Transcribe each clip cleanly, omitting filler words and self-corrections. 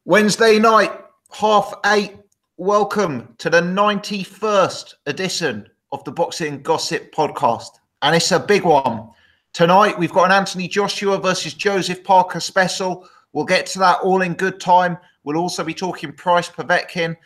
Wednesday night, 8:30. Welcome to the 91st edition of the Boxing Gossip Podcast. And it's a big one. Tonight, we've got an Anthony Joshua versus Joseph Parker special. We'll get to that all in good time. We'll also be talking Price Povetkin.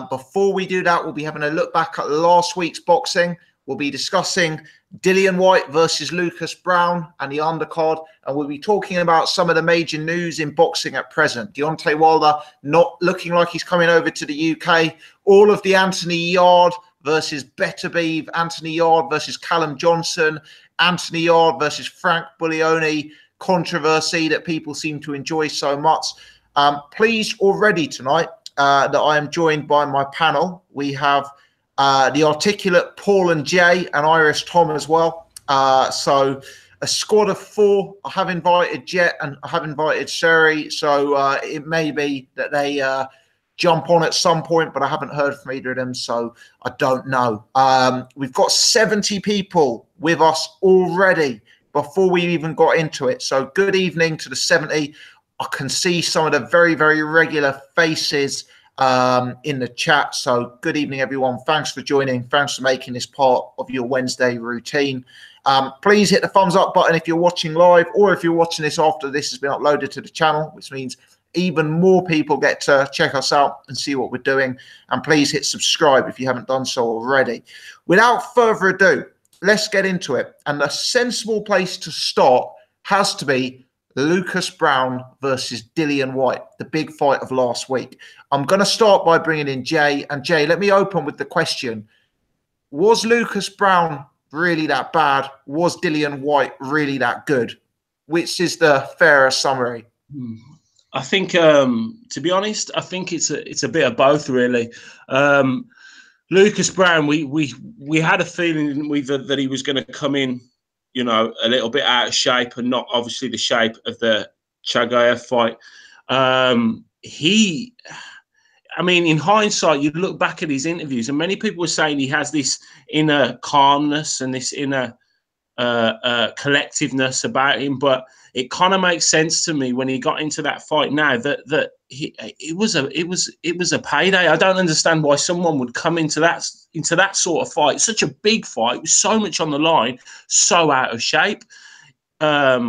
Before we do that, we'll be having a look back at last week's boxing. We'll be discussing Dillian Whyte versus Lucas Browne and the undercard. And we'll be talking about some of the major news in boxing at present. Deontay Wilder not looking like he's coming over to the UK. All of the Anthony Yarde versus Beterbiev, Anthony Yarde versus Callum Johnson, Anthony Yarde versus Frank Buglioni controversy that people seem to enjoy so much. Pleased already tonight that I am joined by my panel. We have the articulate Paul and Jay and Irish Tom as well. So a squad of 4. I have invited Jet and I have invited Sherry. So it may be that they jump on at some point, but I haven't heard from either of them. So I don't know. We've got 70 people with us already before we even got into it. So good evening to the 70. I can see some of the very, very regular faces in the chat. So good evening, everyone. Thanks for joining. Thanks for making this part of your Wednesday routine. Please hit the thumbs up button if you're watching live, or if you're watching this after this has been uploaded to the channel, which means even more people get to check us out and see what we're doing. And please hit subscribe if you haven't done so already. Without further ado, let's get into it. And the sensible place to start has to be Lucas Browne versus Dillian Whyte, the big fight of last week. I'm going to start by bringing in Jay. And Jay, let me open with the question. Was Lucas Browne really that bad? Was Dillian Whyte really that good? Which is the fairer summary? I think, to be honest, I think it's a bit of both, really. Lucas Browne, we had a feeling, didn't we, that he was going to come in, you know, a little bit out of shape, and not obviously the shape of the Chagayev fight. I mean, in hindsight, you look back at his interviews, and many people were saying he has this inner calmness and this inner collectiveness about him. But it kind of makes sense to me when he got into that fight now that it was a payday. I don't understand why someone would come into that sort of fight, such a big fight with so much on the line, so out of shape. There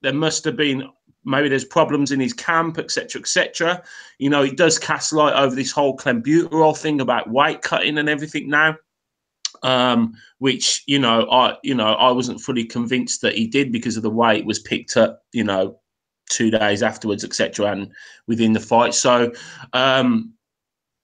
must have been, maybe there's problems in his camp, etc., etc. You know, it does cast light over this whole clenbuterol thing about weight cutting and everything now, which I wasn't fully convinced that he did, because of the way it was picked up, 2 days afterwards, etc., and within the fight. So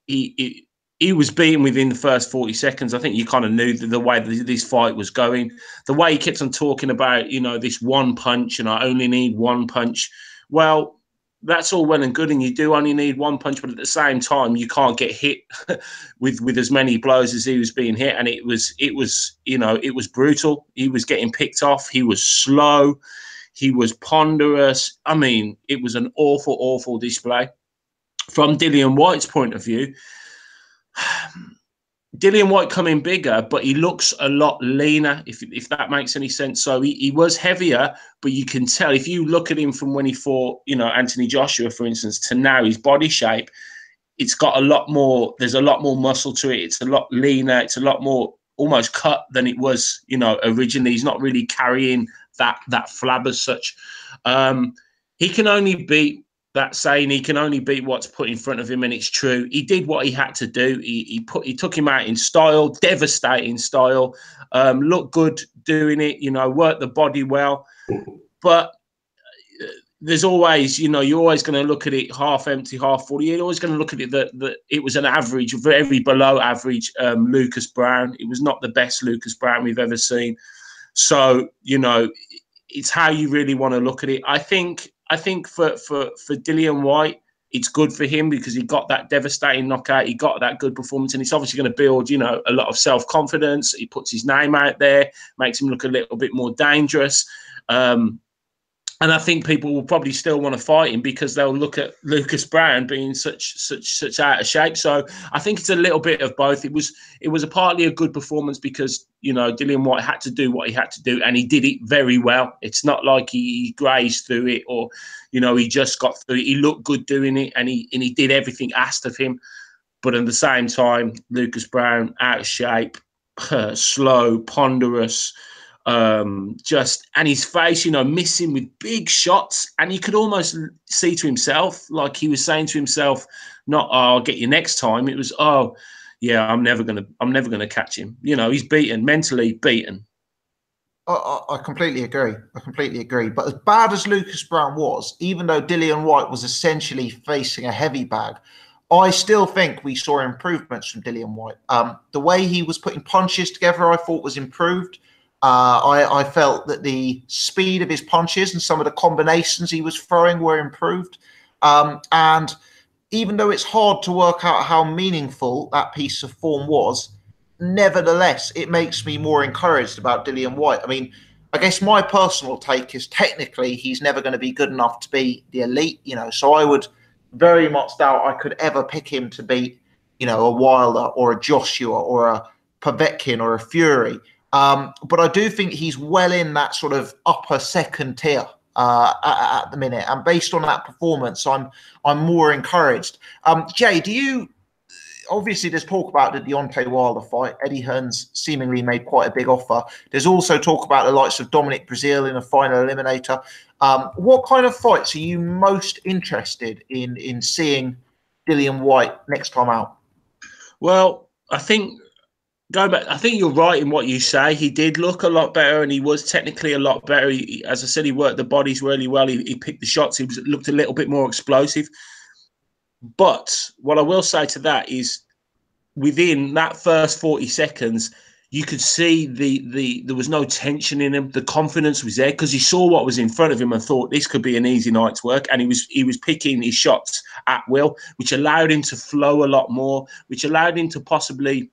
he was beaten within the first 40 seconds. I think you kind of knew the way this fight was going. The way he kept on talking about, this one punch, and I only need one punch. Well, that's all well and good, and you do only need one punch, but at the same time, you can't get hit with as many blows as he was being hit. And it was brutal. He was getting picked off. He was slow. He was ponderous. I mean, it was an awful, awful display. From Dillian Whyte's point of view, Dillian Whyte coming bigger, but he looks a lot leaner, if that makes any sense. So he was heavier, but you can tell if you look at him from when he fought, Anthony Joshua, for instance, to now, his body shape, it's got a lot more, there's a lot more muscle to it. It's a lot leaner. It's a lot more almost cut than it was, originally. He's not really carrying that flab as such. He can only beat that saying, he can only beat what's put in front of him, and it's true. He did what he had to do. He took him out in style, devastating style. Looked good doing it, worked the body well. But there's always, you're always going to look at it half empty, half full. You're always going to look at it that it was an average, very below average Lucas Browne. It was not the best Lucas Browne we've ever seen. So, it's how you really want to look at it. I think for Dillian Whyte, it's good for him because he got that devastating knockout. He got that good performance, and it's obviously going to build, a lot of self-confidence. He puts his name out there, makes him look a little bit more dangerous. And I think people will probably still want to fight him because they'll look at Lucas Browne being such out of shape. So I think it's a little bit of both. It was partly a good performance because, you know, Dillian Whyte had to do what he had to do, and he did it very well. It's not like he grazed through it or, you know, he just got through it. He looked good doing it, and he did everything asked of him. But at the same time, Lucas Browne out of shape, slow, ponderous. And his face, you know, missing with big shots, and you could almost see to himself, like he was saying to himself, not, "Oh, I'll get you next time." It was, "Oh, yeah, I'm never gonna catch him." You know, he's beaten, mentally beaten. I completely agree. I completely agree. But as bad as Lucas Browne was, even though Dillian Whyte was essentially facing a heavy bag, I still think we saw improvements from Dillian Whyte. The way he was putting punches together, I thought was improved. I felt that the speed of his punches and some of the combinations he was throwing were improved. And even though it's hard to work out how meaningful that piece of form was, nevertheless, it makes me more encouraged about Dillian Whyte. I mean, I guess my personal take is technically he's never going to be good enough to be the elite, you know, so I would very much doubt I could ever pick him to beat, you know, a Wilder or a Joshua or a Povetkin or a Fury. But I do think he's well in that sort of upper second tier at the minute, and based on that performance, I'm more encouraged. Jay, do you? Obviously, there's talk about the Deontay Wilder fight. Eddie Hearn's seemingly made quite a big offer. There's also talk about the likes of Dominic Breazeale in a final eliminator. What kind of fights are you most interested in seeing Dillian Whyte next time out? Well, I think going back, I think you're right in what you say. He did look a lot better, and he was technically a lot better. As I said, he worked the bodies really well. He picked the shots. Looked a little bit more explosive. But what I will say to that is, within that first 40 seconds, you could see there was no tension in him. The confidence was there because he saw what was in front of him and thought this could be an easy night's work. And he was picking his shots at will, which allowed him to flow a lot more, which allowed him to possibly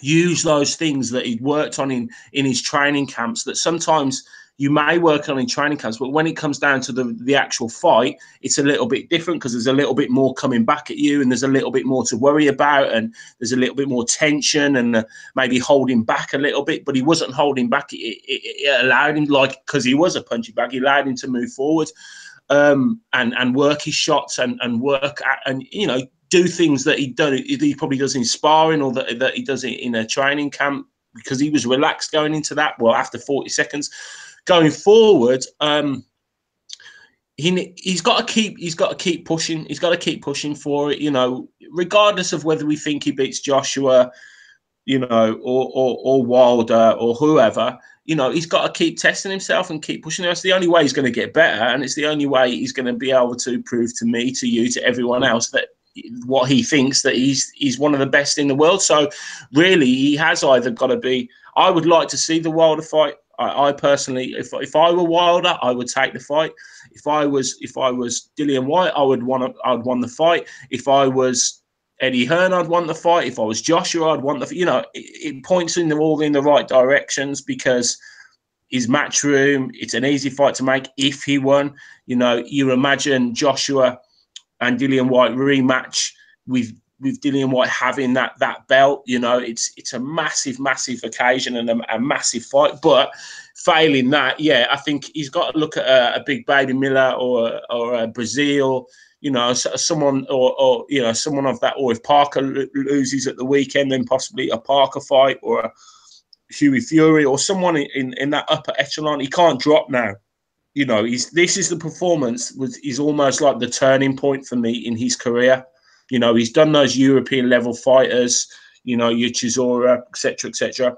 use those things that he'd worked on in his training camps that sometimes you may work on in training camps, but when it comes down to the actual fight, it's a little bit different because there's a little bit more coming back at you, and there's a little bit more to worry about, and there's a little bit more tension and maybe holding back a little bit. But he wasn't holding back. It allowed him, like, because he was a punching bag, it allowed him to move forward and work his shots and work at, and, you know, do things that he probably does in sparring or that he does in a training camp, because he was relaxed going into that. Well, after 40 seconds. Going forward, he's got to keep pushing. He's got to keep pushing for it. You know, regardless of whether we think he beats Joshua, you know, or Wilder or whoever. You know, he's got to keep testing himself and keep pushing. It's the only way he's going to get better, and it's the only way he's going to be able to prove to me, to you, to everyone else that what he thinks, that he's one of the best in the world. So really, he has either got to be. I would like to see the Wilder fight. I personally, if I were Wilder, I would take the fight. If I was Dillian Whyte, I'd want the fight. If I was Eddie Hearn, I'd want the fight. If I was Joshua, I'd want the. You know, it points in all in the right directions because his Matchroom, it's an easy fight to make if he won. You know, you imagine Joshua and Dillian Whyte rematch with Dillian Whyte having that belt. You know, it's a massive occasion and a massive fight. But failing that, yeah, I think he's got to look at a big Baby Miller or a Breazeale, you know, someone or you know, someone of that. Or if Parker loses at the weekend, then possibly a Parker fight or a Hughie Fury or someone in that upper echelon. He can't drop now. You know, this is the performance. Is almost like the turning point for me in his career. You know, he's done those European level fighters, you know, your Chisora, etc., etc.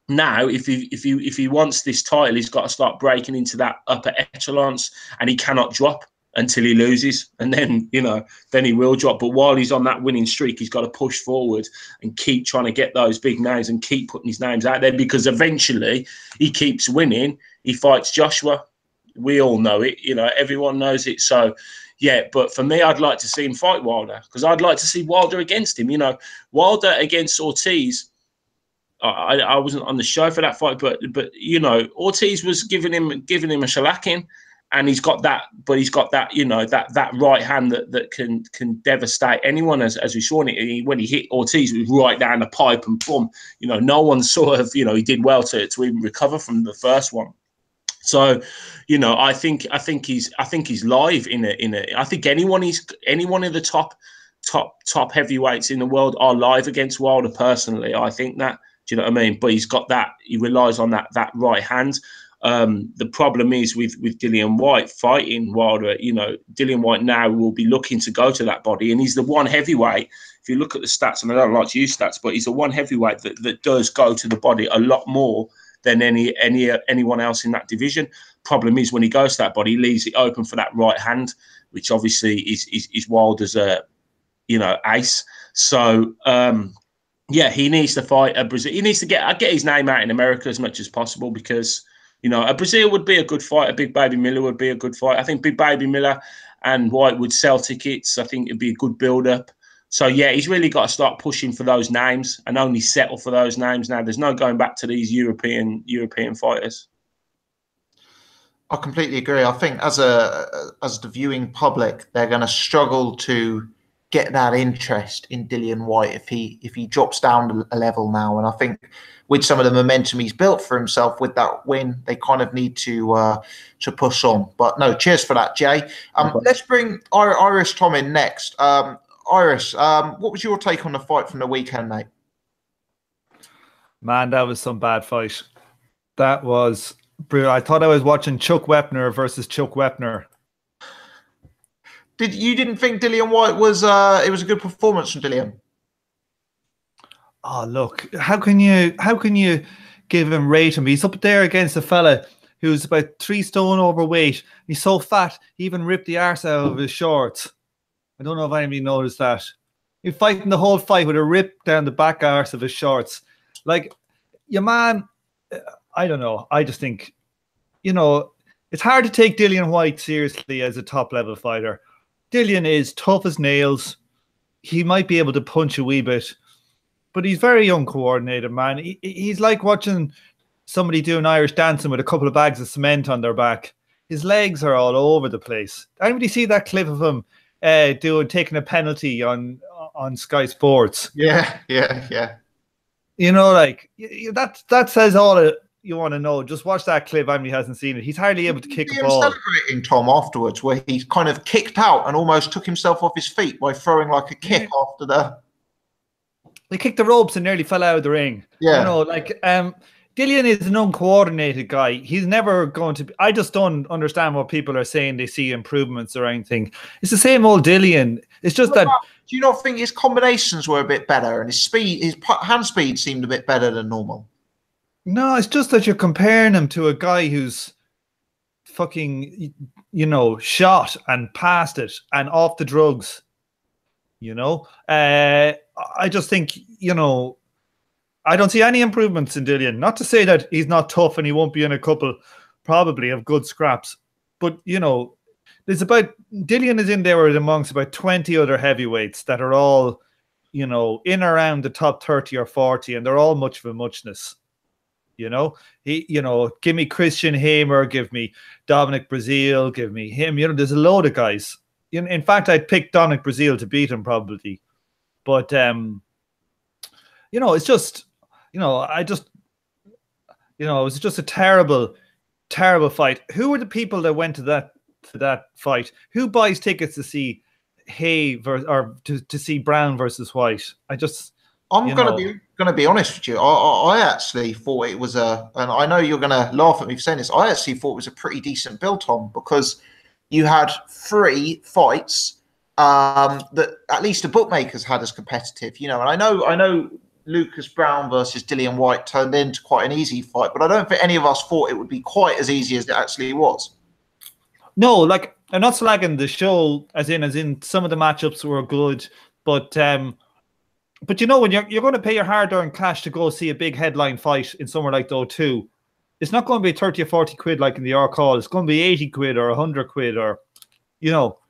Now, if he wants this title, he's got to start breaking into that upper echelons, and he cannot drop until he loses, and then, you know, then he will drop. But while he's on that winning streak, he's got to push forward and keep trying to get those big names and keep putting his names out there, because eventually he keeps winning. He fights Joshua. We all know it, you know, everyone knows it. So, yeah, but for me, I'd like to see him fight Wilder, because I'd like to see Wilder against him. You know, Wilder against Ortiz. I wasn't on the show for that fight, but you know, Ortiz was giving him a shellacking, and he's got that, but he's got that, you know, that right hand that can devastate anyone, as we saw it. When he hit Ortiz, it was right down the pipe, and boom, you know, no one sort of, you know, he did well to even recover from the first one. So, you know, I think he's live in a. I think anyone in the top heavyweights in the world are live against Wilder. Personally, I think that. Do you know what I mean? But he's got that. He relies on that right hand. The problem is with Dillian Whyte fighting Wilder. You know, Dillian Whyte now will be looking to go to that body, and he's the one heavyweight. If you look at the stats, and I don't like to use stats, but he's the one heavyweight that does go to the body a lot more than anyone else in that division. Problem is when he goes to that body, he leaves it open for that right hand, which obviously is Wilder's ace. So yeah, he needs to fight a Brazil. He needs to get his name out in America as much as possible, because you know a Brazil would be a good fight. A Big Baby Miller would be a good fight. I think Big Baby Miller and Whyte would sell tickets. I think it'd be a good build-up. So, yeah, he's really got to start pushing for those names and only settle for those names now. There's no going back to these European fighters. I completely agree. I think as the viewing public, they're going to struggle to get that interest in Dillian Whyte if he drops down a level now. And I think with some of the momentum he's built for himself with that win, they kind of need to push on. But no, cheers for that, Jay. Let's bring Irish Tom in next. Irish, what was your take on the fight from the weekend, mate? Man, that was some bad fight. That was brutal. I thought I was watching Chuck Wepner versus Chuck Wepner. You didn't think Dillian Whyte was it was a good performance from Dillian? Oh, look, how can you rate him? He's up there against a fella who's about 3 stone overweight. He's so fat, he even ripped the arse out of his shorts. I don't know if anybody noticed that. He's fighting the whole fight with a rip down the back arse of his shorts. Like, your man, I don't know. I just think, you know, it's hard to take Dillian Whyte seriously as a top-level fighter. Dillian is tough as nails. He might be able to punch a wee bit, but he's very uncoordinated, man. He's like watching somebody doing Irish dancing with a couple of bags of cement on their back. His legs are all over the place. Anybody see that clip of him taking a penalty on Sky Sports? Yeah. You know, like that says all that you want to know. Just watch that clip. Anybody hasn't seen it. He's hardly able to kick a ball. Celebrating Tom afterwards, where he kind of kicked out and almost took himself off his feet by throwing like a kick after the. They kicked the ropes and nearly fell out of the ring. Yeah, you know, like Dillian is an uncoordinated guy. He's never going to be. I just don't understand what people are saying they see improvements or anything. It's the same old Dillian. It's just that. Do you not think his combinations were a bit better and his speed, his hand speed seemed a bit better than normal? No, it's just that you're comparing him to a guy who's fucking, you know, shot and past it and off the drugs. You know, I just think, you know, I don't see any improvements in Dillian. Not to say that he's not tough and he won't be in a couple probably of good scraps, but you know, Dillian is in there amongst about 20 other heavyweights that are all, you know, in around the top 30 or 40, and they're all much of a muchness. You know, give me Christian Hamer, give me Dominic Breazeale, give me him. You know, there's a load of guys. In fact, I'd pick Dominic Breazeale to beat him probably, but you know, it's just. You know, it was just a terrible, terrible fight. Who were the people that went to that fight? Who buys tickets to see to see Browne versus Whyte? I'm gonna be honest with you. I actually thought it was and I know you're gonna laugh at me for saying this. I actually thought it was a pretty decent bill, Tom, because you had 3 fights that at least the bookmakers had as competitive. You know, and I know. Lucas Browne versus Dillian Whyte turned into quite an easy fight, but I don't think any of us thought it would be quite as easy as it actually was. No, like, I'm not slagging the show as in some of the matchups were good, but you know, when you're going to pay your hard-earned cash to go see a big headline fight in somewhere like O2, it's not going to be 30 or 40 quid like in the R call. It's going to be 80 quid or 100 quid or, you know.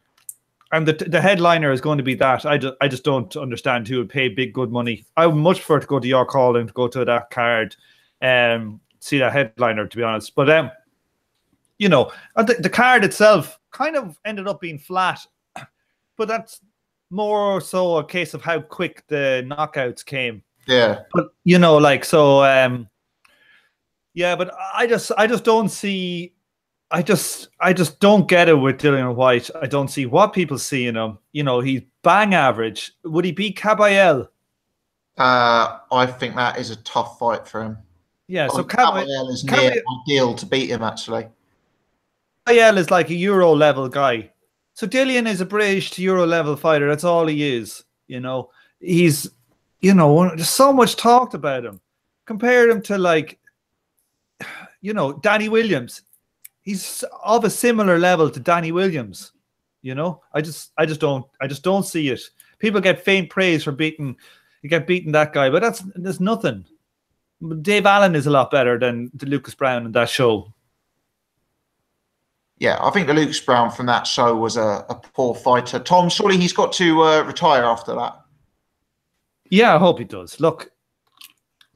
And the headliner is going to be that. I just don't understand who would pay big, good money. I would much prefer to go to your call than to go to that card, see that headliner, to be honest. But you know, the card itself kind of ended up being flat, but that's more so a case of how quick the knockouts came. Yeah. But you know, like, so yeah, but I just don't see, I just don't get it with Dillian Whyte. I don't see what people see in him. You know, he's bang average. Would he beat Caballel? I think that is a tough fight for him. Yeah, so Caballel is near ideal to beat him, actually. Caballel is like a Euro level guy. So Dillian is a British to Euro level fighter. That's all he is. You know, he's, you know, there's so much talked about him. Compare him to, like, you know, Danny Williams. He's of a similar level to Danny Williams. You know, I just don't see it. People get faint praise for beating that guy, but there's nothing. Dave Allen is a lot better than the Lucas Browne in that show. Yeah, I think the Lucas Browne from that show was a poor fighter. Tom, surely he's got to retire after that. Yeah, I hope he does. Look,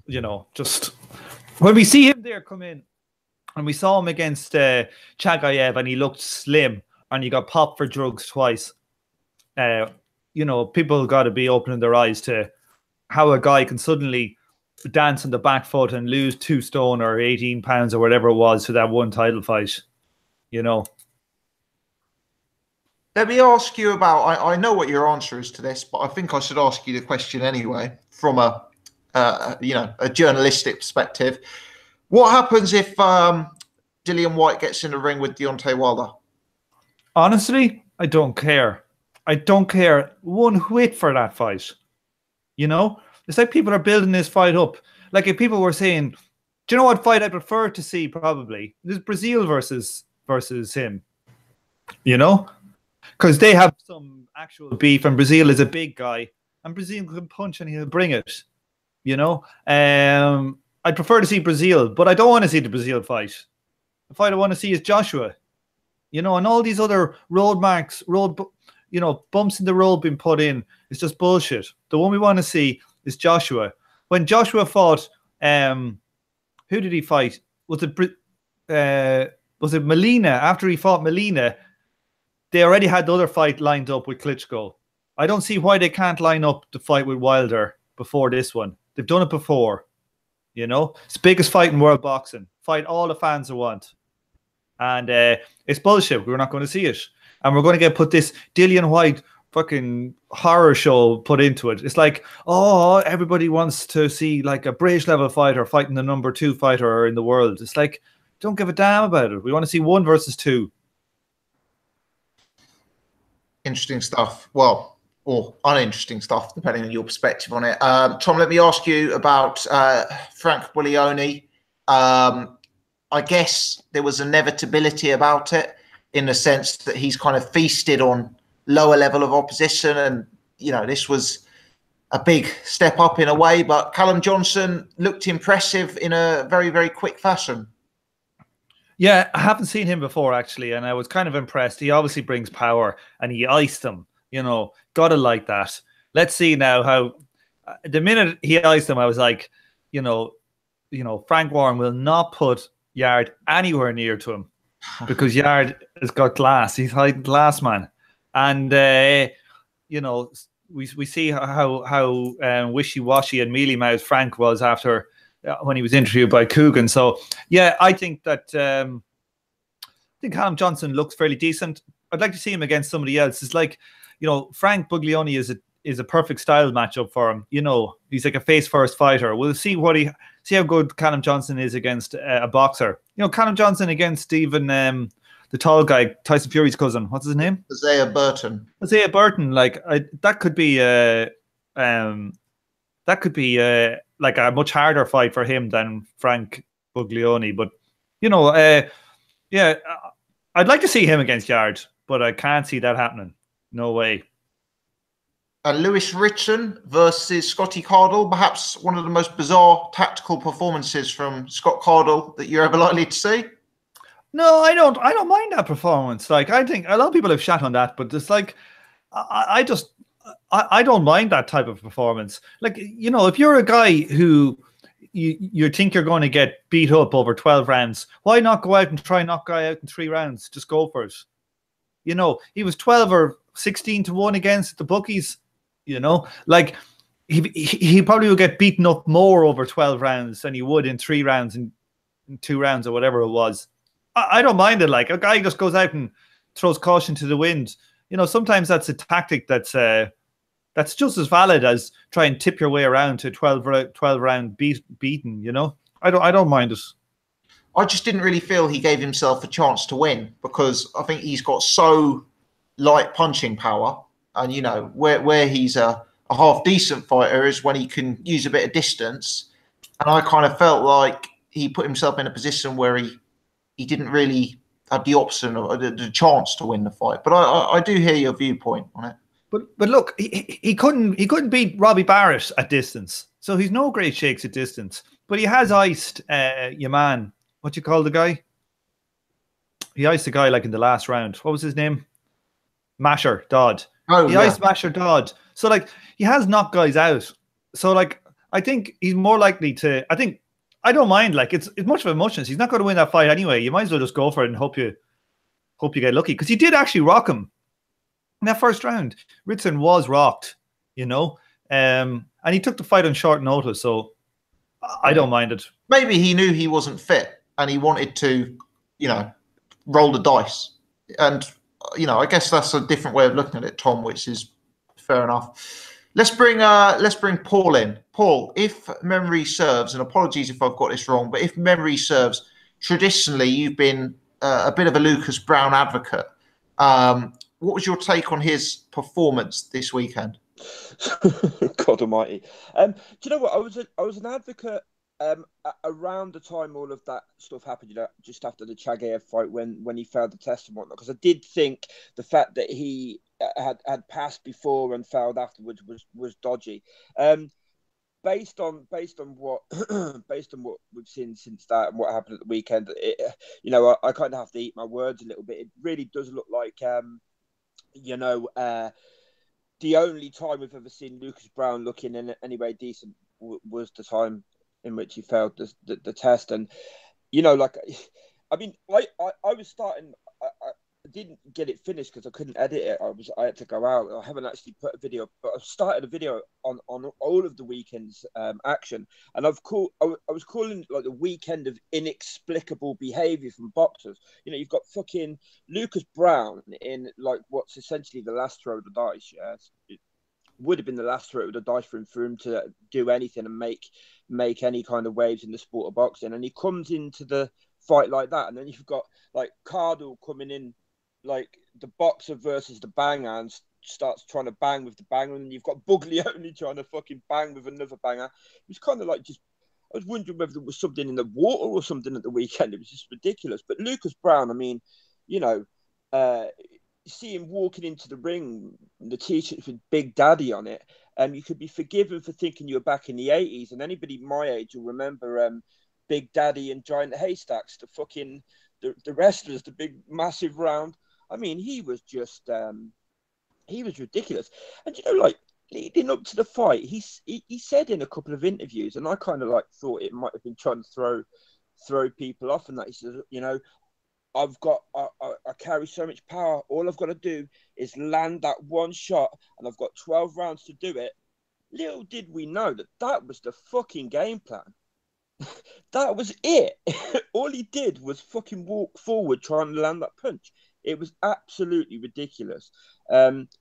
you know, just when we see him there come in, and we saw him against Chagayev, and he looked slim, and he got popped for drugs twice. You know, people got to be opening their eyes to how a guy can suddenly dance on the back foot and lose 2 stone or 18 pounds or whatever it was for that one title fight. You know. Let me ask you about, I know what your answer is to this, but I think I should ask you the question anyway, from a journalistic perspective. What happens if Dillian Whyte gets in the ring with Deontay Wilder? Honestly, I don't care. I don't care one whit for that fight. You know? It's like people are building this fight up. Like, if people were saying, do you know what fight I prefer to see probably? This is Brazil versus him. You know? Because they have some actual beef, and Brazil is a big guy, and Brazil can punch and he'll bring it. You know? I'd prefer to see Brazil, but I don't want to see the Brazil fight. The fight I want to see is Joshua. You know, and all these other bumps in the road being put in, it's just bullshit. The one we want to see is Joshua. When Joshua fought, who did he fight? Was it Molina? After he fought Molina, they already had the other fight lined up with Klitschko. I don't see why they can't line up the fight with Wilder before this one. They've done it before. You know, it's the biggest fight in world boxing. Fight all the fans want. And it's bullshit. We're not going to see it. And we're going to put this Dillian Whyte fucking horror show put into it. It's like, oh, everybody wants to see like a British level fighter fighting the number 2 fighter in the world. It's like, don't give a damn about it. We want to see 1 versus 2. Interesting stuff. Well, or uninteresting stuff, depending on your perspective on it. Tom, let me ask you about Frank Buglioni. I guess there was inevitability about it, in the sense that he's kind of feasted on lower level of opposition, and you know, this was a big step up in a way, but Callum Johnson looked impressive in a very, very quick fashion. Yeah, I haven't seen him before, actually, and I was kind of impressed. He obviously brings power, and he iced him. You know, gotta like that. Let's see now how. The minute he iced him, I was like, you know, Frank Warren will not put Yard anywhere near to him, because Yard has got glass. He's hiding glass, man, and you know, we see how wishy-washy and mealy-mouthed Frank was after. When he was interviewed by Coogan. So yeah, I think that I think Callum Johnson looks fairly decent. I'd like to see him against somebody else. It's like, you know, Frank Buglioni is a perfect style matchup for him. You know, he's like a face first fighter. We'll see how good Callum Johnson is against a boxer. You know, Callum Johnson against even the tall guy, Tyson Fury's cousin. What's his name? Isaiah Burton. Isaiah Burton. Like that could be like a much harder fight for him than Frank Buglioni. But, you know, yeah, I'd like to see him against Yard, but I can't see that happening. No way. And Lewis Ritson versus Scotty Cardle, perhaps one of the most bizarre tactical performances from Scott Cardle that you're ever likely to see. No, I don't mind that performance. Like, I think a lot of people have shat on that, but it's like, I don't mind that type of performance. Like, you know, if you're a guy who you think you're going to get beat up over 12 rounds. Why not go out and try and knock a guy out in 3 rounds? Just go for it. You know, he was 12 or 16 to 1 against the bookies. You know, like he probably would get beaten up more over 12 rounds than he would in 3 rounds and 2 rounds or whatever it was. I don't mind it. Like, a guy just goes out and throws caution to the wind. You know, sometimes that's a tactic that's just as valid as try and tip your way around to 12 round beaten. You know, I don't mind it. I just didn't really feel he gave himself a chance to win, because I think he's got so light punching power, and you know where he's a half decent fighter is when he can use a bit of distance. And I kind of felt like he put himself in a position where he didn't really have the option or the chance to win the fight. But I do hear your viewpoint on it. But look, he couldn't beat Robbie Barrett at distance, so he's no great shakes at distance. But he has iced your man. What you call the guy? He iced the guy like in the last round. What was his name? Masher Dodd. Oh, he iced Masher Dodd. So like he has knocked guys out. So like I think he's more likely to. I don't mind. Like it's much of a muchness. He's not going to win that fight anyway. You might as well just go for it and hope you get lucky, because he did actually rock him in that first round. Ritson was rocked, you know, and he took the fight on short notice. So I don't mind it. Maybe he knew he wasn't fit and he wanted to, you know, roll the dice. And, you know, I guess that's a different way of looking at it, Tom, which is fair enough. Let's bring Paul in. Paul, if memory serves, and apologies if I've got this wrong, but if memory serves, traditionally you've been a bit of a Lucas Browne advocate. What was your take on his performance this weekend? God Almighty! Do you know what? I was an advocate around the time all of that stuff happened. You know, just after the Chagayev fight, when he failed the test and whatnot. Because I did think the fact that he had passed before and failed afterwards was dodgy. Based on what we've seen since that and what happened at the weekend, you know, I kind of have to eat my words a little bit. It really does look like, you know, the only time we've ever seen Lucas Browne looking in any way decent was the time in which he failed the test. And, you know, like, I mean, I was starting. I didn't get it finished because I couldn't edit it. I had to go out. I haven't actually put a video, but I've started a video on all of the weekend's action, and I was calling it like the weekend of inexplicable behaviour from boxers. You know, you've got fucking Lucas Browne in like what's essentially the last throw of the dice. Yeah, it would have been the last throw of the dice for him to do anything and make any kind of waves in the sport of boxing, and he comes into the fight like that, and then you've got like Cardle coming in like the boxer versus the banger and starts trying to bang with the banger, and you've got Buglioni trying to fucking bang with another banger. It was kind of like just, I was wondering whether there was something in the water or something at the weekend. It was just ridiculous. But Lucas Browne, I mean, you know, see him walking into the ring, the t-shirt with Big Daddy on it, you could be forgiven for thinking you were back in the 80s, and anybody my age will remember Big Daddy and Giant Haystacks, the wrestlers, the big massive round. I mean, he was just, he was ridiculous. And, you know, like, leading up to the fight, he said in a couple of interviews, and I kind of like thought it might have been trying to throw people off, and that he said, you know, I carry so much power. All I've got to do is land that one shot, and I've got 12 rounds to do it. Little did we know that was the fucking game plan. That was it. All he did was fucking walk forward trying to land that punch. It was absolutely ridiculous.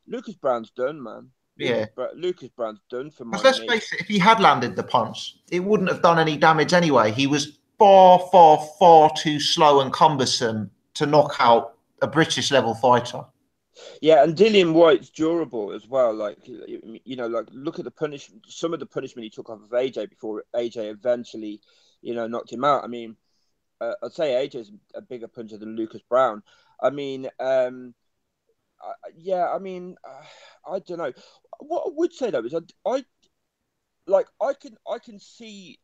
Lucas Browne's done, man. Yeah. Lucas Browne's done for my let's face it, if he had landed the punch, it wouldn't have done any damage anyway. He was far, far, far too slow and cumbersome to knock out a British level fighter. Yeah, and Dillian Whyte's durable as well. Like, you know, like look at the punishment, some of the punishment he took off of AJ before AJ eventually, you know, knocked him out. I mean, I'd say AJ's a bigger puncher than Lucas Browne. I mean, I don't know. What I would say though is I can see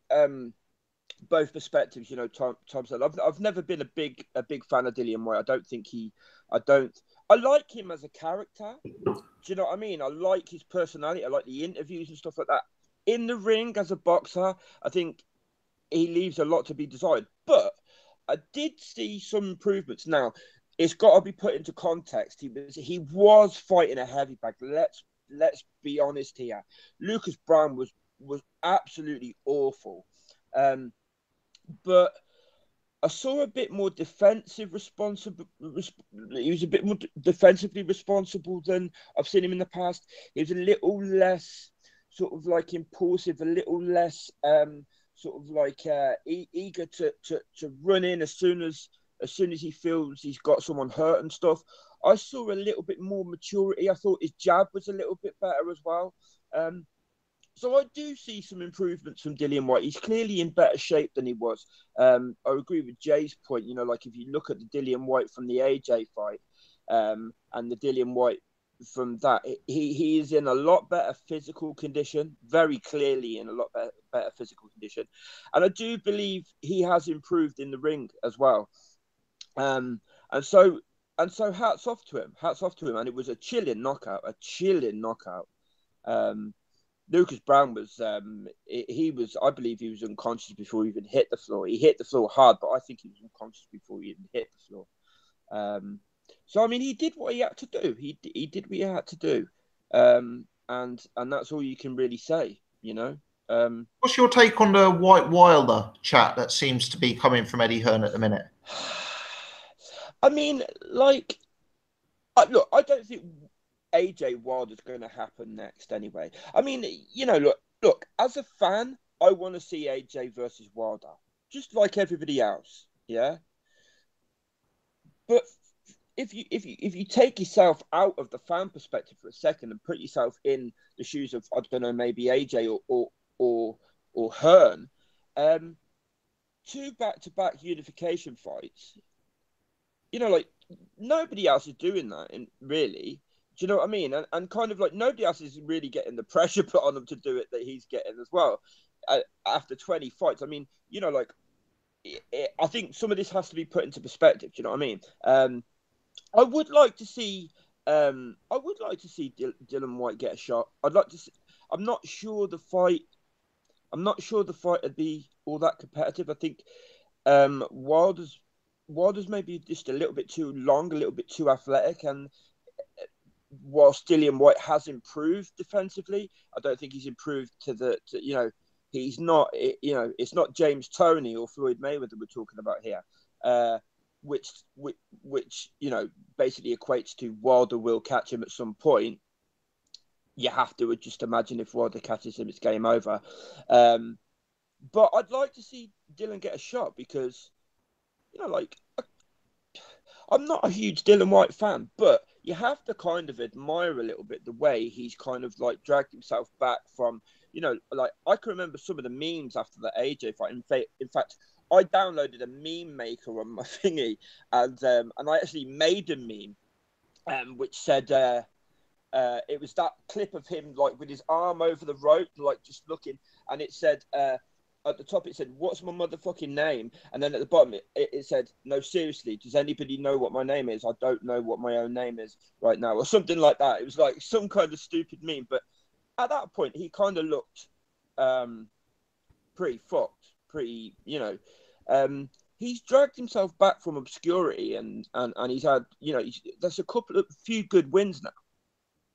both perspectives. You know, Tom said I've never been a big fan of Dillian Whyte. I like him as a character. Do you know what I mean? I like his personality. I like the interviews and stuff like that. In the ring as a boxer, I think he leaves a lot to be desired. But I did see some improvements. Now, it's got to be put into context. He was fighting a heavy bag. Let's be honest here. Lucas Browne was absolutely awful. But I saw a bit more defensive responsible. He was a bit more defensively responsible than I've seen him in the past. He was a little less sort of like impulsive, a little less sort of like eager to run in as soon as he feels he's got someone hurt and stuff. I saw a little bit more maturity. I thought his jab was a little bit better as well. So I do see some improvements from Dillian Whyte. He's clearly in better shape than he was. I agree with Jay's point. You know, like if you look at the Dillian Whyte from the AJ fight and the Dillian Whyte from that, he is in a lot better physical condition, very clearly in a lot better physical condition. And I do believe he has improved in the ring as well. And so hats off to him. And it was a chilling knockout. Lucas Browne was, I believe he was unconscious before he even hit the floor. He hit the floor hard, but I think he was unconscious before he even hit the floor. So, I mean, he did what he had to do. He did what he had to do. And that's all you can really say, you know. What's your take on the Whyte Wilder chat that seems to be coming from Eddie Hearn at the minute? I mean, like, look, I don't think AJ Wilder's going to happen next anyway. I mean, you know, look, as a fan, I want to see AJ versus Wilder, just like everybody else, yeah? But if you take yourself out of the fan perspective for a second and put yourself in the shoes of, I don't know, maybe AJ or Hearn, 2 back-to-back unification fights, you know, like, nobody else is doing that, really. Do you know what I mean? And kind of like nobody else is really getting the pressure put on them to do it that he's getting as well after 20 fights. I mean, you know, like I think some of this has to be put into perspective. Do you know what I mean? I would like to see Dillian Whyte get a shot. I'd like to see, I'm not sure the fight would be all that competitive. I think Wilder's maybe just a little bit too long, a little bit too athletic, and whilst Dillian Whyte has improved defensively, I don't think he's improved to you know, he's not, you know, it's not James Toney or Floyd Mayweather we're talking about here, which you know, basically equates to Wilder will catch him at some point. You have to just imagine if Wilder catches him, it's game over. But I'd like to see Dylan get a shot because, you know, like, I'm not a huge Dillian Whyte fan, but you have to kind of admire a little bit the way he's kind of like dragged himself back from, you know, like I can remember some of the memes after the AJ fight. In fact, I downloaded a meme maker on my thingy, and I actually made a meme, which said it was that clip of him like with his arm over the rope, like just looking, and it said. At the top, it said, "What's my motherfucking name?" And then at the bottom, it said, "No, seriously, does anybody know what my name is? I don't know what my own name is right now," or something like that. It was like some kind of stupid meme. But at that point, he kind of looked pretty fucked, pretty, you know. He's dragged himself back from obscurity, and he's had, you know, there's a few good wins now.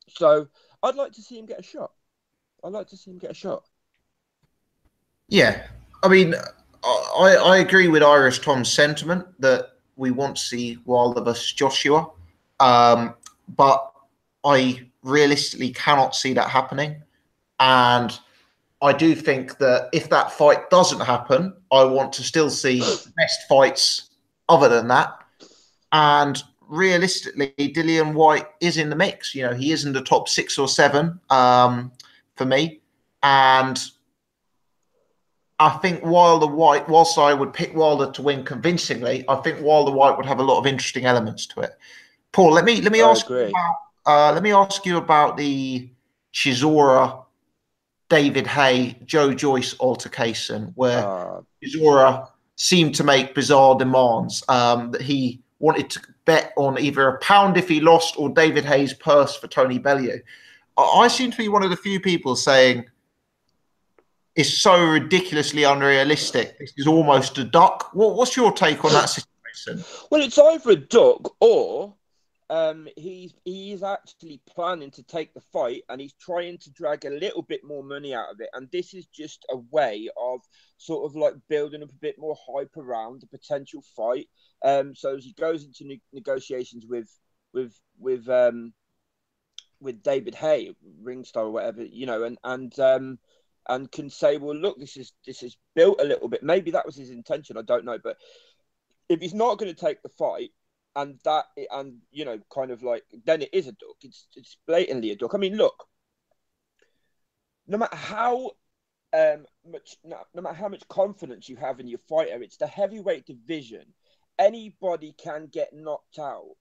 So I'd like to see him get a shot. Yeah, I mean, I agree with Irish Tom's sentiment that we want to see Wilder versus Joshua, but I realistically cannot see that happening. And I do think that if that fight doesn't happen, I want to still see best fights other than that. And realistically, Dillian Whyte is in the mix. You know, he is in the top 6 or 7 for me. And I think Wilder Whyte, whilst I would pick Wilder to win convincingly, I think Wilder Whyte would have a lot of interesting elements to it. Paul, let me ask you about the Chisora David Haye Joe Joyce altercation, where Chisora seemed to make bizarre demands that he wanted to bet on either a pound if he lost or David Haye's purse for Tony Bellew. I seem to be one of the few people saying is so ridiculously unrealistic. This is almost a duck. What's your take on that situation? Well, it's either a duck or he is actually planning to take the fight, and he's trying to drag a little bit more money out of it. And this is just a way of sort of like building up a bit more hype around the potential fight. So as he goes into negotiations with David Hay, Ringstar or whatever, you know, and can say, well, look, this is built a little bit. Maybe that was his intention. I don't know, but if he's not going to take the fight, and you know, kind of like, then it is a duck. It's blatantly a duck. I mean, look, no matter how much confidence you have in your fighter, it's the heavyweight division. Anybody can get knocked out.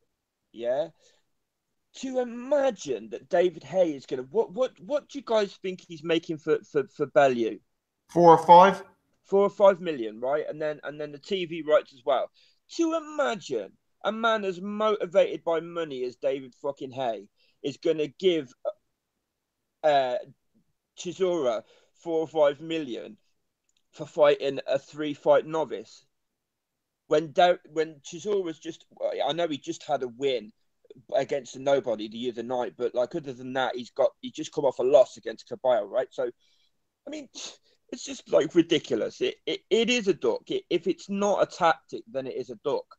Yeah. To imagine that David Hay is going to what do you guys think he's making for Bellew? 4 or 5. 4 or 5 million, right? And then the TV rights as well. To imagine a man as motivated by money as David fucking Hay is going to give Chisora 4 or 5 million for fighting a 3-fight novice. When Chisora's just, I know he just had a win against a nobody the other night, but like other than that, he's just come off a loss against Caballero, right? So, I mean, it's just like ridiculous. It is a duck. If it's not a tactic, then it is a duck.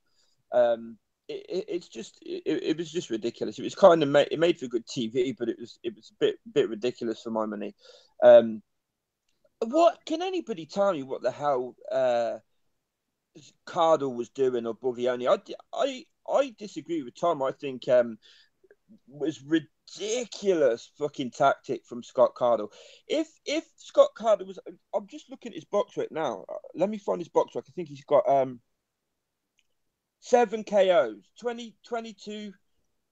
It was just ridiculous. It was kind of it made for good TV, but it was a bit ridiculous for my money. What can anybody tell me what the hell Cardle was doing or Buglioni? I disagree with Tom. I think was ridiculous fucking tactic from Scott Cardle. If Scott Cardle was, I'm just looking at his box right now. Let me find his box right. I think he's got 7 KOs, 22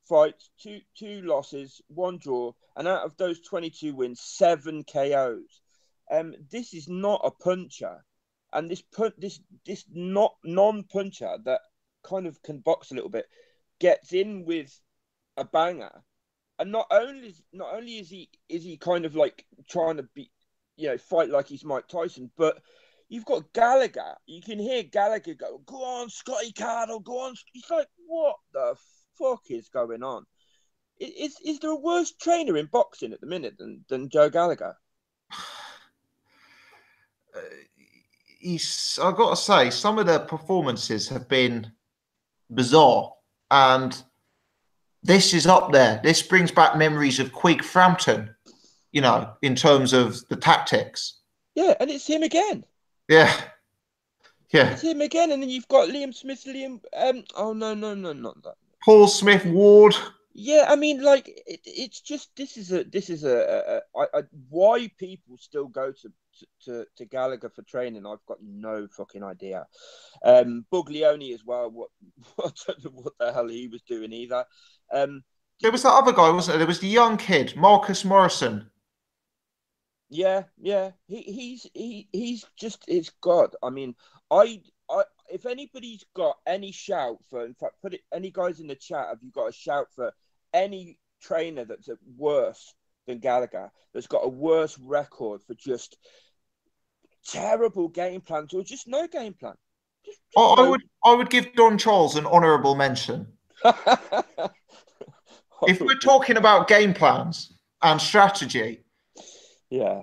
fights, two losses, 1 draw, and out of those 22 wins, 7 KOs. This is not a puncher, and this not non-puncher that kind of can box a little bit gets in with a banger, and not only is he kind of like trying to be, you know, fight like he's Mike Tyson, but you've got Gallagher. You can hear Gallagher go on, Scotty Cardle, go on. He's like, what the fuck is going on? Is there a worse trainer in boxing at the minute than Joe Gallagher? I've got to say, some of the performances have been bizarre, and this is up there. This brings back memories of Quigg Frampton, you know, in terms of the tactics. Yeah, and it's him again. Yeah. It's him again, and then you've got Liam Smith, oh no, not that. Paul Smith Ward. Yeah, I mean, like it's just this is why people still go to Gallagher for training. I've got no fucking idea. Buglioni as well. I don't know what the hell he was doing either. There was that other guy, wasn't there? There was the young kid, Marcus Morrison. Yeah. He's just, it's God. I mean, if anybody's got any shout for, in fact, any guys in the chat, have you got a shout for any trainer that's worse than Gallagher, that's got a worse record for just terrible game plans or just no game plan? I would give Don Charles an honourable mention. If we're talking about game plans and strategy, yeah,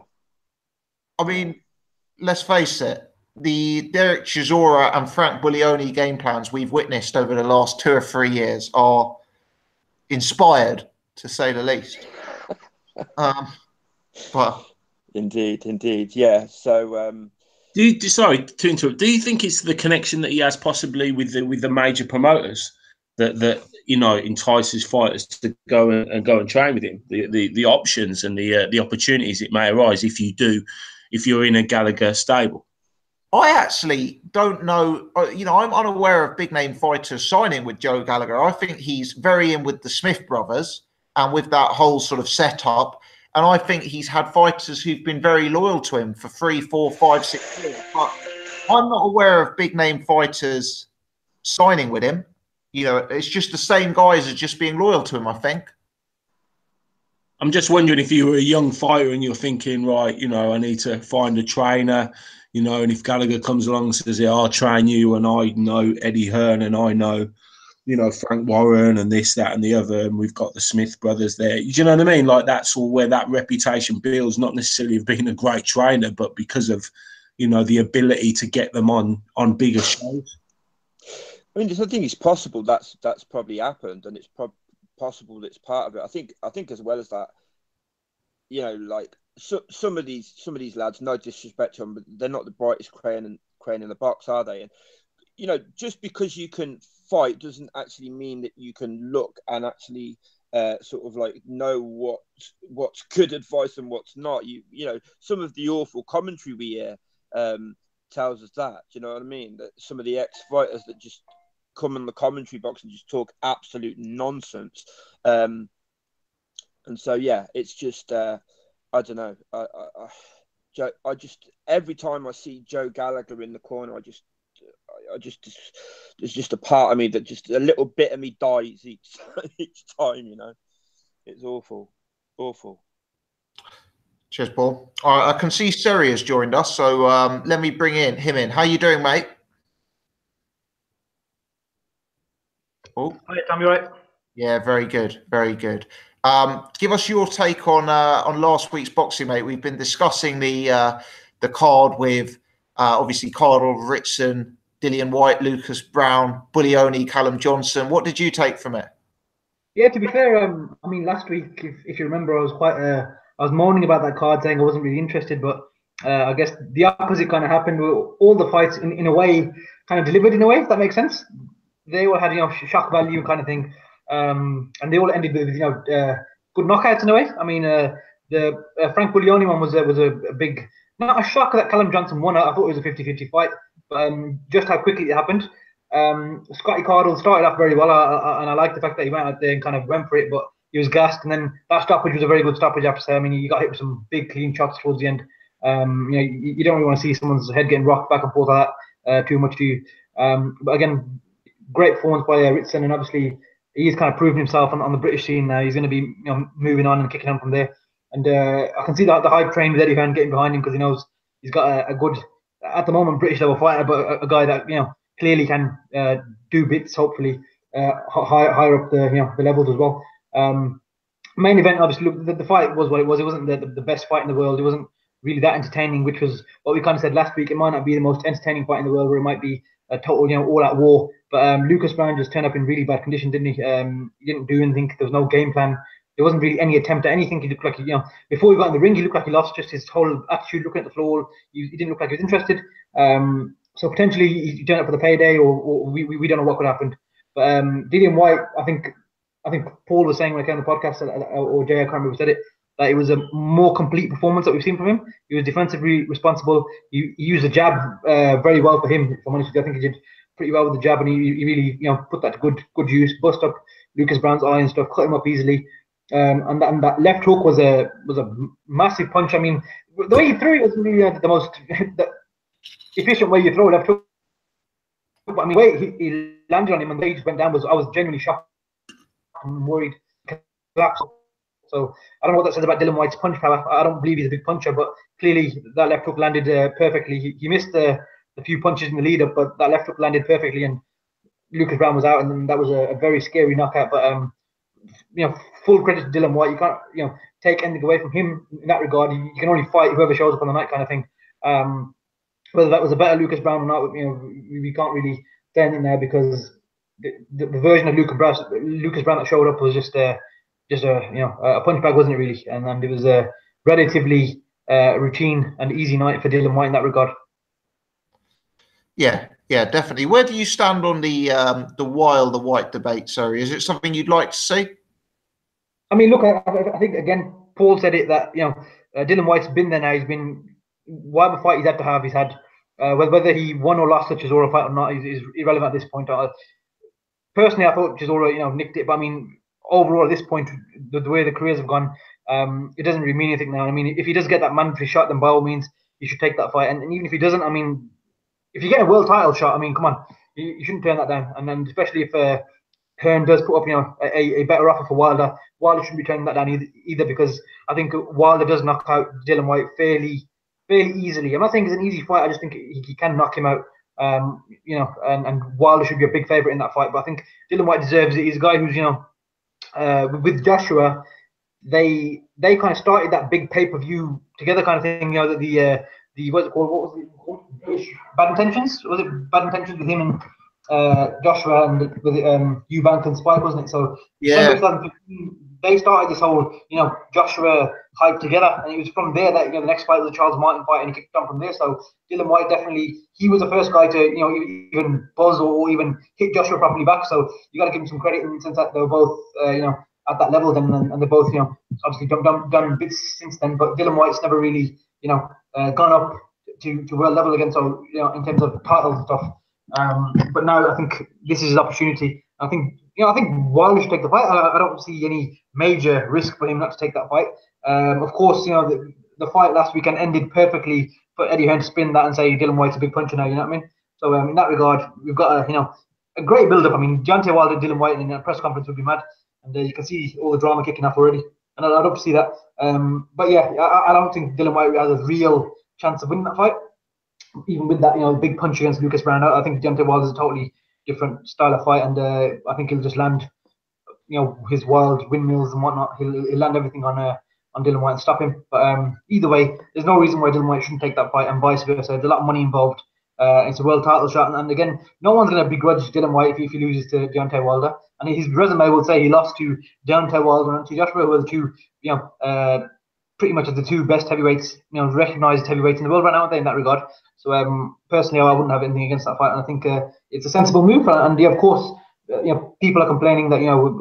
I mean, let's face it, the Derek Chisora and Frank Buglioni game plans we've witnessed over the last 2 or 3 years are inspired, to say the least. But indeed, yeah. So, sorry to interrupt. Do you think it's the connection that he has possibly with the major promoters that you know entices fighters to go and train with him? The options and the opportunities it may arise if you're in a Gallagher stable. I actually don't know. You know, I'm unaware of big name fighters signing with Joe Gallagher. I think he's very in with the Smith brothers and with that whole sort of setup. And I think he's had fighters who've been very loyal to him for 3, 4, 5, 6 years. But I'm not aware of big name fighters signing with him. You know, it's just the same guys as just being loyal to him, I think. I'm just wondering if you were a young fighter and you're thinking, right, you know, I need to find a trainer, you know, and if Gallagher comes along and says, yeah, I'll train you, and I know Eddie Hearn and I know, you know, Frank Warren and this, that, and the other, and we've got the Smith brothers there. Do you know what I mean? Like, that's all where that reputation builds, not necessarily of being a great trainer, but because of, you know, the ability to get them on bigger shows. I mean, I think it's possible that's probably happened, and it's possible it's part of it. I think as well as that, you know, like some of these lads, no disrespect to them, but they're not the brightest crane in the box, are they? And you know, just because you can fight doesn't actually mean that you can look and actually sort of like know what's good advice and what's not. You know, some of the awful commentary we hear tells us that. Do you know what I mean? That some of the ex-fighters that just come in the commentary box and just talk absolute nonsense. And so, yeah, it's just, I don't know. I just, every time I see Joe Gallagher in the corner, there's just a part of me that just a little bit of me dies each time, you know. It's awful. Cheers, Paul. All right, I can see Seri has joined us, so let me bring him in. How you doing, mate? Oh, hi, Tom, you right? Yeah, very good, very good. Give us your take on last week's boxing, mate. We've been discussing the card with obviously Carl Ritson, Dillian Whyte, Lucas Browne, Bullioni, Callum Johnson. What did you take from it? Yeah, to be fair, I mean, last week, if you remember, I was moaning about that card, saying I wasn't really interested, but I guess the opposite kind of happened. All the fights, in a way, kind of delivered in a way, if that makes sense. They all had, you know, shock value kind of thing, and they all ended with, you know, good knockouts in a way. I mean, the Frank Bullioni one was a big, not a shock that Callum Johnson won. I thought it was a 50-50 fight, but just how quickly it happened. Scotty Cardle started off very well, and I like the fact that he went out there and kind of went for it, but he was gassed, and then that stoppage was a very good stoppage, I have to say. I mean, he got hit with some big clean shots towards the end. You know, you don't really want to see someone's head getting rocked back and forth like that too much, do you? But again, great performance by Ritson, and obviously he's kind of proven himself on the British scene now. He's going to be, you know, moving on and kicking on from there. And I can see that the hype train with Eddie Hearn getting behind him, because he knows he's got a good, at the moment, British level fighter, but a guy that, you know, clearly can do bits, hopefully higher up the levels as well. Main event, obviously, look, the fight was what it was. It wasn't the best fight in the world. It wasn't really that entertaining, which was what we kind of said last week. It might not be the most entertaining fight in the world, where it might be a total, you know, all-out war. But Lucas Browne just turned up in really bad condition, didn't he? He didn't do anything. There was no game plan. There wasn't really any attempt at anything. He looked like, you know, before he got in the ring, he looked like he lost just his whole attitude, looking at the floor. He didn't look like he was interested. So potentially he turned up for the payday, or we don't know what could happen. But Dillian Whyte, I think Paul was saying when I came on the podcast, or Jay, I can't remember who said it, that it was a more complete performance that we've seen from him. He was defensively responsible. He used the jab very well for him. If I'm honest with you, I think he did pretty well with the jab, and he really, you know, put that to good use. Bust up Lucas Browne's eye and stuff, cut him up easily. And that left hook was a massive punch. I mean, the way he threw it was really the most efficient way you throw a left hook. But I mean, the way he landed on him and the way he just went down I was genuinely shocked and worried. So I don't know what that says about Dillian Whyte's punch power. I don't believe he's a big puncher, but clearly that left hook landed perfectly. He missed the few punches in the lead up, but that left hook landed perfectly, and Lucas Browne was out, and then that was a very scary knockout. But you know, full credit to Dillian Whyte. You can't, you know, take anything away from him in that regard. You can only fight whoever shows up on the night, kind of thing. Whether that was a better Lucas Browne or not, you know, we can't really say anything there, because the version of Lucas Browne that showed up was just a you know, a punch bag, wasn't it really? And it was a relatively routine and easy night for Dillian Whyte in that regard. Yeah, definitely. Where do you stand on the Whyte debate? Sorry, is it something you'd like to see? I mean, look, I think again, Paul said it, that, you know, Dillian Whyte's been there now. He's been, whatever fight he's had to have, he's had. Whether he won or lost the Chisora fight or not is irrelevant at this point. Personally, I thought Chisora, you know, nicked it, but I mean, overall at this point, the way the careers have gone, it doesn't really mean anything now. I mean, if he does get that mandatory shot, then by all means, he should take that fight. And even if he doesn't, I mean, if you get a world title shot, I mean, come on, you shouldn't turn that down. And then especially if Hearn does put up, a better offer for Wilder, Wilder shouldn't be turning that down either, because I think Wilder does knock out Dillian Whyte fairly easily. I'm not saying it's an easy fight. I just think he can knock him out. And Wilder should be a big favourite in that fight. But I think Dillian Whyte deserves it. He's a guy who's, with Joshua, they kind of started that big pay-per-view together kind of thing. The what's it called? What was it? Bad Intentions? Was it Bad Intentions with him and Joshua and with Eubank and Spike, wasn't it? So yeah, December 2015, they started this whole Joshua hype together, and it was from there that the next fight was the Charles Martin fight, and he kicked on from there. So Dillian Whyte definitely, he was the first guy to even buzz or even hit Joshua properly back. So you got to give him some credit in the sense that they were both at that level then, and they both obviously done bits since then. But Dillian Whyte's never really gone up to world level again. So in terms of titles and stuff. But now I think this is his opportunity. I think Wilder should take the fight. I don't see any major risk for him not to take that fight. Of course, the fight last weekend ended perfectly for Eddie Hearn to spin that and say Dillian Whyte's a big puncher now. You know what I mean? So in that regard, we've got a great build-up. I mean, Deontay Wilder, Dillian Whyte in a press conference would be mad, and you can see all the drama kicking off already. And I'd love to see that. But yeah, I don't think Dillian Whyte has a real chance of winning that fight. Even with that, big punch against Lucas Browne, I think Deontay Wilder is a totally different style of fight, and I think he'll just land, his wild windmills and whatnot. He'll land everything on Dillian Whyte and stop him. But either way, there's no reason why Dillian Whyte shouldn't take that fight, and vice versa. There's a lot of money involved. It's a world title shot, and again, no one's going to begrudge Dillian Whyte if he loses to Deontay Wilder. And his resume will say he lost to Deontay Wilder and to Joshua, who are the two, pretty much the two best heavyweights, recognized heavyweights in the world right now, aren't they, in that regard? So personally, I wouldn't have anything against that fight, and I think it's a sensible move. And of course, people are complaining that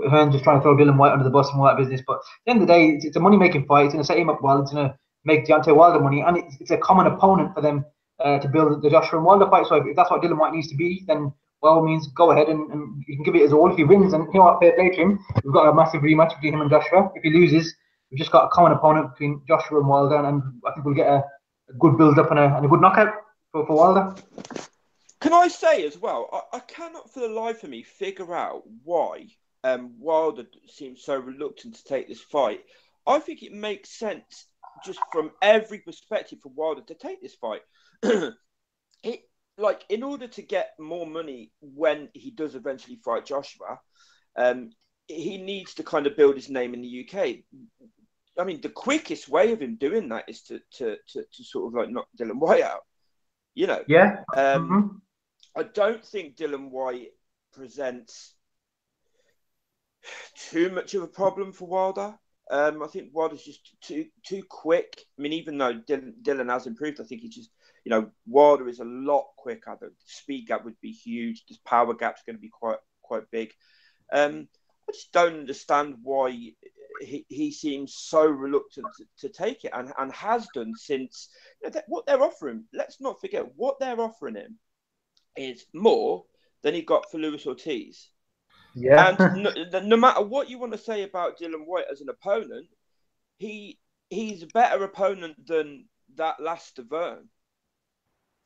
Hearn's just trying to throw Dillian Whyte under the bus and all that business. But at the end of the day, it's a money-making fight. It's going to set him up well. It's going to make Deontay Wilder money, and it's a common opponent for them to build the Joshua and Wilder fight. So if that's what Dillian Whyte needs to be, then by all means, go ahead and you can give it his all. If he wins, and fair play to him, we've got a massive rematch between him and Joshua. If he loses, we've just got a common opponent between Joshua and Wilder, and I think we'll get a good build-up and a good knockout for Wilder. Can I say as well, I cannot for the life of me figure out why Wilder seems so reluctant to take this fight. I think it makes sense just from every perspective for Wilder to take this fight. In order to get more money when he does eventually fight Joshua, he needs to kind of build his name in the UK. I mean, the quickest way of him doing that is to sort of like knock Dillian Whyte out. Yeah. I don't think Dillian Whyte presents too much of a problem for Wilder. I think Wilder's just too quick. I mean, even though Dillian has improved, I think he just, Wilder is a lot quicker. The speed gap would be huge. The power gap's going to be quite big. I just don't understand why he seems so reluctant to take it and has done since what they're offering. Let's not forget what they're offering him is more than he got for Luis Ortiz. Yeah. And no matter what you want to say about Dillian Whyte as an opponent, he's a better opponent than that last Verne.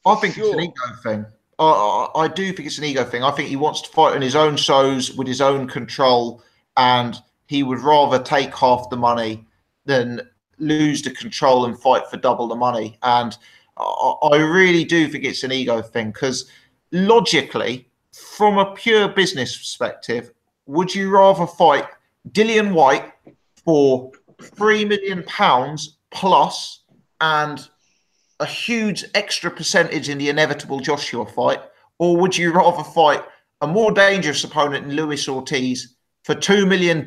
I think it's an ego thing. I do think it's an ego thing. I think he wants to fight on his own shows with his own control, and he would rather take half the money than lose the control and fight for double the money. And I really do think it's an ego thing, because logically, from a pure business perspective, would you rather fight Dillian Whyte for £3 million plus and a huge extra percentage in the inevitable Joshua fight, or would you rather fight a more dangerous opponent in Luis Ortiz for $2 million,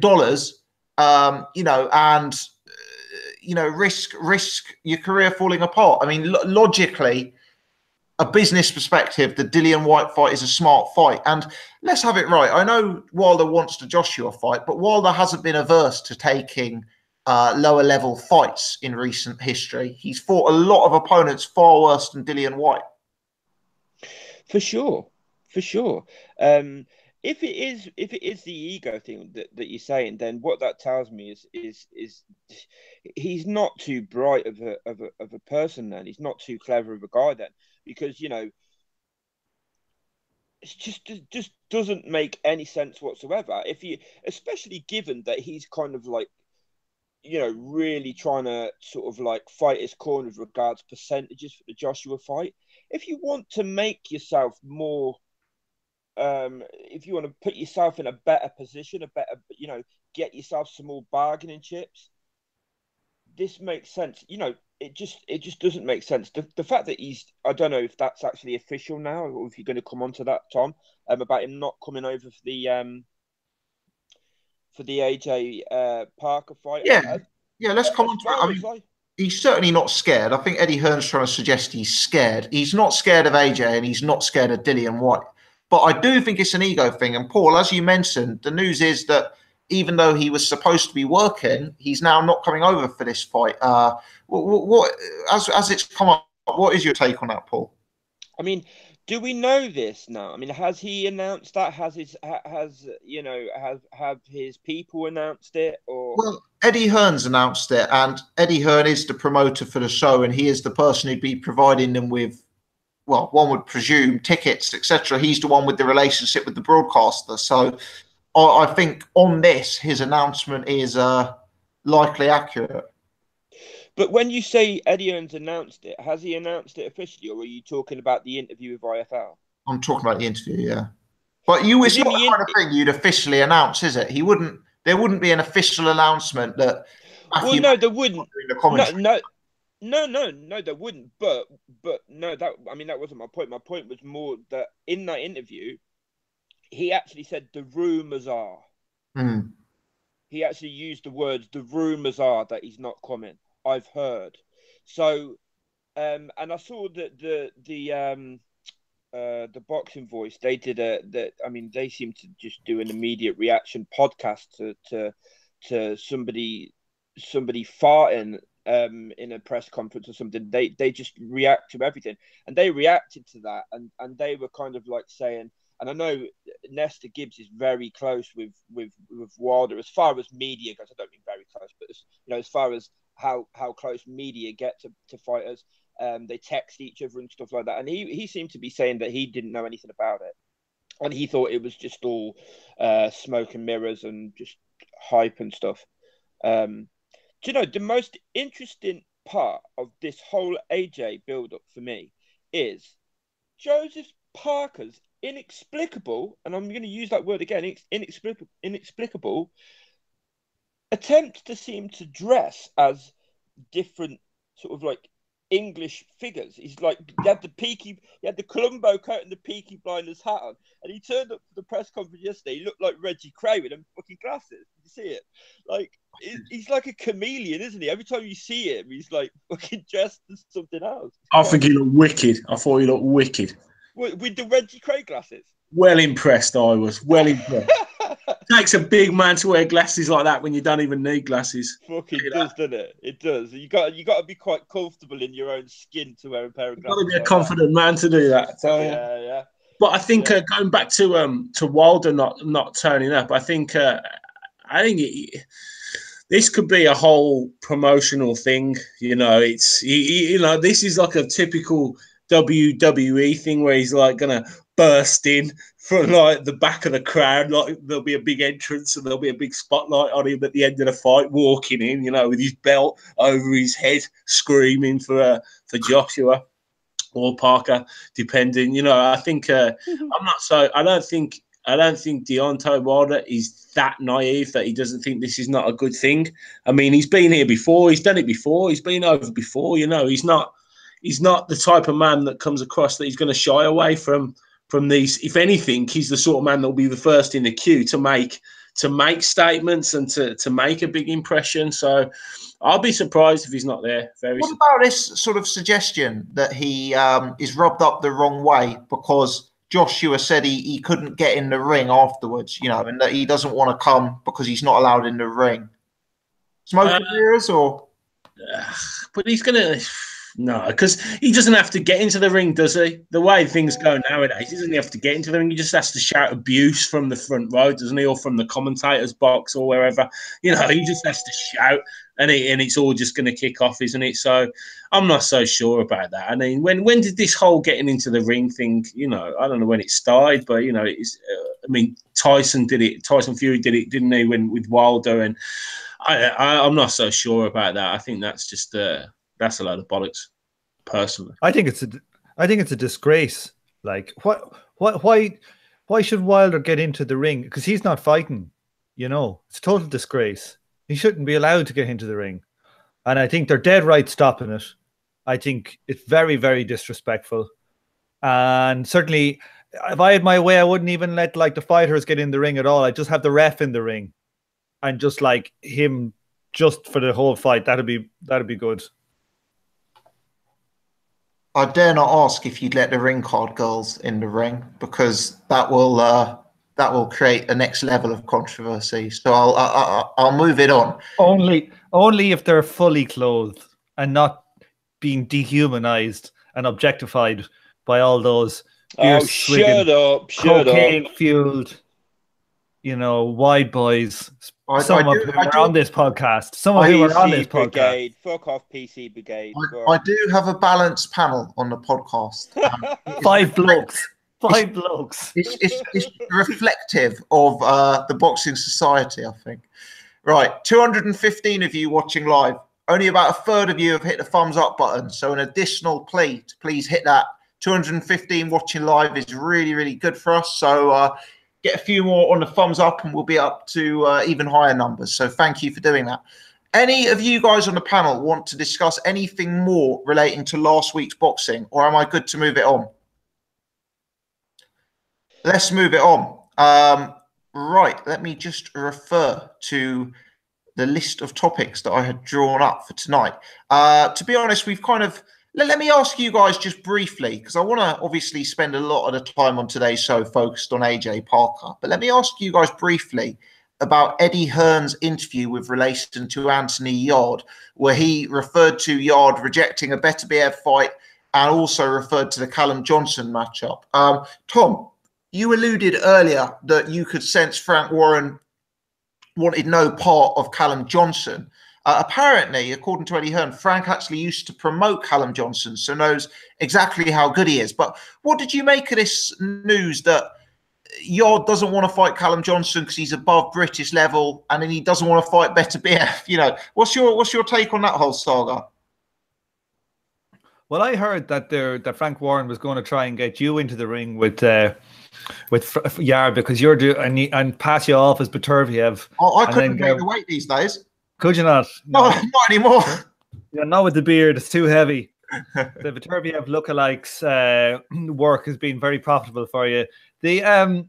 and risk your career falling apart? I mean, logically, a business perspective, the Dillian Whyte fight is a smart fight. And let's have it right. I know Wilder wants the Joshua fight, but Wilder hasn't been averse to taking lower level fights in recent history. He's fought a lot of opponents far worse than Dillian Whyte. For sure. If it is the ego thing that you're saying, then what that tells me is he's not too bright of a person. Then he's not too clever of a guy. Then, because just doesn't make any sense whatsoever. Especially given that he's kind of like, really trying to sort of like fight his corner with regards percentages for the Joshua fight. If you want to make yourself more, if you want to put yourself in a better position, get yourself some more bargaining chips, this makes sense. It just doesn't make sense. The fact that I don't know if that's actually official now, or if you're going to come on to that, Tom, about him not coming over for the AJ Parker fight. Yeah, let's come on to it. I mean, he's certainly not scared. I think Eddie Hearn's trying to suggest he's scared. He's not scared of AJ, and he's not scared of Dillian Whyte. But I do think it's an ego thing. And Paul, as you mentioned, the news is that even though he was supposed to be working, he's now not coming over for this fight. What as it's come up, what is your take on that, Paul? I mean, do we know this now? I mean, has he announced that? Have his people announced it? Or well, Eddie Hearn's announced it, and Eddie Hearn is the promoter for the show, and he is the person who'd be providing them with, well, one would presume, tickets, etc. He's the one with the relationship with the broadcaster. So I think on this, his announcement is likely accurate. But when you say Eddie Hearn's announced it, has he announced it officially, or are you talking about the interview with IFL? I'm talking about the interview, yeah. But it's not the kind of thing you'd officially announce, is it? There wouldn't be an official announcement that. Well, no, there wouldn't. No, there wouldn't. But no, that wasn't my point. My point was more that in that interview, he actually said the rumors are. Mm. He actually used the words "the rumors are" that he's not coming. I've heard. So, and I saw that the Boxing Voice, they did they seem to just do an immediate reaction podcast to somebody farting in a press conference or something. They just react to everything, and they reacted to that, and they were kind of like saying, and I know Nesta Gibbs is very close with Wilder as far as media goes. I don't mean very close, but as far as how close media get to fighters, they text each other and stuff like that. And he seemed to be saying that he didn't know anything about it, and he thought it was just all smoke and mirrors and just hype and stuff. Do you know the most interesting part of this whole AJ build-up for me is Joseph Parker's inexplicable, and I'm going to use that word again, inexplicable attempt to seem to dress as different sort of like English figures. He's like, he had the Columbo coat and the Peaky Blinders hat on, and he turned up for the press conference yesterday. He looked like Reggie Cray with them fucking glasses. Did you see it? Like, he's like a chameleon, isn't he? Every time you see him, he's like fucking dressed as something else. I think he looked wicked. I thought he looked wicked. With the Reggie Cray glasses? Well impressed, I was. Well impressed. It takes a big man to wear glasses like that when you don't even need glasses. Fucking does, doesn't it? It does. You got to be quite comfortable in your own skin to wear a pair of glasses. You've got to be a confident man to do that. So, yeah. But I think going back to Wilder not turning up, I think this could be a whole promotional thing. This is like a typical WWE thing where he's like gonna burst in from like the back of the crowd, like there'll be a big entrance and there'll be a big spotlight on him at the end of the fight, walking in, with his belt over his head, screaming for Joshua or Parker, depending. I think I don't think Deontay Wilder is that naive that he doesn't think this is not a good thing. I mean, he's been here before, he's done it before, he's been over before. He's not the type of man that comes across that he's going to shy away from these. If anything, he's the sort of man that will be the first in the queue to make statements and to make a big impression. So I'll be surprised if he's not there. What about this sort of suggestion that he is rubbed up the wrong way because Joshua said he couldn't get in the ring afterwards, and that he doesn't want to come because he's not allowed in the ring? Smoke and mirrors, or? But he's gonna. No, because he doesn't have to get into the ring, does he? The way things go nowadays, he doesn't have to get into the ring. He just has to shout abuse from the front row, doesn't he? Or from the commentator's box or wherever. You know, he just has to shout and it's all just going to kick off, isn't it? So I'm not so sure about that. I mean, when did this whole getting into the ring thing, you know, I don't know when it started, but, you know, it's, I mean, Tyson did it. Tyson Fury did it, didn't he, with Wilder? And I'm not so sure about that. I think that's just that's a load of bollocks, personally. I think it's a disgrace. Like, why should Wilder get into the ring? Because he's not fighting. You know, it's a total disgrace. He shouldn't be allowed to get into the ring, and I think they're dead right stopping it. I think it's very, very disrespectful, and certainly, if I had my way, I wouldn't even let like the fighters get in the ring at all. I'd just have the ref in the ring, and just like him, just for the whole fight. That'd be good. I dare not ask if you'd let the ring card girls in the ring, because that will create a next level of controversy. So I'll move it on. Only if they're fully clothed and not being dehumanized and objectified by all those shut up, cocaine-fueled, you know, wide boys. Some of whom are on this podcast. Brigade. Fuck off, PC Brigade. I do have a balanced panel on the podcast. Five blokes. It's reflective of the boxing society, I think. Right, 215 of you watching live. Only about a third of you have hit the thumbs up button. So an additional plea to please hit that. 215 watching live is really, really good for us. So get a few more on the thumbs up and we'll be up to even higher numbers. So thank you for doing that. Any of you guys on the panel want to discuss anything more relating to last week's boxing, or am I good to move it on? Let's move it on. Right, let me just refer to the list of topics that I had drawn up for tonight. To be honest, we've kind of... Let me ask you guys just briefly, because I want to obviously spend a lot of the time on today's show focused on AJ Parker. But let me ask you guys briefly about Eddie Hearn's interview with relation to Anthony Yarde, where he referred to Yarde rejecting a Beterbiev fight and also referred to the Callum Johnson matchup. Tom, you alluded earlier that you could sense Frank Warren wanted no part of Callum Johnson. Apparently, according to Eddie Hearn, Frank actually used to promote Callum Johnson, so knows exactly how good he is. But what did you make of this news that Yarde doesn't want to fight Callum Johnson because he's above British level, and then he doesn't want to fight Beterbiev? You know, what's your take on that whole saga? Well, I heard that Frank Warren was going to try and get you into the ring with Yarde because you're and pass you off as Beterbiev. Oh, I couldn't make the weight these days. Could you not? No, not anymore. Yeah, not with the beard. It's too heavy. The Beterbiev lookalikes work has been very profitable for you. I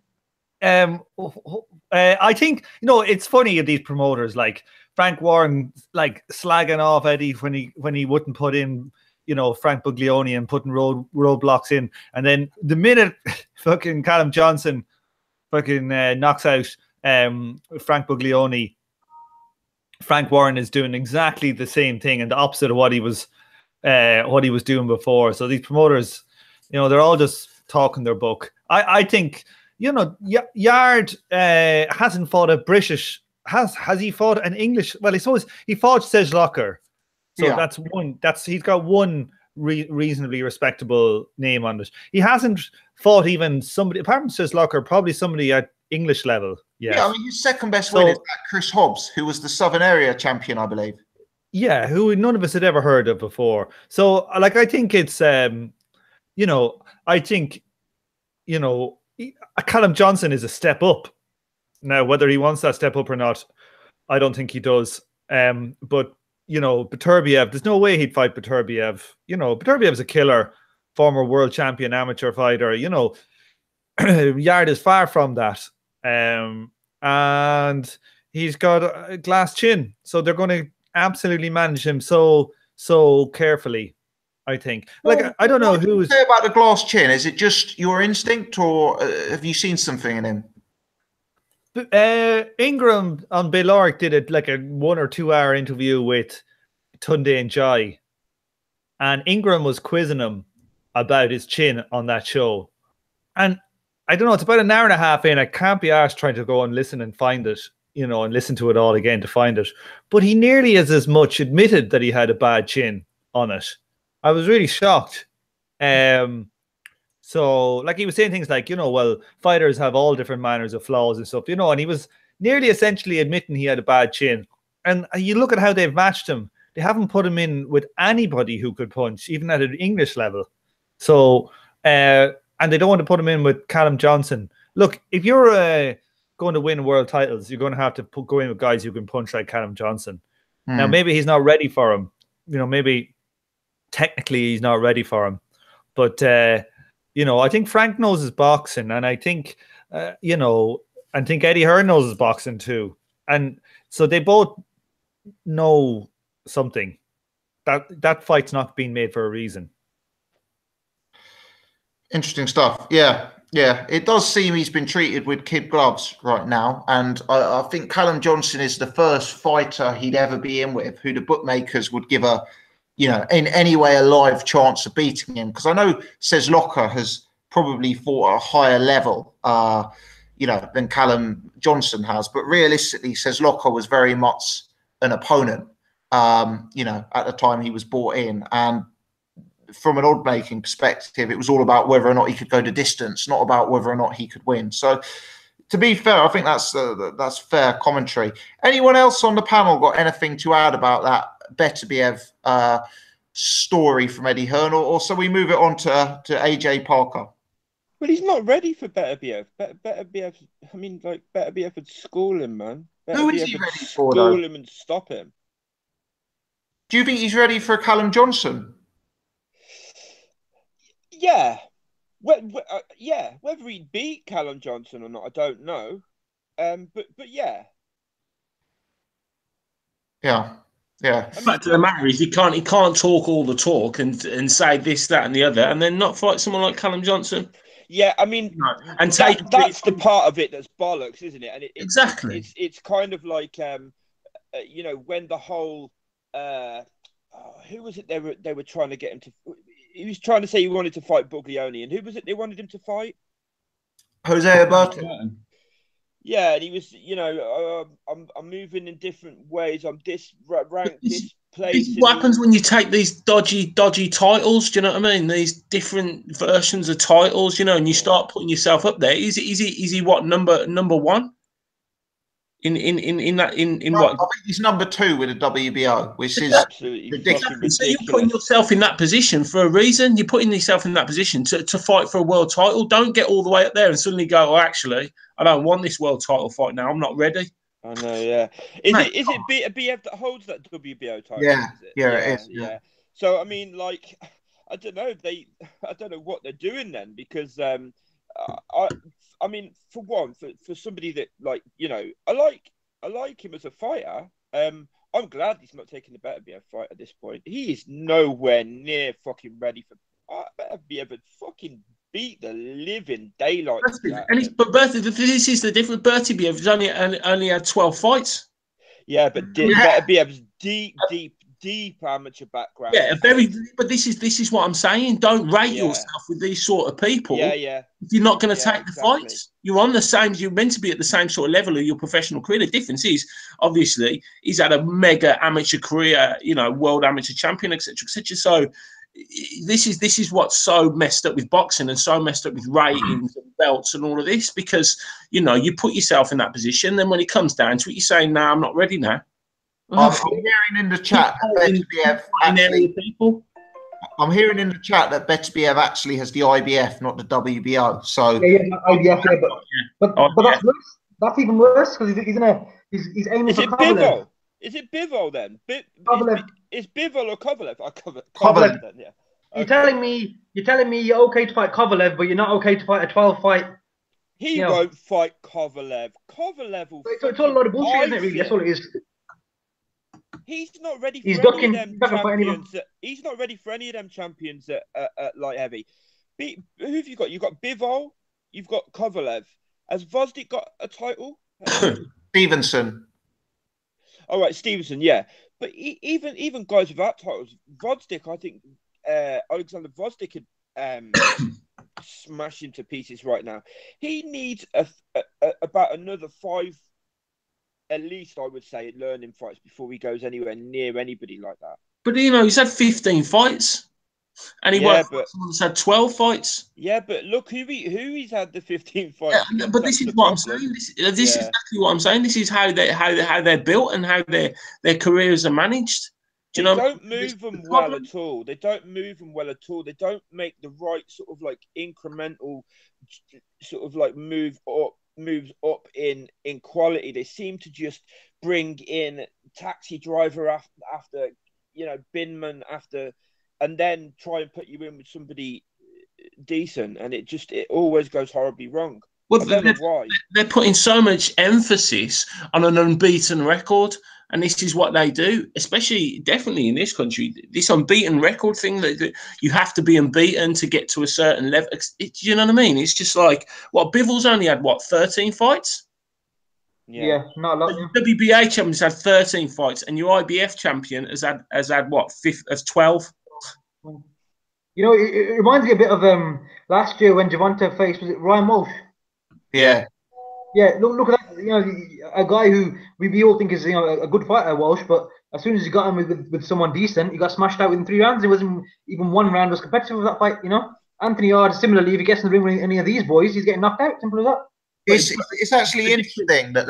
think, you know, it's funny of these promoters like Frank Warren, like slagging off Eddie when he wouldn't put in, you know, Frank Buglioni and putting roadblocks in, and then the minute fucking Callum Johnson fucking knocks out Frank Buglioni, Frank Warren is doing exactly the same thing and the opposite of what he was doing before. So these promoters, you know, they're all just talking their book. I think, you know, Yarde hasn't fought a British. Has he fought an English? Well, I suppose he fought Serge Locker. So yeah. That's one. He's got one reasonably respectable name on it. He hasn't fought even somebody apart from Serge Locker, probably somebody at English level. Yes. Yeah, I mean, his second best win is Chris Hobbs, who was the Southern Area champion, I believe. Yeah, who none of us had ever heard of before. So, like, I think it's, you know, Callum Johnson is a step up. Now, whether he wants that step up or not, I don't think he does. But, you know, Beterbiev, there's no way he'd fight Beterbiev. You know, Beterbiev's a killer, former world champion amateur fighter. You know, Yarde is far from that. And he's got a glass chin. So they're going to absolutely manage him so carefully, I think. Like, well, I don't know who's... Say about the glass chin. Is it just your instinct, or have you seen something in him? Ingram on Bayloric did like a 1 or 2 hour interview with Tunde and Jai. and Ingram was quizzing him about his chin on that show. And I don't know, it's about an hour and a half in. I can't be arsed trying to go and listen and find it, you know, and listen to it all again to find it. But he nearly as much admitted that he had a bad chin on it. I was really shocked. So, like, he was saying things like, you know, well, fighters have all different manners of flaws and stuff, you know, and he was nearly essentially admitting he had a bad chin. And you look at how they've matched him. They haven't put him in with anybody who could punch, even at an English level. So, and they don't want to put him in with Callum Johnson. Look, if you're going to win world titles, you're going to have to go in with guys who can punch like Callum Johnson. Now, maybe he's not ready for him. You know, maybe technically he's not ready for him. But, you know, I think Frank knows his boxing. And I think, you know, I think Eddie Hearn knows his boxing too. And so they both know something. That fight's not being made for a reason. Interesting stuff. Yeah. It does seem he's been treated with kid gloves right now. And I think Callum Johnson is the first fighter he'd ever be in with who the bookmakers would give a, you know, in any way a live chance of beating him. Because I know Cez Locker has probably fought at a higher level, you know, than Callum Johnson has. But realistically, Cez Locker was very much an opponent, you know, at the time he was brought in. And from an odd-making perspective, it was all about whether or not he could go the distance, not about whether or not he could win. So, to be fair, I think that's fair commentary. Anyone else on the panel got anything to add about that Beterbiev story from Eddie Hearn, or so we move it on to AJ Parker? Well, he's not ready for Beterbiev. Beterbiev, I mean, like, Beterbiev would school him, man. Who is he ready for, school though? him and stop him. Do you think he's ready for Callum Johnson? Yeah. Yeah. Whether he beat Callum Johnson or not, I don't know. But yeah. Yeah. The fact of the matter is, he can't talk all the talk and say this, that, and the other, and then not fight someone like Callum Johnson. Yeah, I mean, and that's the part of it that's bollocks, isn't it? And exactly, it's kind of like you know, when the whole who was it they were trying to get him to? He was trying to say he wanted to fight Buglioni, and who was it they wanted him to fight? Jose Burton. Yeah, and he was, you know, I'm moving in different ways. I'm ranked this place. What happens when you take these dodgy titles? Do you know what I mean? These different versions of titles, you know, and you start putting yourself up there. Is he what number one? In what? I think he's number 2 with a WBO, which is absolutely ridiculous. So you're putting yourself in that position for a reason. You're putting yourself in that position to fight for a world title. Don't get all the way up there and suddenly go, oh, actually, I don't want this world title fight now. I'm not ready. I know, yeah. Is it BF that holds that WBO title? Yeah, it is. Yeah. So I mean, like, I don't know. I don't know what they're doing then, because I mean, for one, for somebody that, like, you know, I like him as a fighter. I'm glad he's not taking the Beterbiev fight at this point. He is nowhere near fucking ready for Beterbiev and fucking beat the living daylight. But this is the difference. Beterbiev only had 12 fights. Yeah, but Beterbiev's deep amateur background. Yeah, but this is what I'm saying. Don't rate yourself with these sort of people. Yeah. If you're not going to take the fights, you're on the same. You're meant to be at the same sort of level of your professional career. The difference is, obviously, he's had a mega amateur career. You know, world amateur champion, etc., etc. So this is what's so messed up with boxing and so messed up with ratings and belts and all of this, because, you know, you put yourself in that position. Then when it comes down to it, you're saying, "No, I'm not ready now." I'm hearing in the chat that Beterbiev actually has the IBF, not the WBO. So IBF, but that's even worse, because he's aiming for Kovalev. Is it Bivol then? Is Bivol or Kovalev? Kovalev. Then, yeah. Okay. You're telling me you're okay to fight Kovalev, but you're not okay to fight a 12 fight. He won't fight Kovalev. Kovalev will. It's all a lot of bullshit, isn't it? Really, that's all it is. He's not ready for any of them champions. He's not ready for any of them champions at light heavy. Who have you got? You've got Bivol. You've got Kovalev. Has Vosdik got a title? Stevenson. All right, Stevenson. Yeah, but even guys without titles, Vosdik, I think, Alexander Vosdik could smash him to pieces right now. He needs about another 5, at least, I would say, learning fights before he goes anywhere near anybody like that. But, you know, he's had 15 fights. And he won't fight someone that's had 12 fights. Yeah, but look who he's had the 15 fights. Yeah, but this is what I'm saying. This is exactly what I'm saying. This is how they're built and how their careers are managed. They don't move them well at all. They don't move them well at all. They don't make the right sort of like incremental sort of like moves up in quality. They seem to just bring in taxi driver after you know, binman after, and then try and put you in with somebody decent, and it always goes horribly wrong. Well, I don't know why. They're putting so much emphasis on an unbeaten record, and this is what they do, especially definitely in this country. This unbeaten record thing, that you have to be unbeaten to get to a certain level. You know what I mean? It's just like, Bivol's only had, 13 fights? Yeah, not a lot. The WBA champion's had 13 fights, and your IBF champion has had what, 12? You know, it reminds me a bit of last year when Gervonta faced, was it Ryan Walsh? Yeah. Yeah, look at that. You know, a guy who we all think is, you know, a good fighter, Walsh, but as soon as you got him with someone decent, he got smashed out within 3 rounds. It wasn't even 1 round was competitive with that fight. You know, Anthony Yarde, similarly, if he gets in the ring with any of these boys, he's getting knocked out. Simple as that. It's actually interesting that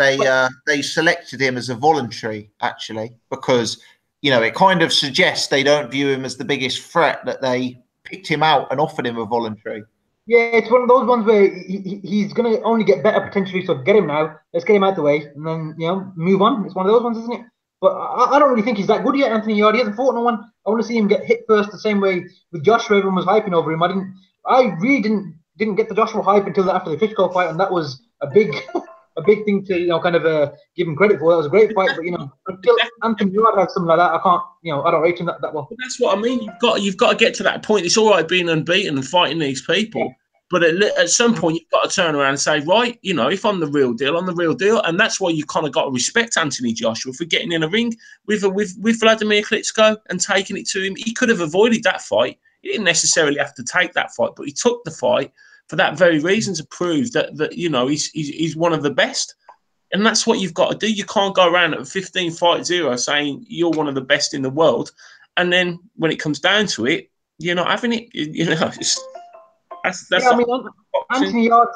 they selected him as a voluntary, actually, because, you know, it kind of suggests they don't view him as the biggest threat, that they picked him out and offered him a voluntary. Yeah, it's one of those ones where he's going to only get better potentially, so get him now. Let's get him out of the way and then, you know, move on. It's one of those ones, isn't it? But I don't really think he's that good yet, Anthony Yarde. He hasn't fought no one. I want to see him get hit first the same way with Joshua. Everyone was hyping over him. I really didn't get the Joshua hype until after the Fishko fight, and that was a big thing to, you know, kind of give him credit for. That was a great fight, but, you know, until Anthony Yarde has something like that, I can't, you know, I don't rate him that well. But that's what I mean. You've got to get to that point. It's all right being unbeaten and fighting these people, but at some point you've got to turn around and say, right, you know, if I'm the real deal, I'm the real deal, and that's why you kind of got to respect Anthony Joshua for getting in a ring with Vladimir Klitschko and taking it to him. He could have avoided that fight. He didn't necessarily have to take that fight, but he took the fight for that very reason, to prove that you know, he's one of the best. And that's what you've got to do. You can't go around at 15-5-0 saying you're one of the best in the world, and then when it comes down to it, you're not having it. You know, that's yeah, I mean, Anthony Yarde,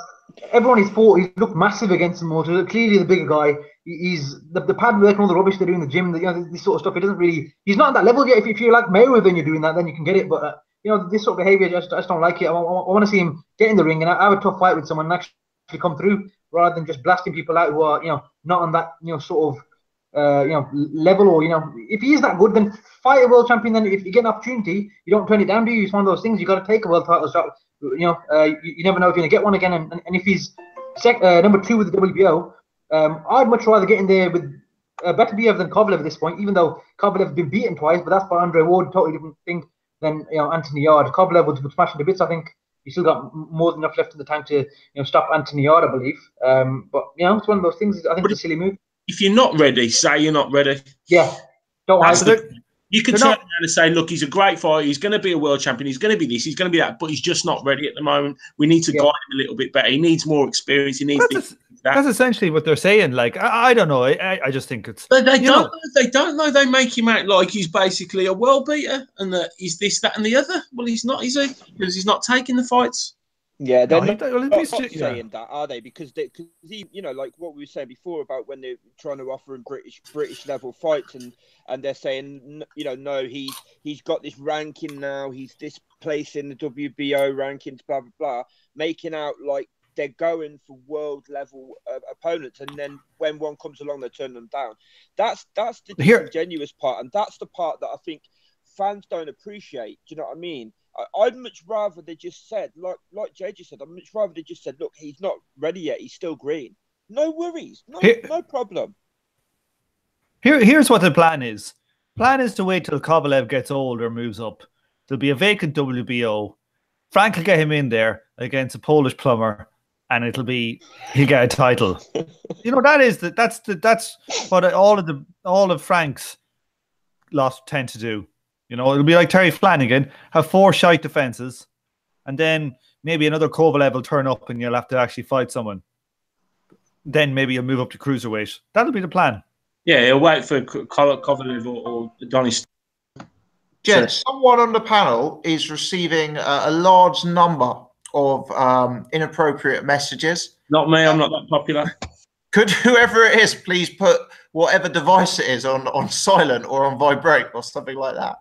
everyone he's fought, he's looked massive against him. Clearly the bigger guy. He's the pad work and all the rubbish they do in the gym, you know, this sort of stuff. He doesn't really, he's not at that level yet. If you're like Mayweather and you're doing that, then you can get it. But you know, this sort of behavior, I just don't like it. I want to see him get in the ring and have a tough fight with someone and actually come through, rather than just blasting people out who are, you know, not on that, you know, sort of, you know, level. Or, you know, if he is that good, then fight a world champion. Then if you get an opportunity, you don't turn it down, do you? It's one of those things. You got to take a world title shot. You know, you never know if you're going to get one again. And if he's number 2 with the WBO, I'd much rather get in there with Beterbiev than Kovalev at this point, even though Kovalev's been beaten twice, but that's by Andre Ward, totally different thing than, you know, Anthony Yarde. Kovalev would smash him to bits. I think he's still got more than enough left in the tank to, you know, stop Anthony Yarde, I believe. But, you know, it's one of those things. I think it's a silly move. If you're not ready, say you're not ready. Yeah, don't hype. You can turn around and say, look, he's a great fighter. He's going to be a world champion. He's going to be this. He's going to be that. But he's just not ready at the moment. We need to guide him a little bit better. He needs more experience. He needs that's essentially what they're saying. Like, I don't know. I just think it's... They don't know. They make him out like he's basically a world beater and that he's this, that, and the other. Well, he's not, is he? Because he's not taking the fights. Yeah, they're not saying that, are they? Because he, you know, like what we were saying before about when they're trying to offer him British level fights, and they're saying, you know, no, he's got this ranking now, he's this place in the WBO rankings, blah blah blah, making out like they're going for world level opponents, and then when one comes along, they turn them down. That's the disingenuous part, and that's the part that I think fans don't appreciate. Do you know what I mean? I'd much rather they just said, like Jay just said, I'd much rather they just said, look, he's not ready yet. He's still green. No worries. No problem. Here's what the plan is. Plan is to wait till Kovalev gets old or moves up. There'll be a vacant WBO. Frank will get him in there against a Polish plumber, and he'll get a title. You know, that's what all of Frank's lots tend to do. You know, it'll be like Terry Flanagan, have 4 shite defenses, and then maybe another Kovalev will turn up and you'll have to actually fight someone. Then maybe you'll move up to cruiserweight. That'll be the plan. Yeah, he'll wait for Kovalev or Donny. Gents, someone on the panel is receiving a large number of inappropriate messages. Not me, I'm not that popular. Could whoever it is please put whatever device it is on silent or on vibrate or something like that?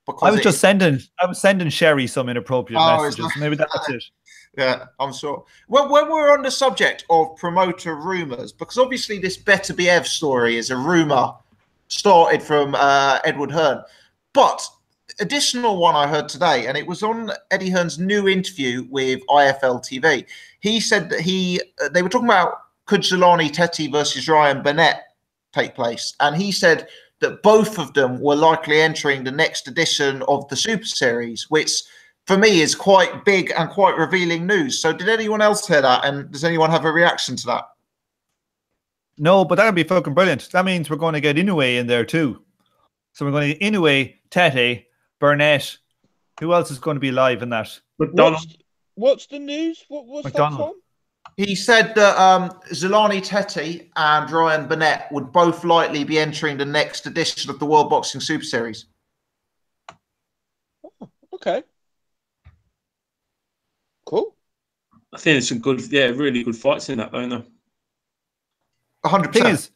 Because I was sending Sherry some inappropriate messages. Maybe that's it. Yeah, I'm sure. Well, when we're on the subject of promoter rumors, because obviously this Better Be Ev story is a rumor started from Edward Hearn, but additional one I heard today, and it was on Eddie Hearn's new interview with IFL TV. He said that they were talking about could Zolani Teti versus Ryan Burnett take place, and he said that both of them were likely entering the next edition of the Super Series, which for me is quite big and quite revealing news. So did anyone else hear that, and does anyone have a reaction to that? No, but that would be fucking brilliant. That means we're going to get Inoue in there too. So we're going to get Inoue, Tete, Burnett. Who else is going to be live in that? What's the news? What's McDonald. that from? He said that Zolani Teti and Ryan Burnett would both likely be entering the next edition of the World Boxing Super Series. Oh, okay. Cool. I think it's some good, really good fights in that, don't there? 100%. Thing is,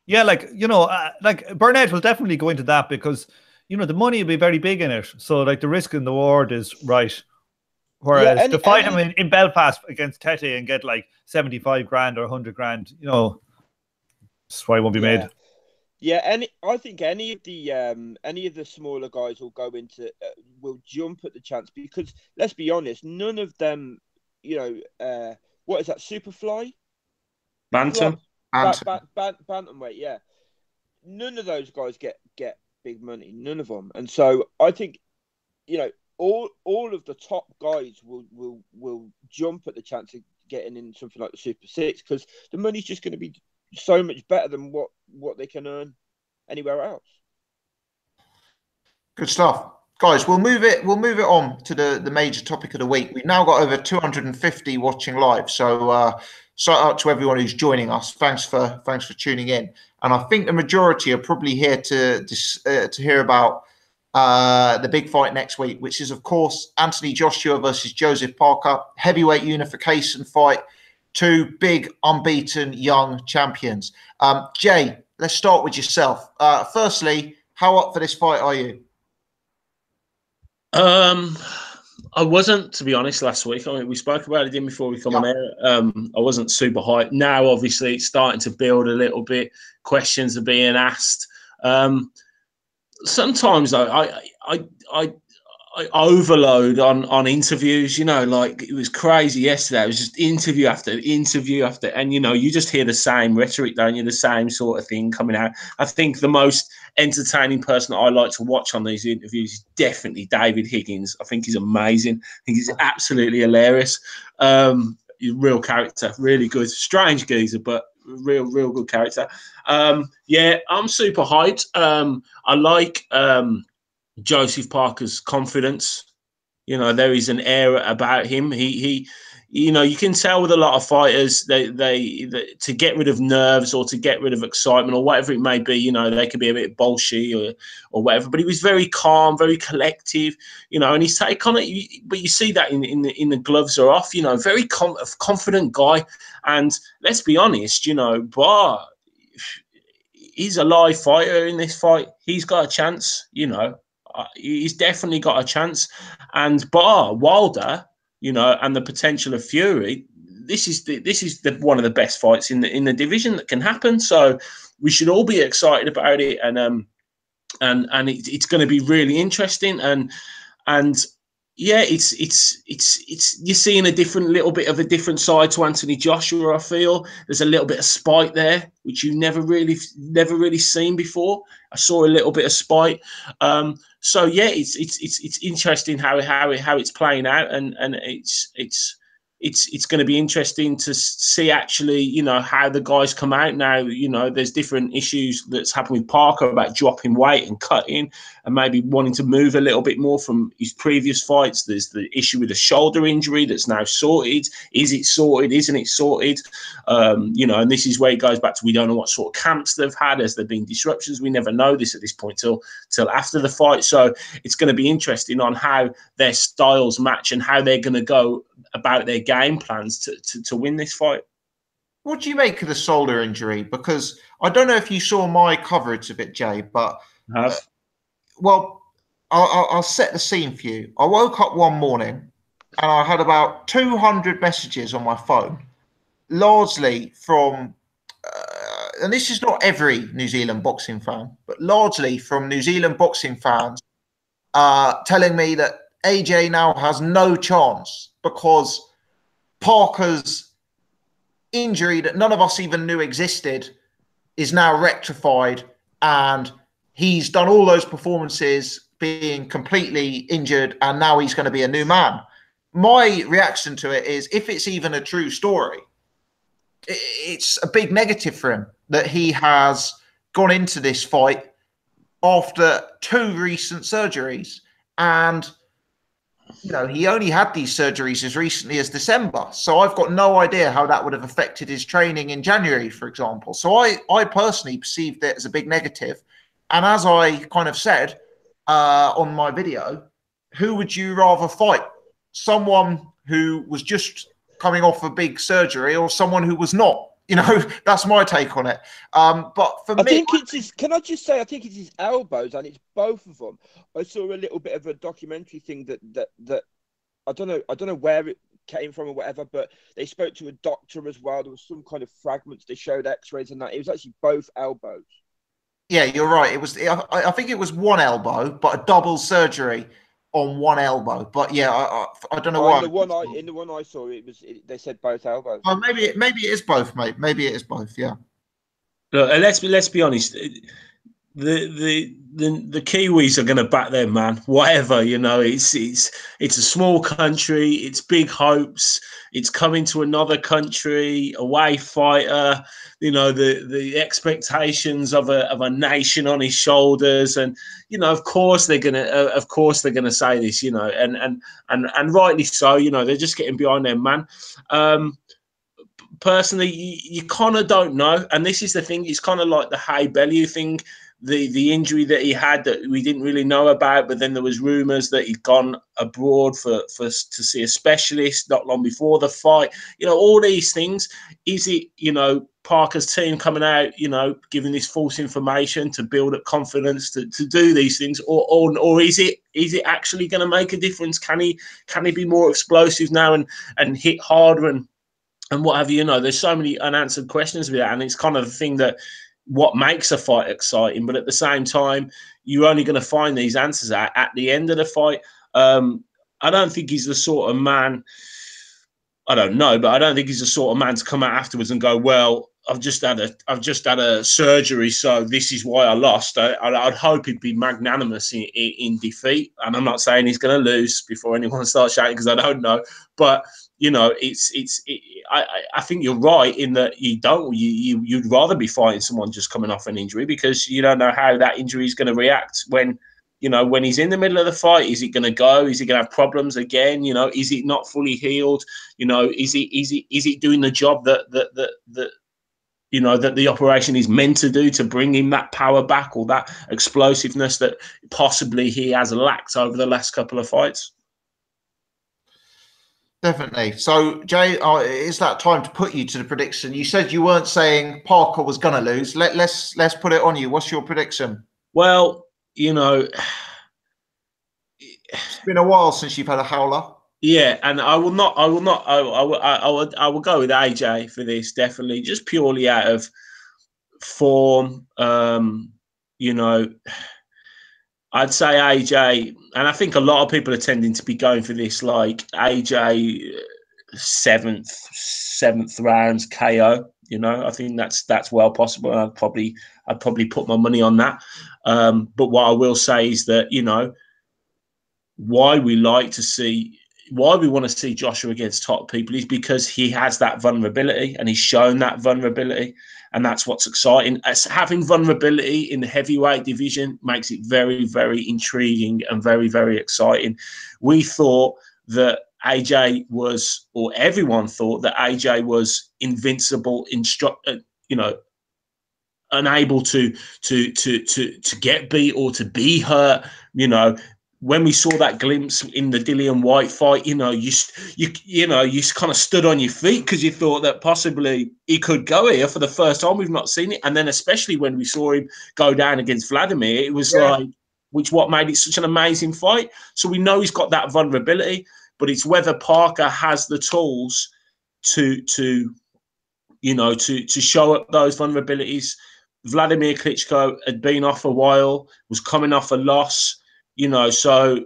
yeah, like, you know, like Burnett will definitely go into that because, you know, the money will be very big in it. So, like, the risk in the reward is right. Whereas to fight him in Belfast against Tete and get like 75 grand or 100 grand, you know, that's why it won't be made. Yeah, I think any of the smaller guys will jump at the chance because let's be honest, none of them, you know, what is that, Superfly? Bantam. Bantamweight, yeah. None of those guys get big money, none of them, and so I think, you know, all of the top guys will jump at the chance of getting in something like the Super 6 because the money's just going to be so much better than what they can earn anywhere else. Good stuff. Guys, we'll move it on to the major topic of the week. We've now got over 250 watching live. So shout out to everyone who's joining us. Thanks for tuning in. And I think the majority are probably here to hear about the big fight next week, which is, of course, Anthony Joshua versus Joseph Parker, heavyweight unification fight, 2 big unbeaten young champions. Jay, let's start with yourself. Firstly, how up for this fight are you? I wasn't, to be honest, last week. I mean, we spoke about it before we come on air. I wasn't super hyped. Now, obviously, it's starting to build a little bit. Questions are being asked. Sometimes I overload on interviews, you know, like it was crazy yesterday. It was just interview after interview after, and you know, you just hear the same rhetoric, don't you? The same sort of thing coming out. I think the most entertaining person I like to watch on these interviews is definitely David Higgins. I think he's amazing. I think he's absolutely hilarious. He's a real character, really good, strange geezer, but real good character. Yeah, I'm super hyped. I like Joseph Parker's confidence. You know, there is an air about him. He you know, you can tell with a lot of fighters, they to get rid of nerves or to get rid of excitement or whatever it may be, you know, they could be a bit bullshit or whatever. But he was very calm, very collective, you know, and his take on it. But you see that in the gloves are off, you know, very confident guy. And let's be honest, you know, Bar, he's a live fighter in this fight. He's got a chance, you know. He's definitely got a chance. And Bar Wilder, you know, and the potential of Fury, this is one of the best fights in the division that can happen. So we should all be excited about it, and it's going to be really interesting. And yeah, it's you're seeing a little bit of a different side to Anthony Joshua. I feel there's a little bit of spite there, which you've never really seen before. I saw a little bit of spite. So yeah, it's interesting how it's playing out, and it's going to be interesting to see actually, you know, how the guys come out now. You know, there's different issues that's happened with Parker about dropping weight and cutting and maybe wanting to move a little bit more from his previous fights. There's the issue with the shoulder injury that's now sorted. Is it sorted? Isn't it sorted? You know, and this is where it goes back to, we don't know what sort of camps they've had. Has there been disruptions? We never know this at this point till after the fight. So it's going to be interesting on how their styles match and how they're going to go about their game plans to win this fight. What do you make of the shoulder injury? Because I don't know if you saw my coverage of it, Jay, but well, I'll set the scene for you. I woke up one morning and I had about 200 messages on my phone, largely from, and this is not every New Zealand boxing fan, but largely from New Zealand boxing fans telling me that AJ now has no chance because Parker's injury that none of us even knew existed is now rectified, and he's done all those performances being completely injured, and now he's going to be a new man. My reaction to it is, if it's even a true story, it's a big negative for him that he has gone into this fight after 2 recent surgeries. And, you know, he only had these surgeries as recently as December. So I've got no idea how that would have affected his training in January, for example. So I personally perceived it as a big negative. And as I kind of said on my video, who would you rather fight? Someone who was just coming off a big surgery or someone who was not? You know, that's my take on it. But for me, I think it's his, can I just say, I think it's his elbows, and it's both of them. I saw a little bit of a documentary thing that I don't know where it came from or whatever, but they spoke to a doctor as well. There was some kind of fragments. They showed X-rays and that. It was actually both elbows. Yeah, you're right. It was. I think it was one elbow, but a double surgery on one elbow. But yeah, I don't know why. In the one I saw, they said both elbows. Well, maybe it is both, mate. Maybe it is both. Yeah. Look, let's be honest. The Kiwis are going to back their man, whatever, you know. It's a small country. It's big hopes. It's coming to another country, away fighter. You know, the expectations of a nation on his shoulders, and you know, of course they're gonna say this, you know, and rightly so. You know, they're just getting behind their man. Personally, you kind of don't know, and this is the thing. It's kind of like the Hay Bellew thing. The injury that he had that we didn't really know about, but then there was rumours that he'd gone abroad to see a specialist not long before the fight. You know, all these things. Is it, you know, Parker's team coming out, you know, giving this false information to build up confidence to do these things, or is it actually going to make a difference? Can he be more explosive now and hit harder and what have you? You know, there's so many unanswered questions with that, and it's kind of the thing that what makes a fight exciting, but at the same time, you're only going to find these answers at the end of the fight. I don't think he's the sort of man. I don't know, but I don't think he's the sort of man to come out afterwards and go, "Well, I've just had a surgery, so this is why I lost." I'd hope he'd be magnanimous in defeat, and I'm not saying he's going to lose before anyone starts shouting because I don't know, but you know, I think you're right in that you'd rather be fighting someone just coming off an injury, because you don't know how that injury is going to react when, you know, when he's in the middle of the fight. Is it going to go? Is he going to have problems again? You know, is it not fully healed? You know, is it doing the job that you know, that the operation is meant to do to bring him that power back or that explosiveness that possibly he has lacked over the last couple of fights? Definitely. So, Jay, it's that time to put you to the prediction. You said you weren't saying Parker was going to lose. Let's put it on you. What's your prediction? Well, you know, it's been a while since you've had a howler. Yeah, and I will go with AJ for this, definitely, just purely out of form. You know, I'd say AJ, and I think a lot of people are tending to be going for this, like AJ seventh rounds KO. You know, I think that's well possible, and I'd probably put my money on that. But what I will say is that, you know, why we like to see, why we want to see Joshua against top people is because he has that vulnerability and he's shown that vulnerability. And that's what's exciting. As having vulnerability in the heavyweight division makes it very, very intriguing and very, very exciting. We thought that AJ was, or everyone thought that AJ was invincible, unable to get beat or to be hurt. When we saw that glimpse in the Dillian Whyte fight, you kind of stood on your feet because you thought that possibly he could go here for the first time. We've not seen it. And then especially when we saw him go down against Vladimir, it was what made it such an amazing fight. So we know he's got that vulnerability, but it's whether Parker has the tools to show up those vulnerabilities. Vladimir Klitschko had been off a while, was coming off a loss. So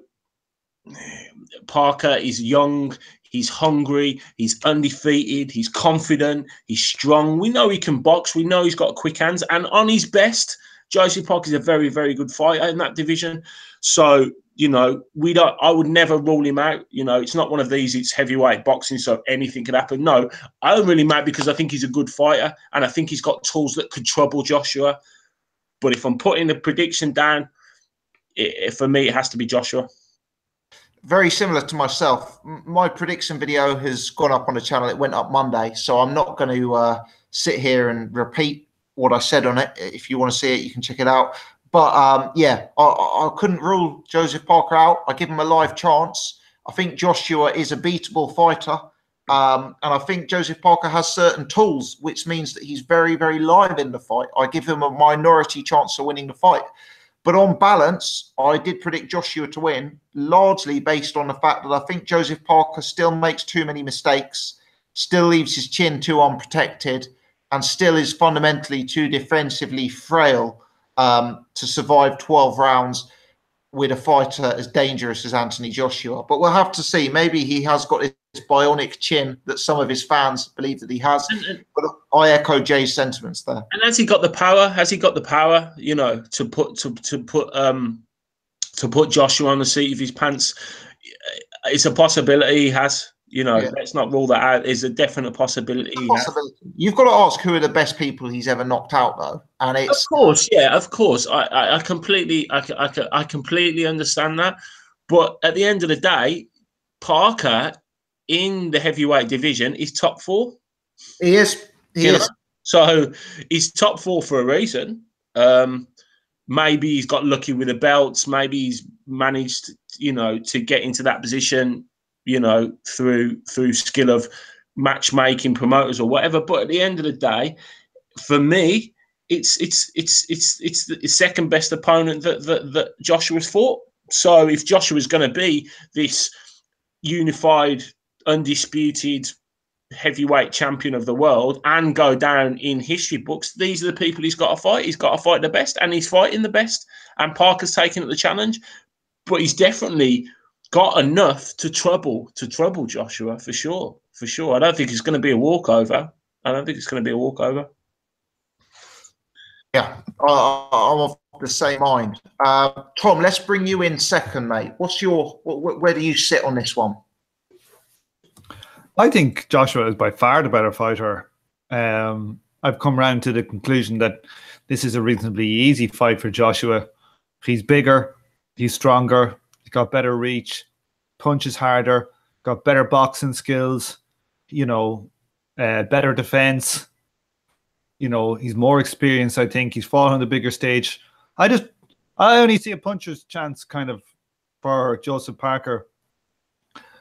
Parker is young, he's hungry, he's undefeated, he's confident, he's strong. We know he can box. We know he's got quick hands. And on his best, Joseph Parker is a very, very good fighter in that division. So, I would never rule him out. It's not one of these, it's heavyweight boxing, so anything could happen. No, I don't really mind because I think he's a good fighter and I think he's got tools that could trouble Joshua. But if I'm putting the prediction down, for me, it has to be Joshua. Very similar to myself. My prediction video has gone up on the channel. It went up Monday, so I'm not going to sit here and repeat what I said on it. If you want to see it, you can check it out. But I couldn't rule Joseph Parker out. I give him a live chance. I think Joshua is a beatable fighter. And I think Joseph Parker has certain tools, which means that he's very, very live in the fight. I give him a minority chance of winning the fight. But on balance, I did predict Joshua to win, largely based on the fact that I think Joseph Parker still makes too many mistakes, still leaves his chin too unprotected, and still is fundamentally too defensively frail to survive 12 rounds with a fighter as dangerous as Anthony Joshua. But we'll have to see. Maybe he has got this bionic chin that some of his fans believe that he has. But I echo Jay's sentiments there. And has he got the power? Has he got the power, to put Joshua on the seat of his pants? It's a possibility he has. Let's not rule that out. It's a definite possibility. You've got to ask who are the best people he's ever knocked out, though. And it's of course. I completely understand that. But at the end of the day, Parker in the heavyweight division is top 4. He is. He is. So he's top 4 for a reason. Maybe he's got lucky with the belts. Maybe he's managed, to get into that position, through skill of matchmaking, promoters or whatever. But at the end of the day, for me, it's the second best opponent that Joshua's fought. So if Joshua's going to be this unified, undisputed heavyweight champion of the world and go down in history books, these are the people he's got to fight. He's got to fight the best, and he's fighting the best. And Parker's taking up the challenge, but he's definitely got enough to trouble Joshua for sure. I don't think it's going to be a walkover. Yeah, I'm of the same mind. Tom, let's bring you in second, mate. Where do you sit on this one? I think Joshua is by far the better fighter. I've come around to the conclusion that this is a reasonably easy fight for Joshua. He's bigger, he's stronger, he's got better reach, punches harder, got better boxing skills, better defense. He's more experienced, I think. He's fought on the bigger stage. I only see a puncher's chance kind of for Joseph Parker.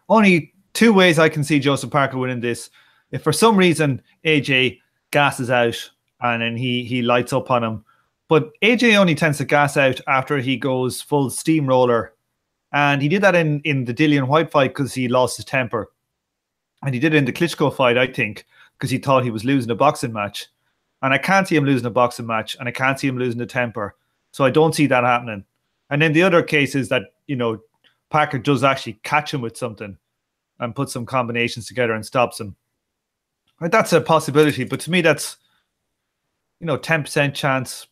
Only 2 ways I can see Joseph Parker winning this. If for some reason AJ gasses out and then he lights up on him. But AJ only tends to gas out after he goes full steamroller. And he did that in the Dillian Whyte fight because he lost his temper. And he did it in the Klitschko fight, I think, because he thought he was losing a boxing match. And I can't see him losing a boxing match, and I can't see him losing a temper. So I don't see that happening. And then the other case is that, Parker does actually catch him with something and put some combinations together and stops him. That's a possibility, but to me, that's 10% chance.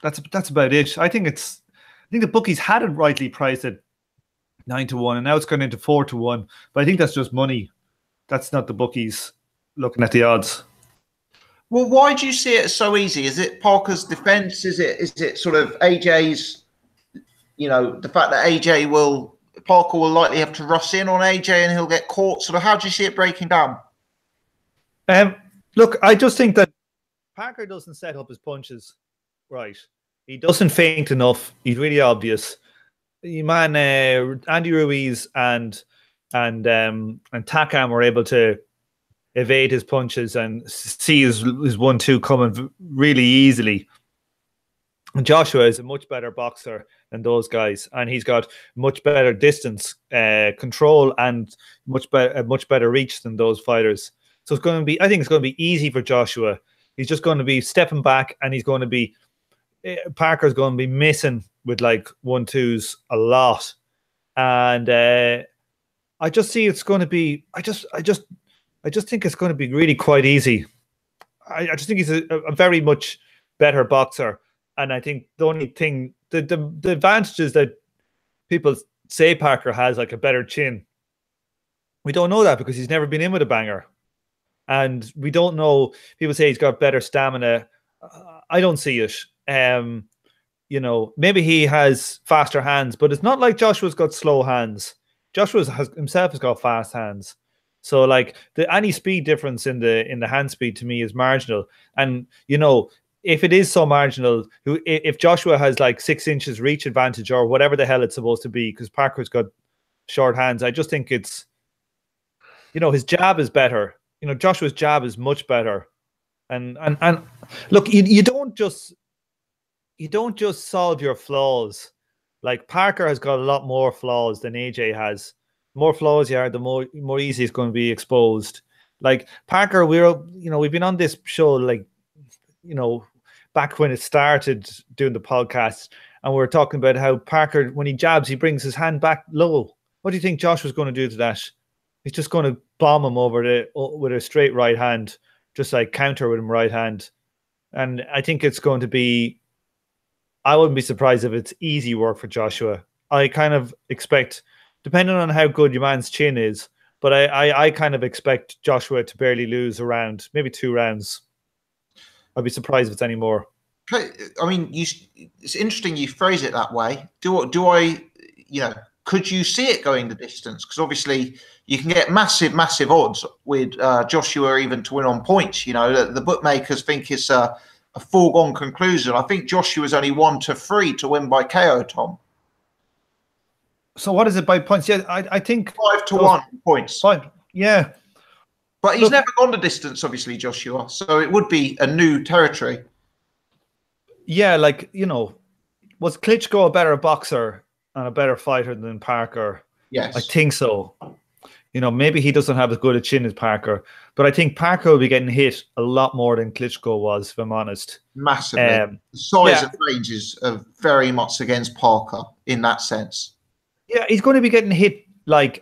That's about it. I think the bookies hadn't rightly priced it 9-1, and now it's gone into 4-1. But I think that's just money. That's not the bookies looking at the odds. Well, why do you see it so easy? Is it Parker's defense? Is it sort of AJ's, the fact that Parker will likely have to rush in on AJ and he'll get caught? Sort of, how do you see it breaking down? Look, I just think that Parker doesn't set up his punches right. He doesn't feint enough. He's really obvious. Andy Ruiz and Takam were able to evade his punches and see his 1-2 coming really easily. And Joshua is a much better boxer than those guys, and he's got much better distance control and much better reach than those fighters. So I think it's going to be easy for Joshua. He's just going to be stepping back, and Parker's going to be missing with like 1-2s a lot. And I just see it's going to be. I just think it's going to be really quite easy. I just think he's a very much better boxer, and I think the only thing, the advantages that people say Parker has, like a better chin. We don't know that because he's never been in with a banger, and we don't know. People say he's got better stamina. I don't see it. Maybe he has faster hands, but it's not like Joshua's got slow hands. Joshua himself has got fast hands. So like any speed difference in the hand speed to me is marginal. And if it is so marginal, if Joshua has like 6 inches reach advantage or whatever the hell it's supposed to be, because Parker's got short hands, I just think it's his jab is better. Joshua's jab is much better. And look, you don't just solve your flaws. Like Parker has got a lot more flaws than AJ has. More flaws you are, the more easy it's going to be exposed. Like Parker, we've been on this show back when it started doing the podcast, and we were talking about how Parker, when he jabs, he brings his hand back low. What do you think Joshua's going to do to that? He's just going to bomb him with a straight right hand, just like counter with him right hand. And I think it's going to be. I wouldn't be surprised if it's easy work for Joshua. I kind of expect, depending on how good your man's chin is, but I kind of expect Joshua to barely lose a round, maybe 2 rounds. I'd be surprised if it's any more. I mean, it's interesting you phrase it that way. Could you see it going the distance? Because obviously you can get massive odds with Joshua even to win on points. The bookmakers think it's a foregone conclusion. I think Joshua's only 1-3 to win by KO, Tom. So what is it by points? Yeah, I think 5-1 points. 5, yeah. But he's never gone the distance, obviously, Joshua. So it would be a new territory. Yeah, was Klitschko a better boxer and a better fighter than Parker? Yes. I think so. Maybe he doesn't have as good a chin as Parker, but I think Parker will be getting hit a lot more than Klitschko was, if I'm honest. Massively. The size of ranges are very much against Parker in that sense. Yeah, he's going to be getting hit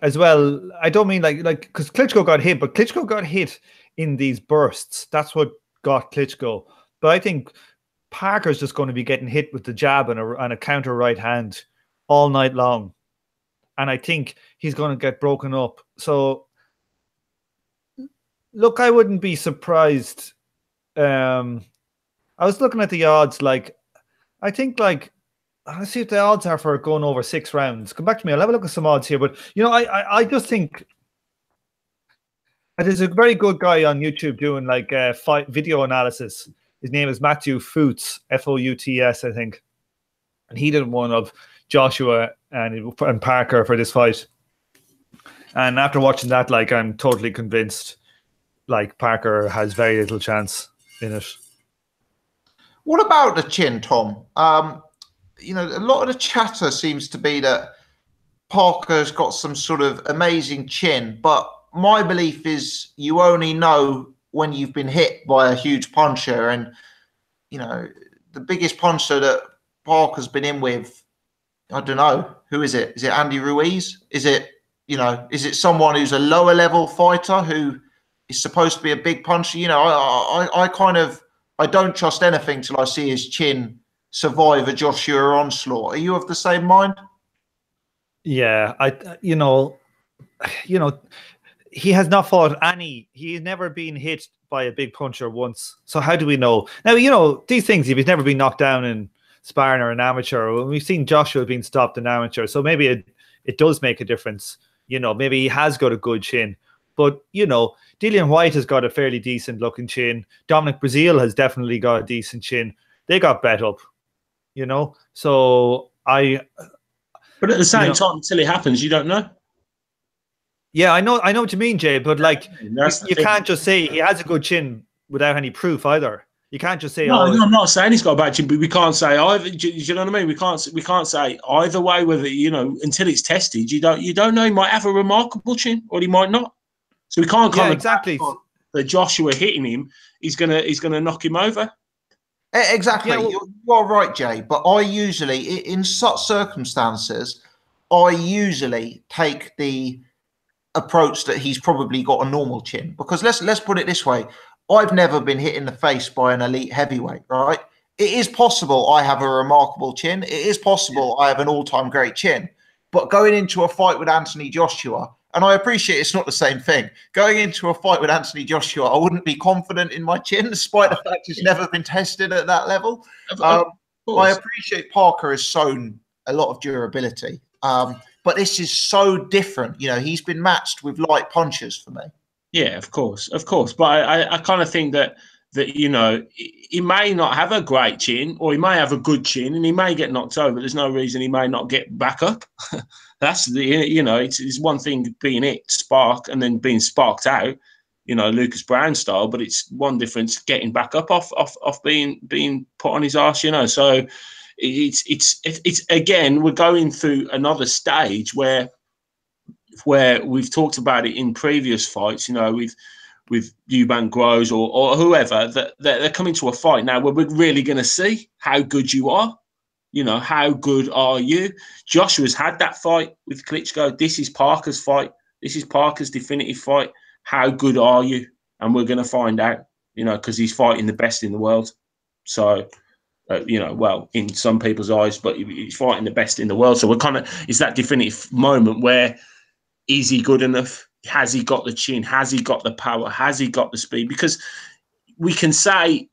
as well. I don't mean because Klitschko got hit, but Klitschko got hit in these bursts. That's what got Klitschko. But I think Parker's just going to be getting hit with the jab and a counter right hand all night long. And I think he's going to get broken up. So, look, I wouldn't be surprised. I was looking at the odds. I think let's see what the odds are for going over 6 rounds. Come back to me. I'll have a look at some odds here. But, I just think there's a very good guy on YouTube doing fight video analysis. His name is Matthew Foots, Fouts, I think. And he did one of Joshua and Parker for this fight. And after watching that, I'm totally convinced Parker has very little chance in it. What about the chin, Tom? A lot of the chatter seems to be that Parker's got some sort of amazing chin, but my belief is you only know when you've been hit by a huge puncher. And, the biggest puncher that Parker's been in with, I don't know, who is it? Is it Andy Ruiz? Is it someone who's a lower level fighter who is supposed to be a big puncher? I don't trust anything till I see his chin survive a Joshua onslaught. Are you of the same mind? Yeah, he has not fought any. He's never been hit by a big puncher once. So how do we know? Now, these things, if he's never been knocked down in sparring or an amateur, we've seen Joshua being stopped in amateur. So maybe it does make a difference. Maybe he has got a good chin. But, Dillian Whyte has got a fairly decent looking chin. Dominic Breazeale has definitely got a decent chin. They got bet up, So But at the same time, until it happens, you don't know. Yeah, I know what you mean, Jay. But you can't just say he has a good chin without any proof either. You can't just say, no, I'm not saying he's got a bad chin, but we can't say either. Do you know what I mean? We can't say either way. Whether until it's tested, you don't know. He might have a remarkable chin, or he might not. So we can't exactly that Joshua hitting him is gonna knock him over. Exactly. Yeah, you're right, Jay. But I usually, in such circumstances, I usually take the approach that he's probably got a normal chin, because let's put it this way: I've never been hit in the face by an elite heavyweight, right? It is possible I have a remarkable chin. It is possible I have an all-time great chin. But going into a fight with Anthony Joshua, and I appreciate it's not the same thing, going into a fight with Anthony Joshua, I wouldn't be confident in my chin, despite the fact it's never been tested at that level. I appreciate Parker has shown a lot of durability. But this is so different. He's been matched with light punchers for me. Yeah, of course. But I kind of think that he may not have a great chin, or he may have a good chin, and he may get knocked over. There's no reason he may not get back up. That's it's one thing being spark and then being sparked out, Lucas Browne style. But it's one difference getting back up off being put on his arse. So. It's again, we're going through another stage where we've talked about it in previous fights, with Eubank Groves or whoever, that they're coming to a fight now where we're really going to see how good you are. How good are you? Joshua's had that fight with Klitschko. This is Parker's fight. This is Parker's definitive fight. How good are you? And we're going to find out, because he's fighting the best in the world. So... well, in some people's eyes, but he's fighting the best in the world. So it's that definitive moment where, is he good enough? Has he got the chin? Has he got the power? Has he got the speed? Because we can say,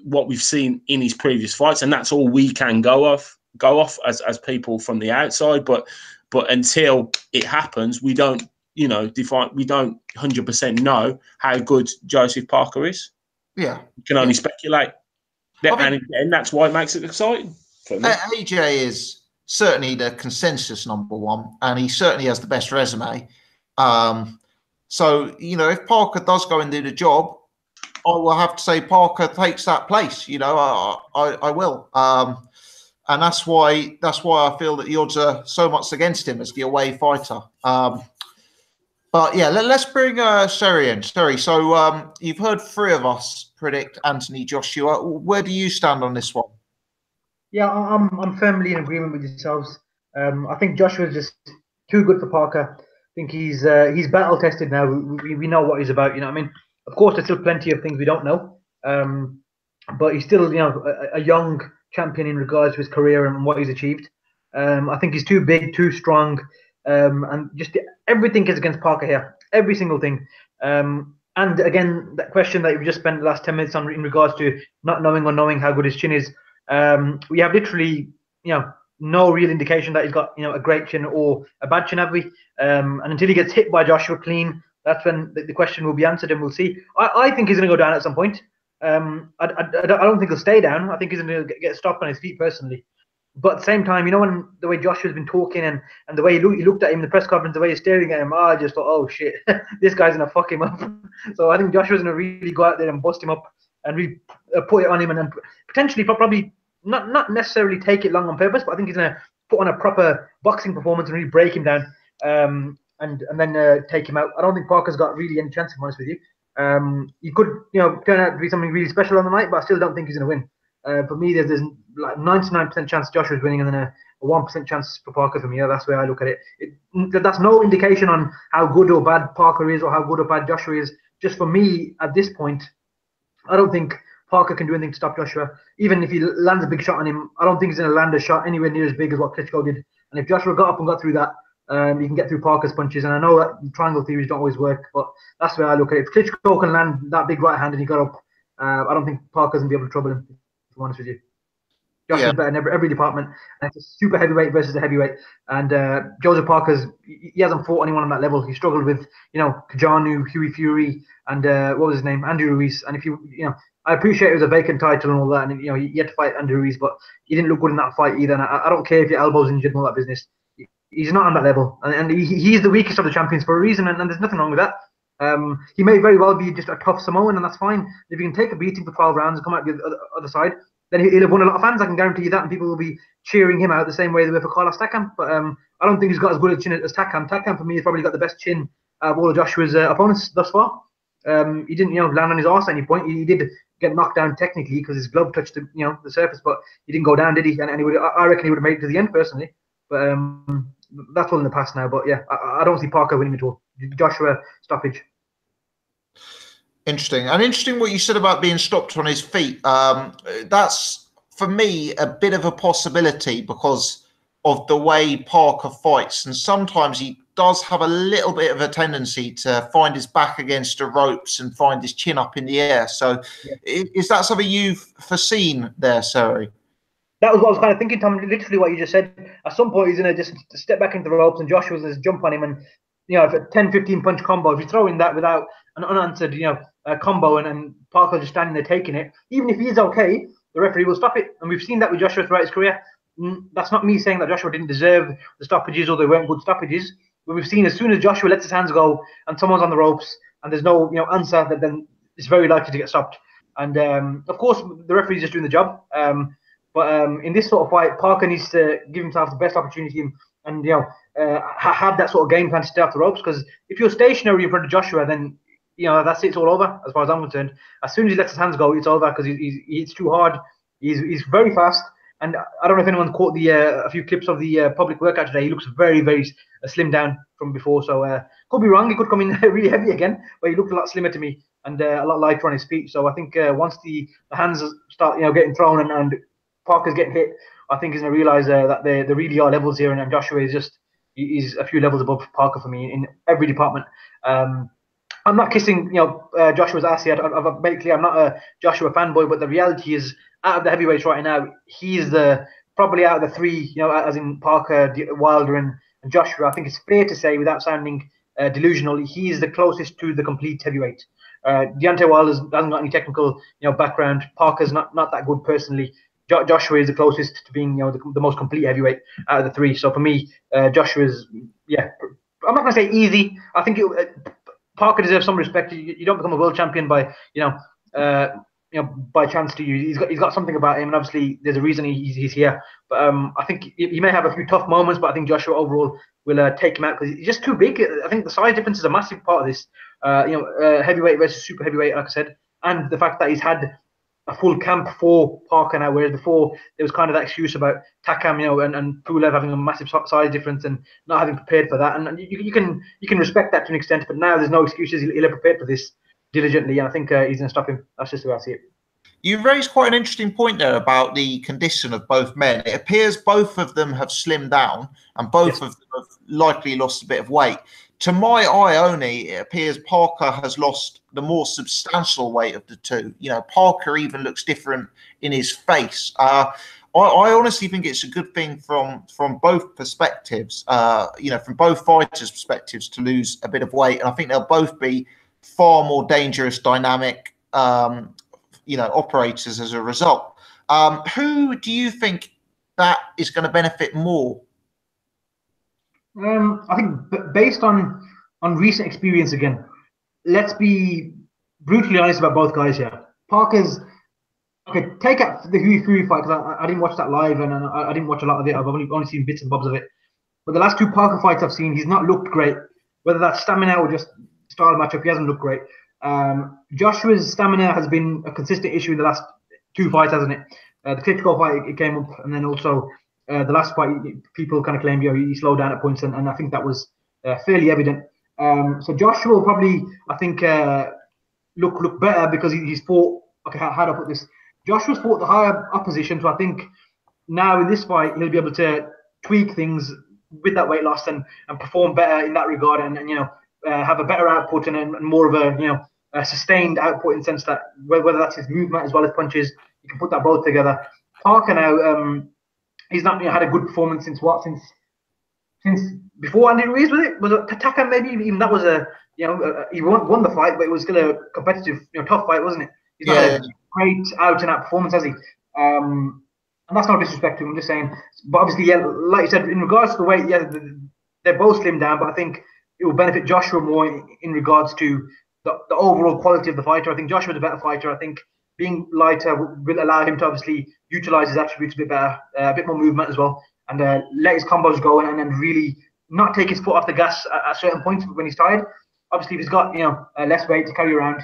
what we've seen in his previous fights, and that's all we can go off as people from the outside. But until it happens, we don't, we don't 100% know how good Joseph Parker is. Yeah. We can only speculate. And that's why it makes it exciting for me. AJ is certainly the consensus number one, and he certainly has the best resume. So, if Parker does go and do the job, I will have to say Parker takes that place. I will. And that's why I feel that the odds are so much against him as the away fighter. But yeah, let's bring Sherry in. Sherry, so you've heard three of us predict Anthony Joshua. Where do you stand on this one? Yeah, I'm firmly in agreement with yourselves. I think Joshua's just too good for Parker. I think he's battle tested now. We know what he's about. You know what I mean? Of course, there's still plenty of things we don't know. But he's still, a young champion in regards to his career and what he's achieved. I think he's too big, too strong. And just everything is against Parker here. Every single thing. And again, that question that we've just spent the last 10 minutes on in regards to not knowing or knowing how good his chin is. We have literally, no real indication that he's got, a great chin or a bad chin, have we? And until he gets hit by Joshua clean, that's when the question will be answered, and we'll see. I think he's going to go down at some point. I don't think he'll stay down. I think he's going to get stopped on his feet personally. But at the same time, when the way Joshua's been talking and the way he looked at him in the press conference, the way he's staring at him, I just thought, oh shit, this guy's going to fuck him up. So I think Joshua's going to really go out there and bust him up and really put it on him, and then potentially probably not necessarily take it long on purpose, but I think he's going to put on a proper boxing performance and really break him down and then take him out. I don't think Parker's got really any chance, to be honest with you. He could, turn out to be something really special on the night, but I still don't think he's going to win. For me, there's like 99% chance Joshua's winning, and then a 1% chance for Parker for me. That's where I look at it. That's no indication on how good or bad Parker is or how good or bad Joshua is. Just for me, at this point, I don't think Parker can do anything to stop Joshua. Even if he lands a big shot on him, I don't think he's going to land a shot anywhere near as big as what Klitschko did. And if Joshua got up and got through that, you can get through Parker's punches. And I know that triangle theories don't always work, but that's the way I look at it. If Klitschko can land that big right hand and he got up, I don't think Parker's going to be able to trouble him, if I'm honest with you. Joshua's better in every department. And it's a super heavyweight versus a heavyweight. And Joseph Parker's, he hasn't fought anyone on that level. He struggled with, Kajanu, Huey Fury, and what was his name? Andrew Ruiz. And I appreciate it was a vacant title and all that. And, he had to fight Andrew Ruiz, but he didn't look good in that fight either. And I don't care if your elbow's injured and all that business. He's not on that level. And he's the weakest of the champions for a reason. And there's nothing wrong with that. He may very well be just a tough Samoan, and that's fine. If he can take a beating for 12 rounds and come out the other side, then he'll have won a lot of fans. I can guarantee you that, and people will be cheering him out the same way they were for Carlos Takam. But I don't think he's got as good a chin as Takam. Takam, for me, has probably got the best chin of all of Joshua's opponents thus far. He didn't, land on his arse at any point. He did get knocked down technically because his glove touched the surface, but he didn't go down, did he? And I reckon he would have made it to the end personally. But that's all in the past now. But yeah, I don't see Parker winning at all. Joshua stoppage. Interesting what you said about being stopped on his feet. That's, for me, a bit of a possibility because of the way Parker fights. And sometimes he does have a little bit of a tendency to find his back against the ropes and find his chin up in the air. So is that something you've foreseen there, Sari? That was what I was kind of thinking, Tom, literally what you just said. At some point, he's going to just step back into the ropes and Joshua's going to jump on him. And, if a 10-15 punch combo, if you throw in that without an unanswered, combo and Parker just standing there taking it, even if he's okay, the referee will stop it. And we've seen that with Joshua throughout his career. That's not me saying that Joshua didn't deserve the stoppages or they weren't good stoppages. But we've seen as soon as Joshua lets his hands go and someone's on the ropes and there's no answer, then it's very likely to get stopped. And of course, the referee's just doing the job. But in this sort of fight, Parker needs to give himself the best opportunity and have that sort of game plan to stay off the ropes. Because if you're stationary in front of Joshua, then that's it. It's all over as far as I'm concerned. As soon as he lets his hands go, it's over because he hits too hard. He's very fast. And I don't know if anyone caught a few clips of the public workout today. He looks very, very slimmed down from before. So could be wrong. He could come in really heavy again, but he looked a lot slimmer to me and a lot lighter on his feet. So I think once the hands start getting thrown and Parker's getting hit, I think he's going to realise that there really are levels here, and Joshua is he's a few levels above Parker for me in every department. I'm not kissing Joshua's ass yet. I've made it clear I'm not a Joshua fanboy, but the reality is, out of the heavyweights right now, he's probably out of the three, as in Parker, Wilder, and Joshua. I think it's fair to say, without sounding delusional, he's the closest to the complete heavyweight. Deontay Wilder hasn't got any technical background. Parker's not that good personally. Joshua is the closest to being the most complete heavyweight out of the three. So for me, Joshua's I'm not going to say easy. I think Parker deserves some respect. You don't become a world champion by by chance, do you? He's got something about him, and obviously there's a reason he's here. But I think he may have a few tough moments, but I think Joshua overall will take him out because he's just too big. I think the size difference is a massive part of this. Heavyweight versus super heavyweight, like I said, and the fact that he's had a full camp for Parker now, whereas before there was kind of that excuse about Takam, and Pulev having a massive size difference and not having prepared for that. And you can respect that to an extent, but now there's no excuses. He'll have prepared for this diligently, and I think he's going to stop him. That's just the way I see it. You raised quite an interesting point there about the condition of both men. It appears both of them have slimmed down, and both of them have likely lost a bit of weight. To my eye only, it appears Parker has lost the more substantial weight of the two. Parker even looks different in his face. I honestly think it's a good thing from both perspectives, from both fighters' perspectives, to lose a bit of weight. And I think they'll both be far more dangerous, dynamic, operators as a result. Who do you think that is going to benefit more? I think based on recent experience again, let's be brutally honest about both guys here. Parker's okay. Take out the Huey Fury fight because I didn't watch that live and I didn't watch a lot of it. I've only seen bits and bobs of it. But the last two Parker fights I've seen, he's not looked great. Whether that's stamina or just style matchup, he hasn't looked great. Joshua's stamina has been a consistent issue in the last two fights, hasn't it? The Klitschko fight, it came up, and then also the last fight, people kind of claimed he slowed down at points, and I think that was fairly evident. So Joshua will probably, I think, look better because he's fought. Okay, how do I put this? Joshua's fought the higher opposition, so I think now in this fight he'll be able to tweak things with that weight loss and perform better in that regard, and have a better output and more of a sustained output in the sense that whether that's his movement as well as punches, you can put that both together. Parker now, he's not had a good performance since before Andy Ruiz, was it Tataka maybe? Even that was he won the fight, but it was still a competitive, tough fight, wasn't it? He's not had a great out and out performance, has he? And that's not disrespect to him. I'm just saying. But obviously, yeah, like you said, in regards to the weight, yeah, they're both slimmed down, but I think it will benefit Joshua more in regards to the overall quality of the fighter. I think Joshua's a better fighter. I think being lighter will allow him to obviously utilize his attributes a bit better, a bit more movement as well, and let his combos go and then really not take his foot off the gas at certain points when he's tired. Obviously, if he's got less weight to carry around,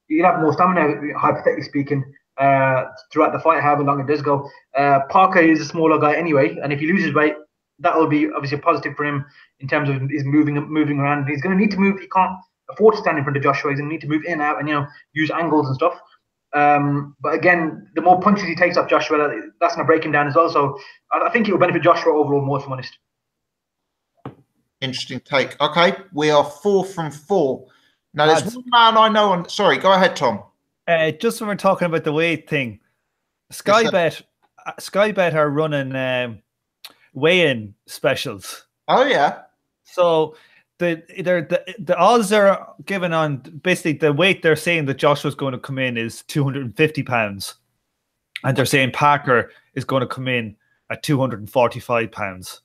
he'll have more stamina, hypothetically speaking, throughout the fight, however long it does go. Parker is a smaller guy anyway, and if he loses weight, that will be obviously a positive for him in terms of his moving around. He's going to need to move. He can't afford to stand in front of Joshua. He's going to need to move in and out and use angles and stuff. But again, the more punches he takes off Joshua, that's going to break him down as well. So I think it will benefit Joshua overall more, if I'm honest. Interesting take. Okay, we are 4 from 4. Now, there's one man I know on. Sorry, go ahead, Tom. Just when we're talking about the weight thing, Sky Bet are running weigh-in specials. Oh yeah. So the odds are given on basically the weight they're saying that Joshua's going to come in is 250 pounds, and they're saying Parker is going to come in at 245 pounds.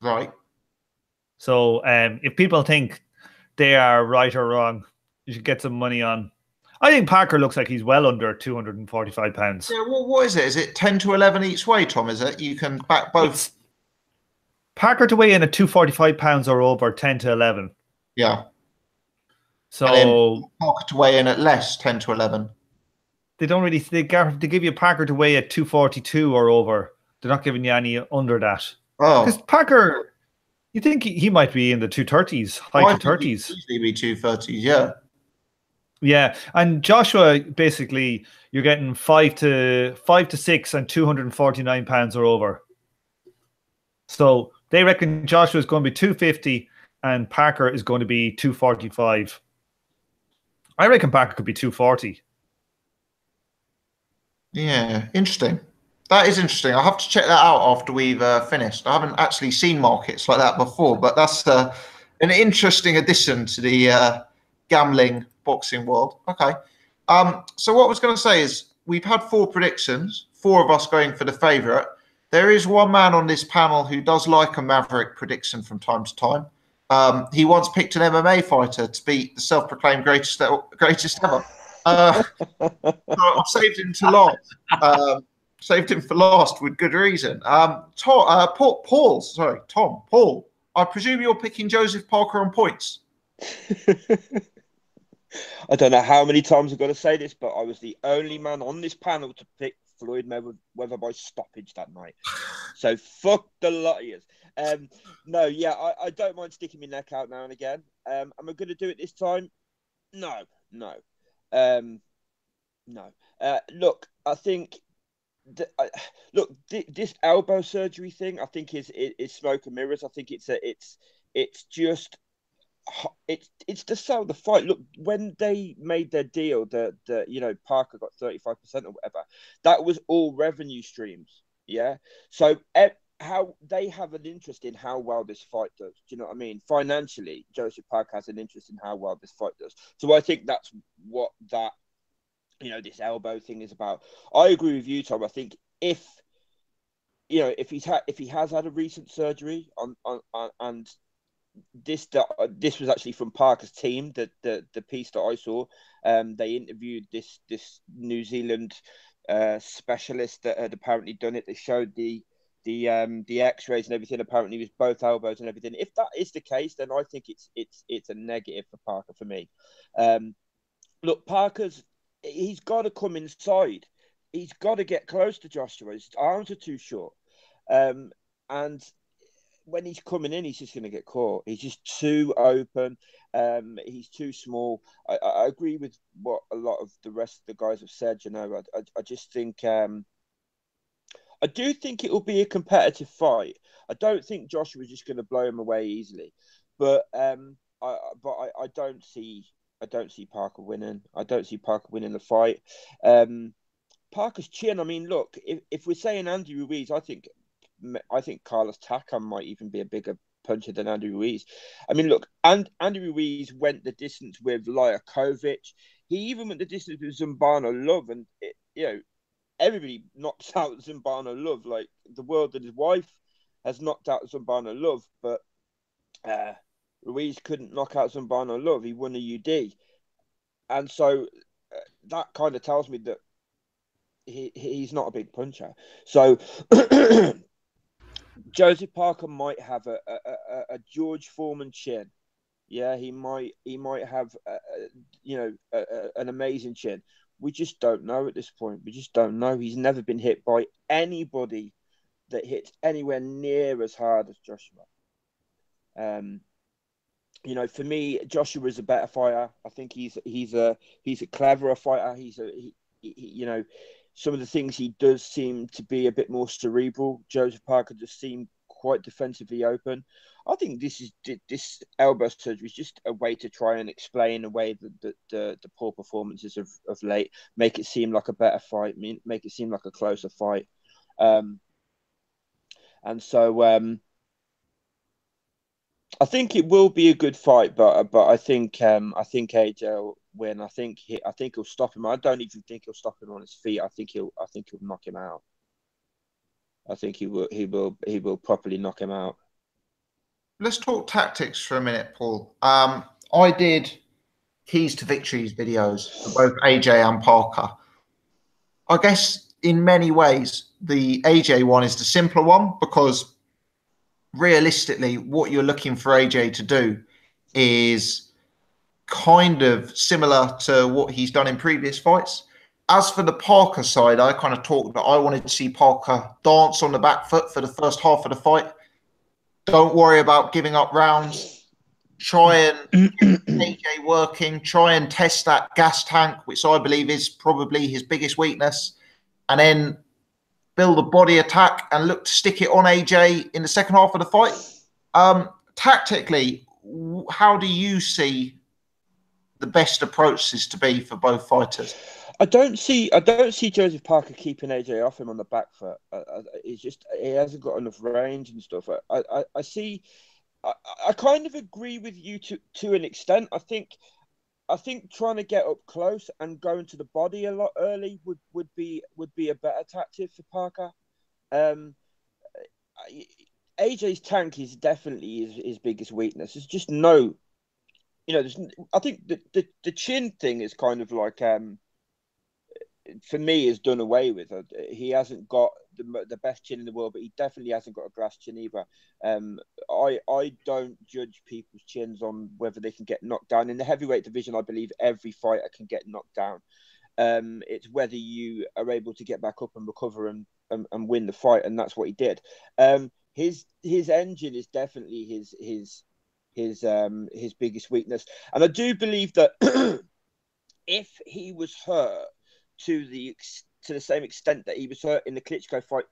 Right. So if people think they are right or wrong, you should get some money on. I think Parker looks like he's well under 245 pounds. Yeah, well, what is it? Is it 10 to 11 each way, Tom? Is it? You can back both. It's Parker to weigh in at 245 pounds or over, 10 to 11. Yeah. So Parker to weigh in at less, 10 to 11. They don't really. They give you Parker to weigh at 242 or over. They're not giving you any under that. Oh, because Parker, you think he might be in the 230s, high 230s. Usually be 230s, yeah. Yeah, and Joshua, basically, you're getting 5 to 6 and 249 pounds or over. So they reckon Joshua is going to be 250 and Parker is going to be 245. I reckon Parker could be 240. Yeah, interesting. That is interesting. I'll have to check that out after we've finished. I haven't actually seen markets like that before, but that's an interesting addition to the gambling boxing world. Okay. So what I was going to say is we've had 4 predictions, 4 of us going for the favourite. There is one man on this panel who does like a maverick prediction from time to time. He once picked an MMA fighter to beat the self-proclaimed greatest ever. So I've saved him to last. Saved him for last with good reason. Tom, I presume you're picking Joseph Parker on points. I don't know how many times I've got to say this, but I was the only man on this panel to pick Floyd Mayweather by stoppage that night. So fuck the lot of you. No, yeah, I don't mind sticking my neck out now and again. Am I going to do it this time? No. Look, I think this elbow surgery thing, I think is smoke and mirrors. I think it's just to sell the fight. Look, when they made their deal, that Parker got 35% or whatever, that was all revenue streams. Yeah, so how they have an interest in how well this fight does. Do you know what I mean? Financially, Joseph Parker has an interest in how well this fight does. So I think that's what that this elbow thing is about. I agree with you, Tom. I think if he has had a recent surgery on and this was actually from Parker's team, the piece that I saw. They interviewed this New Zealand specialist that had apparently done it. They showed the X-rays and everything. Apparently, it was both elbows and everything. If that is the case, then I think it's a negative for Parker for me. Look, he's got to come inside. He's got to get close to Joshua. His arms are too short, and when he's coming in, he's just going to get caught. He's just too open. He's too small. I agree with what a lot of the rest of the guys have said. I just think I do think it will be a competitive fight. I don't think Joshua's just going to blow him away easily, but I don't see Parker winning. I don't see Parker winning the fight. Parker's chin. I mean, look, if we're saying Andy Ruiz, I think Carlos Takam might even be a bigger puncher than Andy Ruiz. I mean, look, Andy Ruiz went the distance with Liakovic. He even went the distance with Zumbano Love, and everybody knocks out Zumbano Love. Like, the world and his wife has knocked out Zumbano Love, but Ruiz couldn't knock out Zumbano Love. He won a UD, and so that kind of tells me that he's not a big puncher. So Joseph Parker might have a George Foreman chin. Yeah, he might have an amazing chin. We just don't know at this point. We just don't know. He's never been hit by anybody that hits anywhere near as hard as Joshua. For me, Joshua is a better fighter. I think he's a cleverer fighter. Some of the things he does seem to be a bit more cerebral. Joseph Parker just seemed quite defensively open. I think this elbow surgery is just a way to try and explain away the poor performances of late, make it seem like a better fight, make it seem like a closer fight. And so I think it will be a good fight, but I think AJ will win. I think he'll stop him. I don't even think he'll stop him on his feet. I think he'll knock him out. I think he will properly knock him out. Let's talk tactics for a minute, Paul. I did keys to victories videos for both AJ and Parker. I guess in many ways the AJ one is the simpler one, because realistically what you're looking for AJ to do is kind of similar to what he's done in previous fights. As for the Parker side, I kind of talked that I wanted to see Parker dance on the back foot for the first half of the fight. Don't worry about giving up rounds. Try and get AJ working. Try and test that gas tank, which I believe is probably his biggest weakness. And then build a body attack and look to stick it on AJ in the second half of the fight. Tactically, how do you see the best approaches to be for both fighters? I don't see Joseph Parker keeping AJ off him on the back foot. He hasn't got enough range and stuff. I kind of agree with you to an extent. I think trying to get up close and going to the body a lot early would be a better tactic for Parker. AJ's tank is definitely his biggest weakness. There's just no, I think the chin thing is kind of like for me is done away with. He hasn't got the best chin in the world, but he definitely hasn't got a glass chin either. I don't judge people's chins on whether they can get knocked down. In the heavyweight division, I believe every fighter can get knocked down. It's whether you are able to get back up and recover and win the fight, and that's what he did. His engine is definitely his biggest weakness, and I do believe that if he was hurt to the same extent that he was hurt in the Klitschko fight,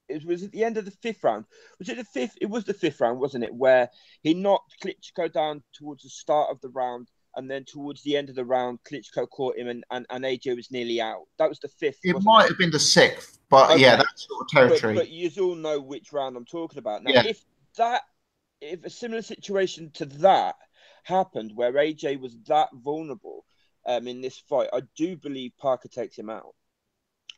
it was at the end of the fifth round. Was it the fifth? It was the fifth round, wasn't it? Where he knocked Klitschko down towards the start of the round, and then towards the end of the round, Klitschko caught him, and AJ was nearly out. That was the fifth. It might have been the sixth, but okay. Yeah, that sort of territory. But you all know which round I'm talking about. Now, if a similar situation to that happened, where AJ was that vulnerable in this fight, I do believe Parker takes him out.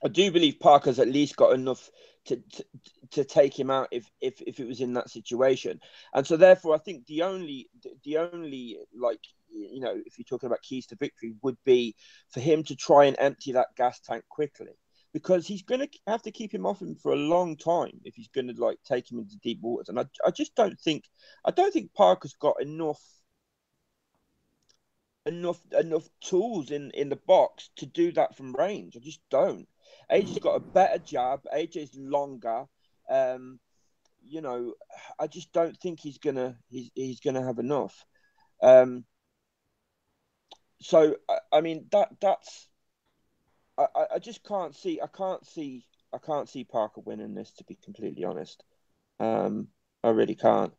I do believe Parker's at least got enough to take him out if it was in that situation. And so therefore I think the only like, if you're talking about keys to victory, would be for him to try and empty that gas tank quickly, because he's going to have to keep him off him for a long time if he's going to like take him into deep waters. And I just don't think Parker's got enough tools in the box to do that from range. I just don't. AJ's got a better jab. AJ's longer. I just don't think he's gonna have enough. So I mean that's I just can't see can't see Parker winning this, to be completely honest. I really can't.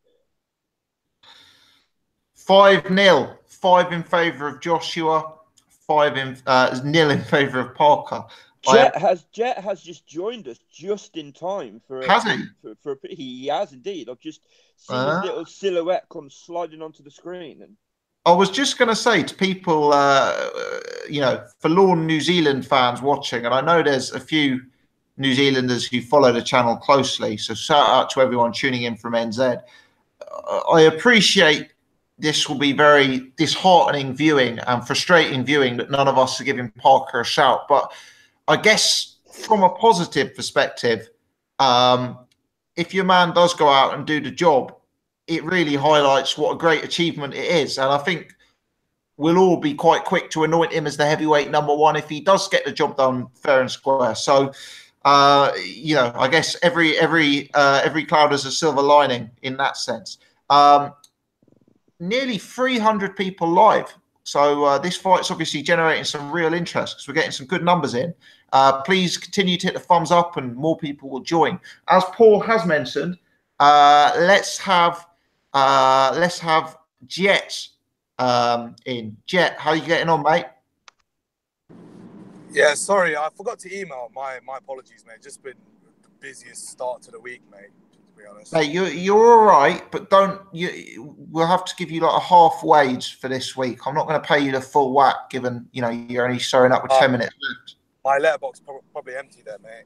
5-0. 5 in favour of Joshua. 0 in favour of Parker. Jet has just joined us just in time Has he? He has indeed. I've just seen his little silhouette come sliding onto the screen. And I was just going to say to people, forlorn New Zealand fans watching, and I know there's a few New Zealanders who follow the channel closely, so shout out to everyone tuning in from NZ. I appreciate this will be very disheartening viewing and frustrating viewing that none of us are giving Parker a shout, but I guess from a positive perspective, if your man does go out and do the job, it really highlights what a great achievement it is. And I think we'll all be quite quick to anoint him as the heavyweight number one if he does get the job done fair and square. So, I guess every cloud has a silver lining in that sense. Nearly 300 people live. So this fight's obviously generating some real interest because we're getting some good numbers in. Please continue to hit the thumbs up and more people will join. As Paul has mentioned, let's have Jet in. Jet, how are you getting on, mate? Yeah, sorry, I forgot to email. My apologies, mate. Just been the busiest start to the week, mate. To be honest. Hey, you're all right, but we'll have to give you like a half wage for this week. I'm not going to pay you the full whack, given you're only showing up with 10 minutes left. My letterbox probably empty there, mate.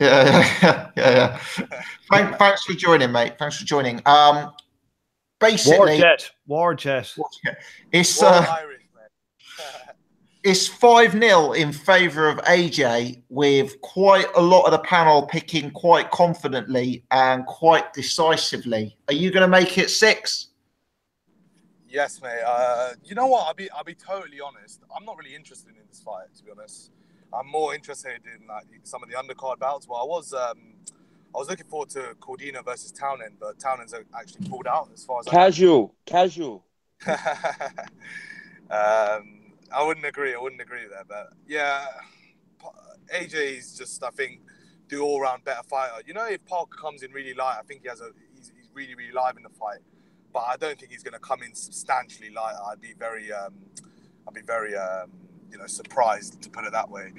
Yeah. Thanks for joining, mate. Thanks for joining. Basically, War jet. It's Irish, mate. It's 5-0 in favour of AJ, with quite a lot of the panel picking quite confidently and quite decisively. Are you going to make it 6? Yes, mate. You know what? I'll be totally honest. I'm not really interested in this fight, to be honest. I'm more interested in like some of the undercard bouts. Well, I was looking forward to Cordina versus Townend, but Townend's actually pulled out as far as casual. I wouldn't agree there, but yeah, AJ's just, I think, the all-round better fighter. If Parker comes in really light, I think he's really, really live in the fight, but I don't think he's going to come in substantially lighter. I'd be very surprised, to put it that way.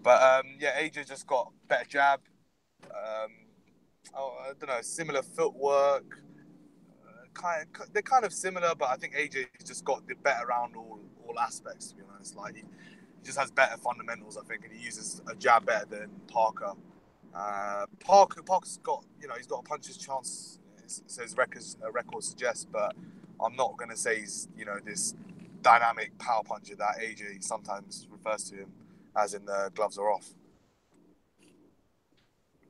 But AJ just got better jab. I don't know, similar footwork. They're kind of similar, but I think AJ's just got the better around all aspects, to be honest. Like he just has better fundamentals, I think, and he uses a jab better than Parker. Parker's got, he's got a puncher's chance, as record suggests, but I'm not going to say he's, this dynamic power puncher that AJ sometimes refers to him as in the gloves are off.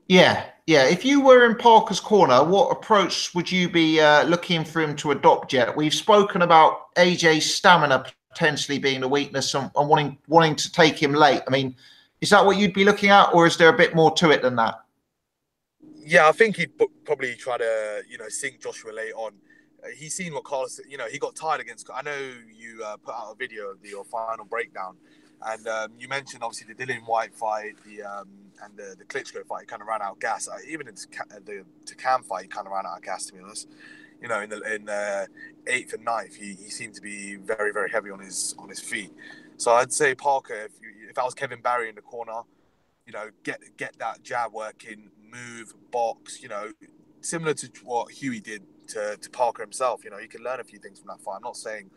Yeah. If you were in Parker's corner, what approach would you be looking for him to adopt, Jet? We've spoken about AJ's stamina potentially being the weakness and wanting to take him late. I mean, is that what you'd be looking at, or is there a bit more to it than that? Yeah, I think he'd probably try to, sink Joshua late on. He's seen what Carlos, he got tired against. I know you put out a video of your final breakdown, and you mentioned obviously the Dillian Whyte fight, and the Klitschko fight. He kind of ran out of gas. Even in the Cam fight, he kind of ran out of gas, to be honest. In the 8th and 9th, he seemed to be very, very heavy on his feet. So I'd say Parker, if I was Kevin Barry in the corner, get that jab working, move, box, similar to what Huey did to Parker himself. He can learn a few things from that fight. I'm not saying,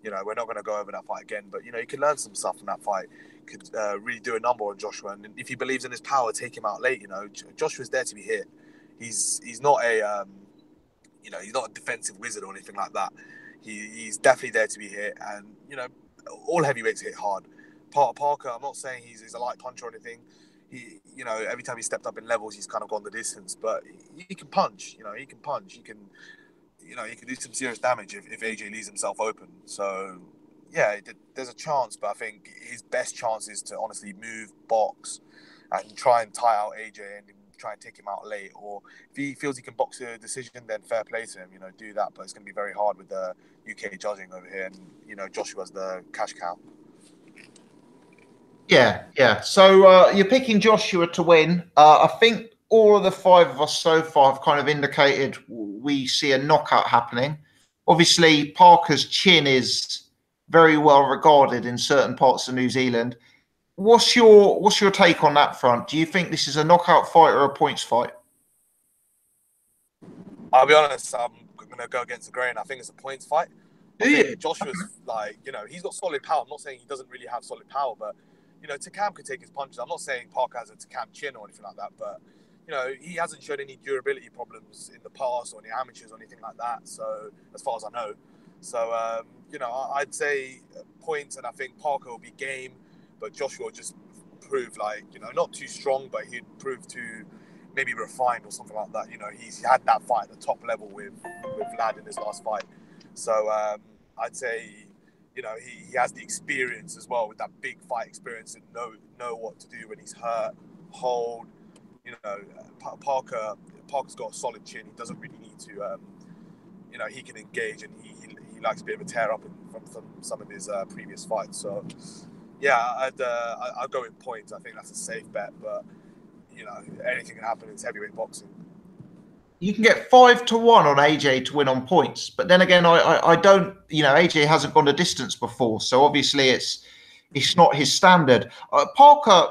we're not going to go over that fight again, but, he can learn some stuff from that fight. Could really do a number on Joshua. And if he believes in his power, take him out late. Joshua's there to be hit. He's not a, he's not a defensive wizard or anything like that. He's definitely there to be hit. And, all heavyweights hit hard. Parker, I'm not saying he's a light puncher or anything. He, every time he stepped up in levels, he's kind of gone the distance. But he can punch. He can punch. He can do some serious damage if AJ leaves himself open. So, yeah, there's a chance. But I think his best chance is to honestly move, box, and try and tie out AJ and try and take him out late. Or if he feels he can box a decision, then fair play to him. Do that. But it's going to be very hard with the UK judging over here. And, Joshua's the cash cow. Yeah, yeah. So you're picking Joshua to win. I think all of the five of us so far have kind of indicated we see a knockout happening. Obviously, Parker's chin is very well regarded in certain parts of New Zealand. What's your take on that front? Do you think this is a knockout fight or a points fight? I'll be honest, I'm going to go against the grain. I think it's a points fight. I think Joshua's like, he's got solid power. I'm not saying he doesn't really have solid power, but, Takam could take his punches. I'm not saying Parker has a Takam chin or anything like that, but, he hasn't showed any durability problems in the past or any amateurs or anything like that. So, as far as I know. So, I'd say points, and I think Parker will be game, but Joshua will just prove not too strong, but he'd prove to maybe refined or something like that. He's had that fight at the top level with Vlad in his last fight. So I'd say, he has the experience as well with that big fight experience and know what to do when he's hurt, hold. Parker's got a solid chin. He doesn't really need to, he can engage, and he likes a bit of a tear up from some of his previous fights. So yeah, I'd go with points. I think that's a safe bet, but anything can happen. It's heavyweight boxing. You can get 5-1 on AJ to win on points, but then again, I don't. AJ hasn't gone a distance before, so obviously it's not his standard. Parker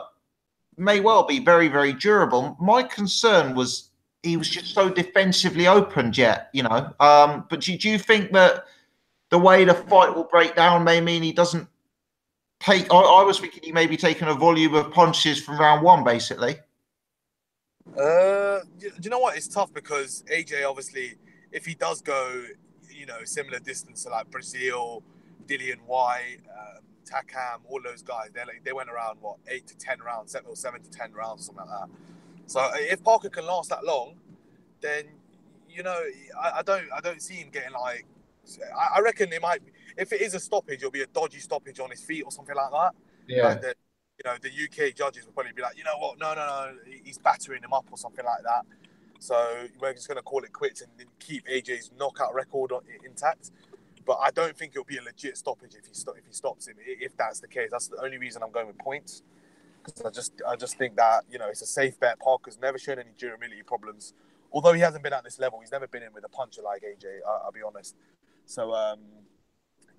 may well be very, very durable. My concern was he was just so defensively open, Jet. But do you think that the way the fight will break down may mean he doesn't take? I was thinking he may be taking a volume of punches from round one, basically. Do you know what? It's tough because AJ, obviously, if he does go, similar distance to like Brazil, Dillian Whyte, Takam, all those guys, they went around 8 to 10 rounds, or 7 to 10 rounds, something like that. So if Parker can last that long, then I don't see him getting like. I reckon it might. If it is a stoppage, it'll be a dodgy stoppage on his feet or something like that. Yeah. Like the UK judges will probably be like, what? No, he's battering him up or something like that. So we're just going to call it quits and keep AJ's knockout record intact. But I don't think it'll be a legit stoppage if he stops him. If that's the case, that's the only reason I'm going with points. Because I just think that it's a safe bet. Parker's never shown any durability problems, although he hasn't been at this level. He's never been in with a puncher like AJ. I'll be honest. So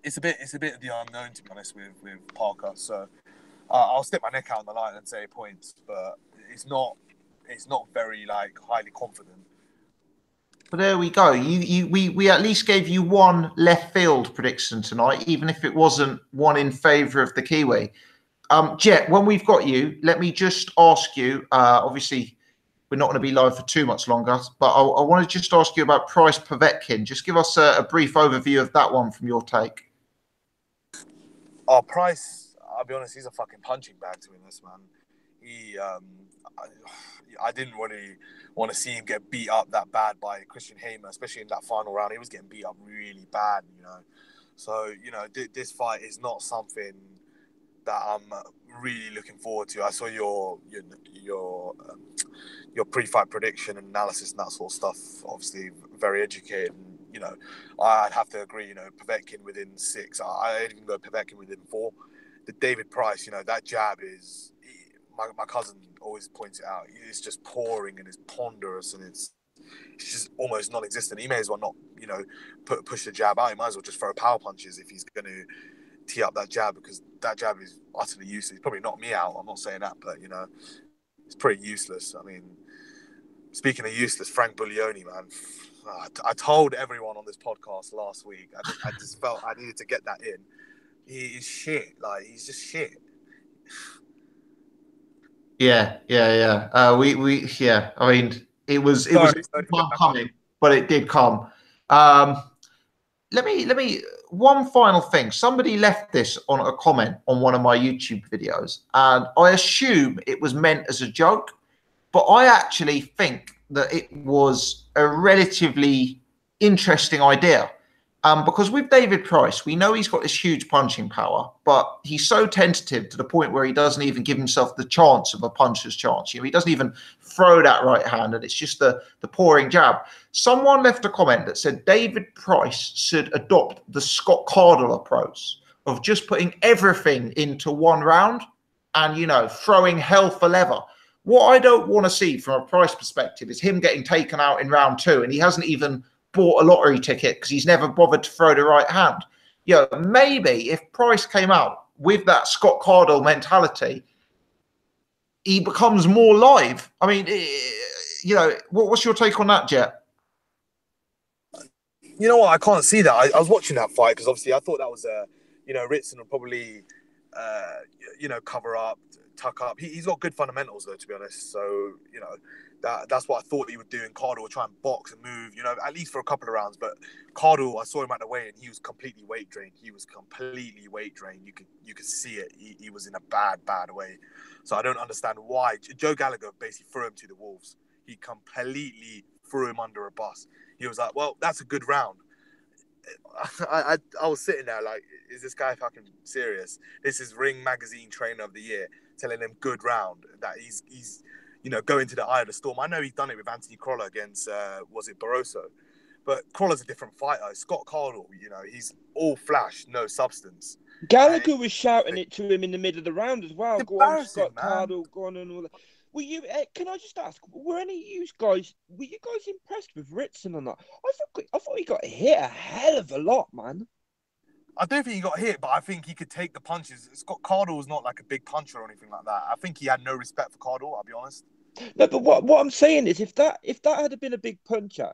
it's a bit of the unknown, to be honest, with Parker. So. I'll stick my neck out on the line and say points, but it's not very highly confident. But there we go. We at least gave you one left field prediction tonight, even if it wasn't one in favour of the Kiwi. Jet, when we've got you, let me just ask you. Obviously, we're not going to be live for too much longer, but I want to just ask you about Price Povetkin. Just give us a brief overview of that one from your take. Price. I'll be honest, he's a fucking punching bag to win this, man. I didn't really want to see him get beat up that bad by Christian Hamer, especially in that final round. He was getting beat up really bad, So, this fight is not something that I'm really looking forward to. I saw your pre-fight prediction and analysis and that sort of stuff. Obviously, very educated. And, I'd have to agree. Povetkin within 6. I even go Povetkin within 4. The David Price, that jab is. My cousin always points it out. It's just pouring and it's ponderous and it's just almost non-existent. He may as well not, push the jab out. He might as well just throw power punches if he's going to tee up that jab, because that jab is utterly useless. He's probably knocked me out. I'm not saying that, but it's pretty useless. I mean, speaking of useless, Frank Buglioni, man. I told everyone on this podcast last week. I just felt I needed to get that in. He is shit. He's just shit. Yeah. I mean, it was coming, but it did come. Let me. One final thing. Somebody left this on a comment on one of my YouTube videos, and I assume it was meant as a joke, but I actually think that it was a relatively interesting idea. Because with David Price, we know he's got this huge punching power, but he's so tentative to the point where he doesn't even give himself the chance of a puncher's chance. He doesn't even throw that right hand, and it's just the pouring jab. Someone left a comment that said David Price should adopt the Scott Cardle approach of just putting everything into one round and, you know, throwing hell for leather. What I don't want to see from a Price perspective is him getting taken out in round 2, and he hasn't even bought a lottery ticket because he's never bothered to throw the right hand. You know, maybe if Price came out with that Scott Cardle mentality, he becomes more live. I mean, you know, what's your take on that, Jet? You know what? I can't see that. I was watching that fight because obviously I thought that was you know, Ritson would probably, you know, cover up, tuck up. He's got good fundamentals though, to be honest. So, you know, that's what I thought he would do. And Cardle would try and box and move, you know, at least for a couple of rounds. But Cardle, I saw him at the weigh, and he was completely weight drained. You could see it. He was in a bad way. So I don't understand why. Joe Gallagher basically threw him to the wolves. He completely threw him under a bus. He was like, well, that's a good round. I was sitting there like, is this guy fucking serious? This is Ring Magazine Trainer of the Year telling him good round, that he's you know, going to the eye of the storm. I know he's done it with Anthony Crolla against was it Barroso, but Crolla's a different fighter. Scott Cardle, you know, he's all flash, no substance. Gallagher was shouting it to him in the middle of the round as well. Go on, Scott man. Cardle, go on and all that. Were you? Can I just ask? Were any of you guys? Were you guys impressed with Ritson or not? I thought he got hit a hell of a lot, man. I don't think he got hit, but I think he could take the punches. Scott Cardle was not like a big puncher or anything like that. I think he had no respect for Cardle, I'll be honest. No, but what I'm saying is, if that had been a big puncher,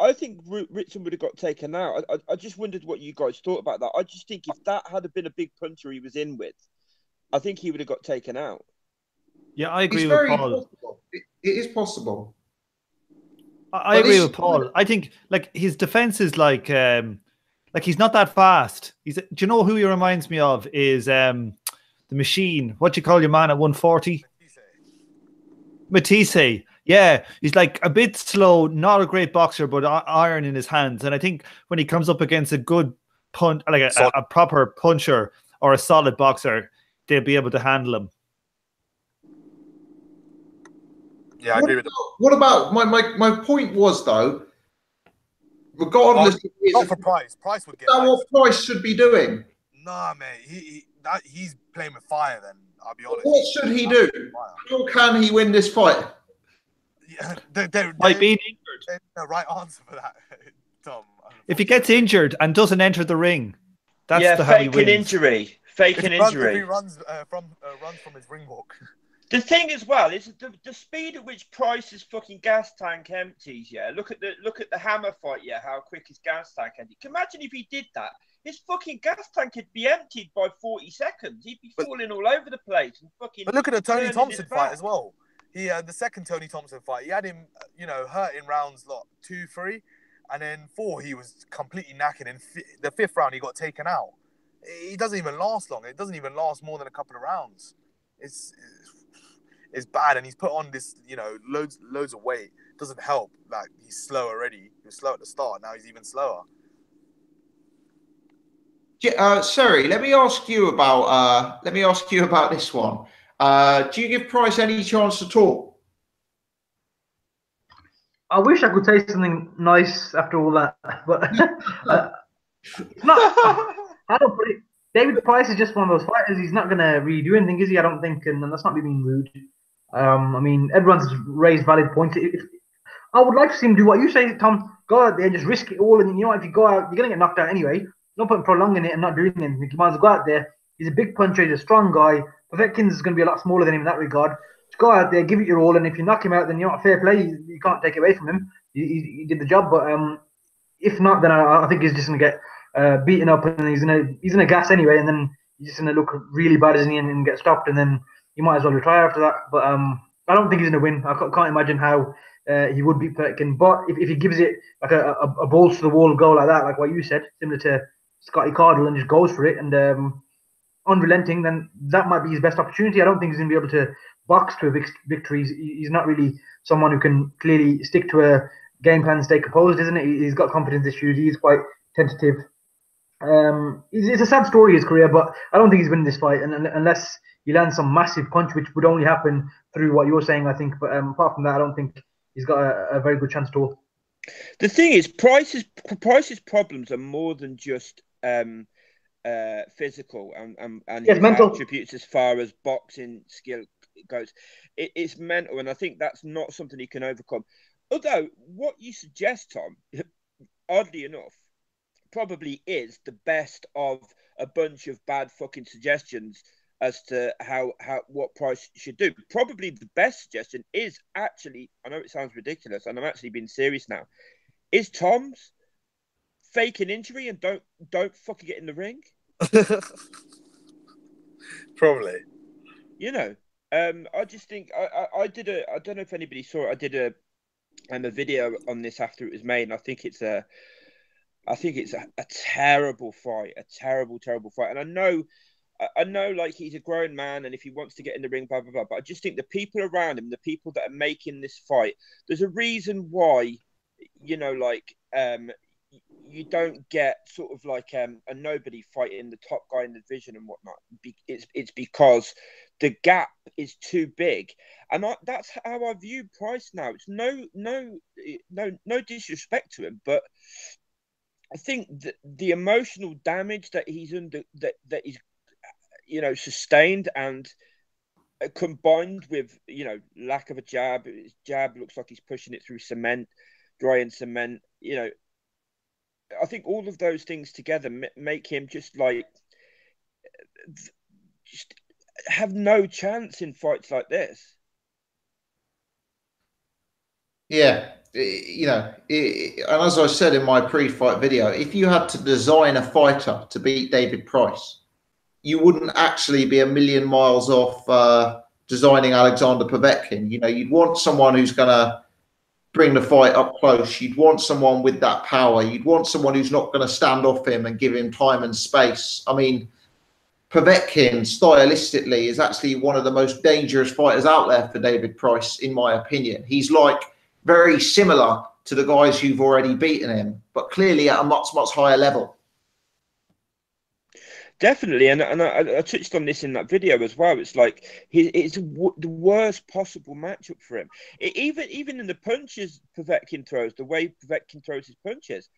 I think Ritson would have got taken out. I just wondered what you guys thought about that. I just think if that had been a big puncher he was in with, I think he would have got taken out. Yeah, I agree with Paul. Possible. It is possible. I agree with Paul. I think like his defense is like he's not that fast. Do you know who he reminds me of? Is the Machine? What do you call your man at 140? Matisse. Yeah, he's like a bit slow, not a great boxer, but iron in his hands. And I think when he comes up against a good punch, like a proper puncher or a solid boxer, they'll be able to handle him. Yeah, I agree with what about my point was though, regardless, not for Price. Price would get. That's what Price should be doing. Nah, mate. He's playing with fire. Then I'll be honest. What should he do? How can he win this fight? Yeah, by being injured. There's no right answer for that, Tom. If he gets injured and doesn't enter the ring, that's how he wins. Injury. Faking injury. If he runs from his ring walk. The thing as well is the speed at which Price's fucking gas tank empties. Yeah, look at the Hammer fight. Yeah, how quick his gas tank emptied. Can you imagine if he did that? His fucking gas tank would be emptied by 40 seconds. He'd be falling all over the place and fucking. But look at the Tony Thompson fight as well. He the second Tony Thompson fight, he had him, you know, hurt in rounds 2, 3, and then 4 he was completely knackered. In the 5th round he got taken out. He doesn't even last long. It doesn't even last more than a couple of rounds. It's bad, and he's put on this, you know, loads of weight. Doesn't help. Like, he's slow already. He was slow at the start. Now he's even slower. Suri, let me ask you about this one. Do you give Price any chance to talk? I wish I could say something nice after all that, but it's not. I don't put it. David Price is just one of those fighters. He's not going to really do anything, is he? I don't think, and that's not me being rude. I mean, everyone's raised valid points. I would like to see him do what you say, Tom. Go out there and just risk it all, and you know, if you go out, you're going to get knocked out anyway. No point in prolonging it and not doing anything. You might as well go out there. He's a big puncher. He's a strong guy. Povetkin is going to be a lot smaller than him in that regard. Just go out there, give it your all, and if you knock him out, then you're not fair play. You can't take it away from him. He did the job, but if not, then I think he's just going to get beaten up, and he's gonna gas anyway, and then he's just gonna look really bad as and get stopped, and then you might as well retire after that. But I don't think he's gonna win. I can't imagine how he would beat Povetkin. But if he gives it like a balls to the wall goal like that, like what you said, similar to Scotty Cardle, and just goes for it and unrelenting, then that might be his best opportunity. I don't think he's gonna be able to box to a victory. He's not really someone who can clearly stick to a game plan and stay composed, isn't it? He's got confidence issues. He's quite tentative. It's a sad story, his career, but I don't think he's winning this fight, and unless he lands some massive punch, which would only happen through what you're saying, I think. But apart from that, I don't think he's got a very good chance at all. The thing is, Price's problems are more than just physical and Yes, his mental. attributes as far as boxing skill goes. It's mental, and I think that's not something he can overcome. Although what you suggest, Tom, oddly enough, probably is the best of a bunch of bad fucking suggestions as to how what Price should do. Probably the best suggestion is actually, I know it sounds ridiculous, and I'm actually being serious now, is Tom's fake an injury and don't fucking get in the ring. Probably. You know, I just think I did I don't know if anybody saw it. I did a video on this after it was made, and I think it's a terrible fight, a terrible fight. And I know, like, he's a grown man, and if he wants to get in the ring, blah blah blah. But I just think the people around him, the people that are making this fight, there's a reason why, you know, like you don't get sort of like a nobody fighting the top guy in the division and whatnot. It's because the gap is too big, and that's how I view Price now. It's no disrespect to him, but I think the emotional damage that he's under, that he's, you know, sustained, and combined with, you know, lack of a jab. His jab looks like he's pushing it through cement, drying cement. You know, I think all of those things together make him just have no chance in fights like this. Yeah, you know, and as I said in my pre-fight video, if you had to design a fighter to beat David Price, you wouldn't actually be a million miles off designing Alexander Povetkin. You know, you'd want someone who's going to bring the fight up close. You'd want someone with that power. You'd want someone who's not going to stand off him and give him time and space. I mean, Povetkin, stylistically, is actually one of the most dangerous fighters out there for David Price, in my opinion. He's like very similar to the guys who've already beaten him, but clearly at a much higher level. Definitely, and I touched on this in that video as well. It's like it's the worst possible matchup for him. Even in the punches Povetkin throws, the way Povetkin throws his punches,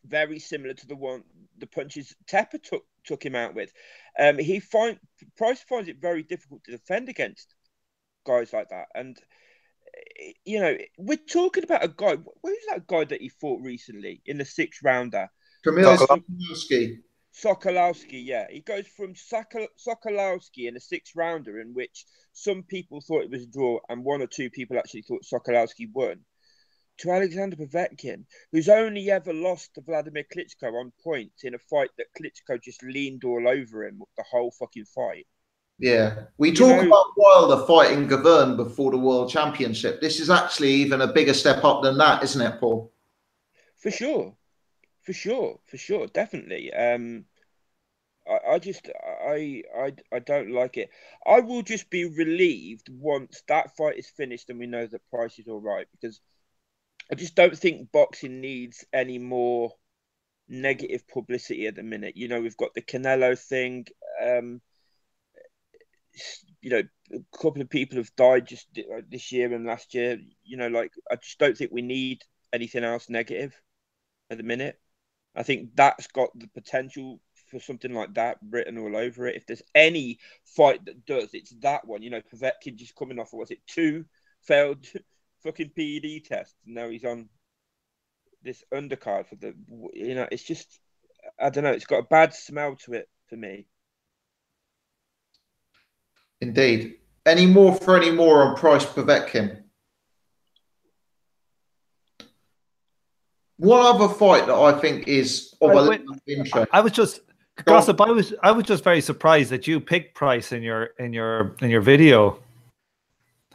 very similar to the punches Tepper took him out with. Price finds it very difficult to defend against guys like that, and you know, we're talking about a guy. Who's that guy that he fought recently in the 6th rounder? Sokolowski, yeah. He goes from Sokolowski in a 6th rounder, in which some people thought it was a draw and 1 or 2 people actually thought Sokolowski won, to Alexander Povetkin, who's only ever lost to Vladimir Klitschko on points in a fight that Klitschko just leaned all over him the whole fucking fight. Yeah. We talk about Wilder fighting Gavern before the World Championship. This is actually even a bigger step up than that, isn't it, Paul? For sure, definitely. I don't like it. I will just be relieved once that fight is finished and we know that Price is all right, because I just don't think boxing needs any more negative publicity at the minute. You know, we've got the Canelo thing. You know, a couple of people have died just this year and last year. You know, like, I just don't think we need anything else negative at the minute. I think that's got the potential for something like that written all over it. If there's any fight that does, it's that one. You know, Povetkin just coming off, was it 2 failed fucking PED tests, and now he's on this undercard for the, you know, it's just, I don't know, it's got a bad smell to it for me. Indeed. Any more on Price Povetkin? One other fight that I think is of a little interest. I was just gossip. I was just very surprised that you picked Price in your video.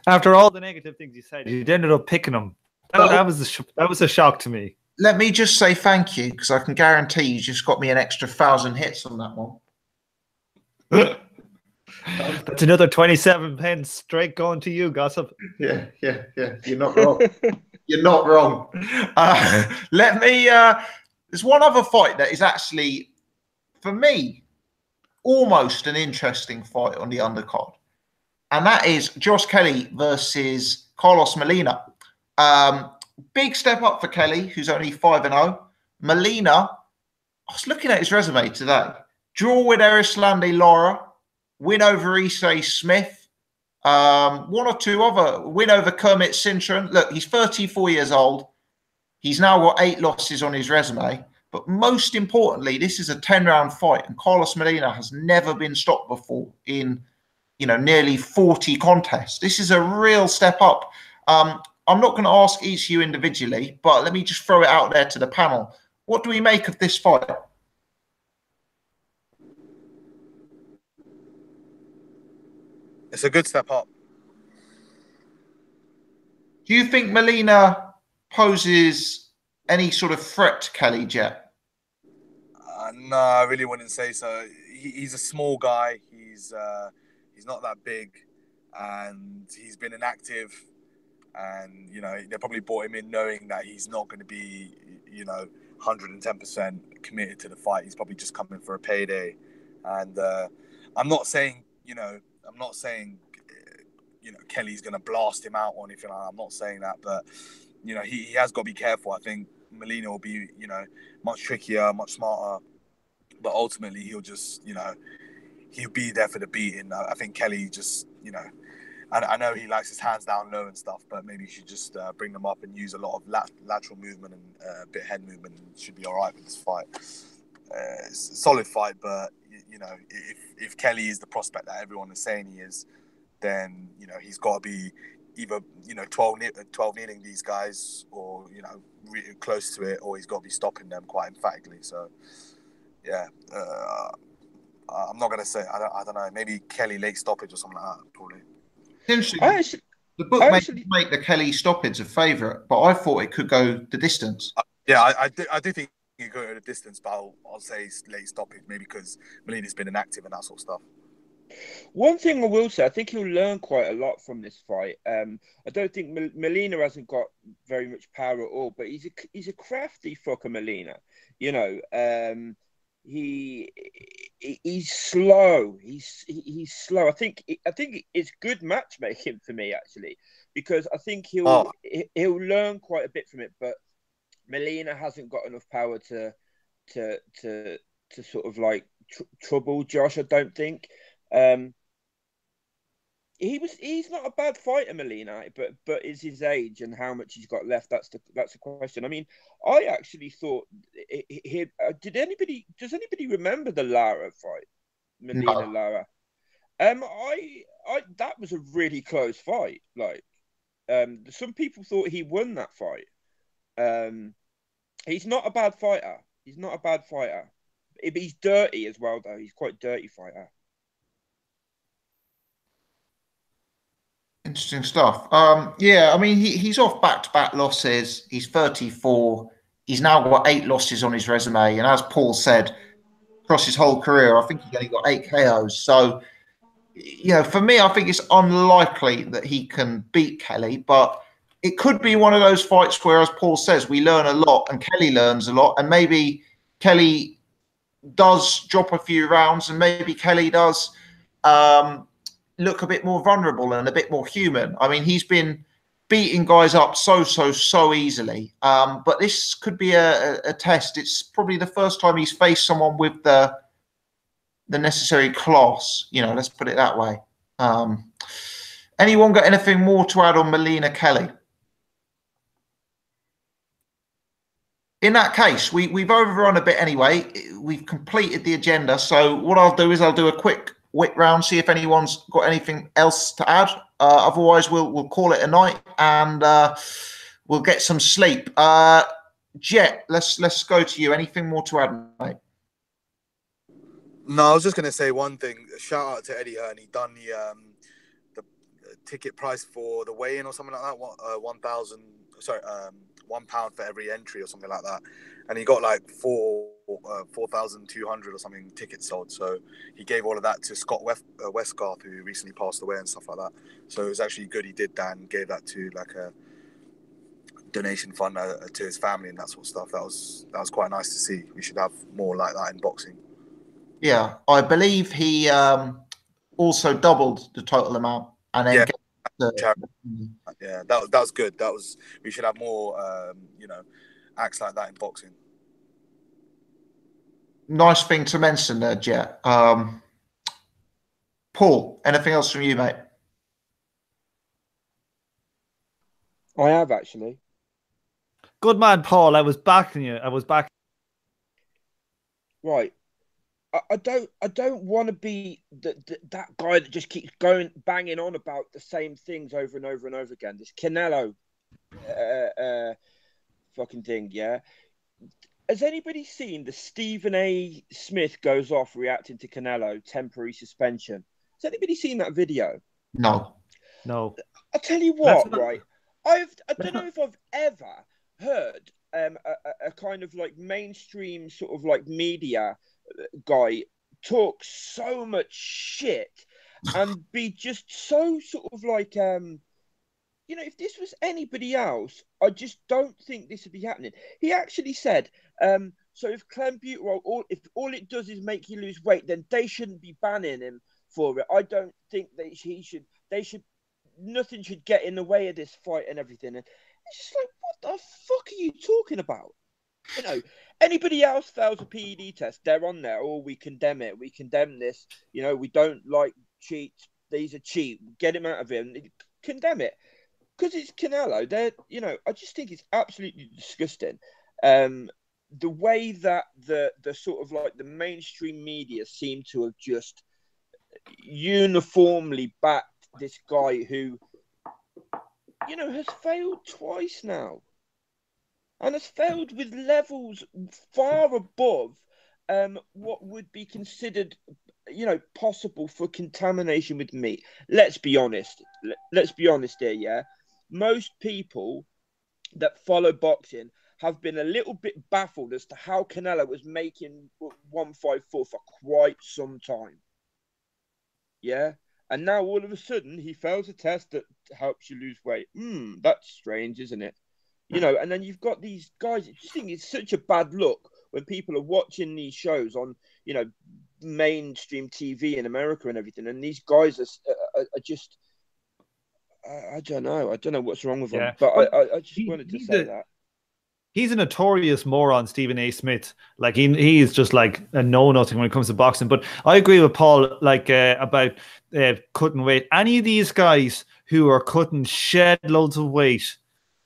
After all the negative things you said, you ended up picking him. That was a shock to me. Let me just say thank you, because I can guarantee you just got me an extra 1,000 hits on that one. That's another 27 pence straight going to you, gossip. Yeah. You're not wrong. You're not wrong. Let me. There's one other fight that is actually, for me, almost an interesting fight on the undercard, and that is Josh Kelly versus Carlos Molina. Big step up for Kelly, who's only 5-0. Molina, I was looking at his resume today. Draw with Erislandy Lara, win over Issei Smith, one or two other, win over Kermit Cintron. Look, he's 34 years old. He's now got 8 losses on his resume. But most importantly, this is a 10-round fight, and Carlos Molina has never been stopped before in, nearly 40 contests. This is a real step up. I'm not going to ask each of you individually, but let me just throw it out there to the panel. What do we make of this fight? It's a good step up. Do you think Molina poses any sort of threat to Kelly, Jet? No, I really wouldn't say so. He's a small guy. He's not that big, and he's been inactive. And they probably brought him in knowing that he's not going to be 110% committed to the fight. He's probably just coming for a payday. And I'm not saying Kelly's going to blast him out or anything like that. I'm not saying that, but he has got to be careful. I think Molina will be much trickier, much smarter, but ultimately he'll just he'll be there for the beating. I think Kelly just I know he likes his hands down low and stuff, but maybe you should just bring them up and use a lot of lateral movement and a bit of head movement, and should be all right with this fight. It's a solid fight, but if Kelly is the prospect that everyone is saying he is, then he's got to be either 12 kneeling these guys, or really close to it, or he's got to be stopping them quite emphatically. So yeah, I'm not gonna say I don't know, maybe Kelly late stoppage or something like that, probably. Interesting. The bookmakers make the Kelly stoppage a favourite, but I thought it could go the distance. I do think he could go the distance, but I'll say late stoppage, maybe because Molina's been inactive and that sort of stuff. One thing I will say, I think he'll learn quite a lot from this fight. I don't think Molina hasn't got very much power at all, but he's a crafty fucker, Molina. He's slow. He's slow. I think it's good matchmaking for me, actually, because I think he'll learn quite a bit from it. But Molina hasn't got enough power to sort of like trouble Josh, I don't think. He's not a bad fighter, Molina, but is his age and how much he's got left? That's the question. I mean, I actually thought does anybody remember the Lara fight? Molina Lara. That was a really close fight. Like, some people thought he won that fight. He's not a bad fighter. He's dirty as well, though. He's quite dirty fighter. Interesting stuff. Yeah, I mean, he's off back-to-back losses. He's 34. He's now got 8 losses on his resume. And as Paul said, across his whole career, I think he's only got 8 KOs. So, for me, I think it's unlikely that he can beat Kelly. But it could be one of those fights where, as Paul says, we learn a lot and Kelly learns a lot. And maybe Kelly does drop a few rounds, and maybe Kelly does look a bit more vulnerable and a bit more human. I mean, he's been beating guys up so easily. But this could be a test. It's probably the first time he's faced someone with the necessary class, let's put it that way. Anyone got anything more to add on Molina Kelly? In that case, we've overrun a bit anyway. We've completed the agenda. So what I'll do is I'll do a quick whip round, see if anyone's got anything else to add. Otherwise, we'll call it a night, and we'll get some sleep. Jet, let's go to you. Anything more to add, mate? No, I was just gonna say one thing. Shout out to Eddie Hearn. He done the ticket price for the weigh-in or something like that. £1 for every entry or something like that, and he got like 4,200 or something tickets sold. So he gave all of that to Scott Westgarth, who recently passed away, and stuff like that. So it was actually good he did that and gave that to like a donation fund to his family and that sort of stuff. That was quite nice to see. We should have more like that in boxing. Yeah, I believe he also doubled the total amount, and then that was good. We should have more acts like that in boxing. nice thing to mention there, Jet. Paul, anything else from you, mate? I have actually. Good man, Paul. I was backing you. I was back. Right. I don't want to be that guy that just keeps banging on about the same things over and over and over again. This Canelo fucking thing, yeah. Has anybody seen the Stephen A. Smith goes off reacting to Canelo temporary suspension? Has anybody seen that video? No. I'll tell you what, right? I don't know if I've ever heard a kind of like mainstream sort of like media guy talk so much shit and be just so sort of like if this was anybody else, I just don't think this would be happening. He actually said, so if clenbuterol, if all it does is make you lose weight, then they shouldn't be banning him for it. I don't think that nothing should get in the way of this fight and everything. And it's just like, what the fuck are you talking about? Anybody else fails a PED test, they're on there. Oh, we condemn it. We condemn this. We don't like cheats. These are cheat. Get him out of here. Condemn it. Because it's Canelo. I just think it's absolutely disgusting. The way that the sort of like the mainstream media seem to have just uniformly backed this guy who, has failed twice now. And has failed with levels far above what would be considered, possible for contamination with meat. Let's be honest. Let's be honest here, yeah? Most people that follow boxing have been a little bit baffled as to how Canelo was making 154 for quite some time. Yeah? And now all of a sudden he fails a test that helps you lose weight. That's strange, isn't it? And then you've got these guys. I just think it's such a bad look when people are watching these shows on, mainstream TV in America and everything. And these guys are just, I don't know. I don't know what's wrong with them. But I just wanted to say that. He's a notorious moron, Stephen A. Smith. Like he is just like a know-nothing when it comes to boxing. But I agree with Paul, like about cutting weight. Any of these guys who are cutting shed loads of weight,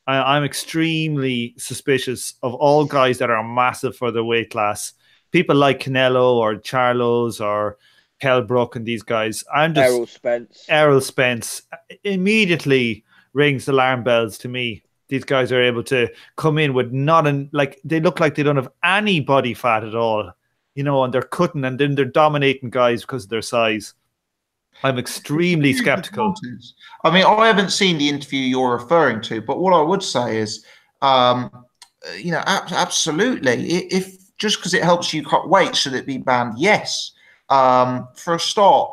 I'm extremely suspicious of all guys that are massive for their weight class. People like Canelo or Charlos or Kell Brook and these guys. Errol Spence immediately rings alarm bells to me. These guys are able to come in with they look like they don't have any body fat at all, and they're cutting and then they're dominating guys because of their size. I'm extremely skeptical. I mean, I haven't seen the interview you're referring to, but what I would say is, absolutely. If just because it helps you cut weight, should it be banned? Yes. For a start,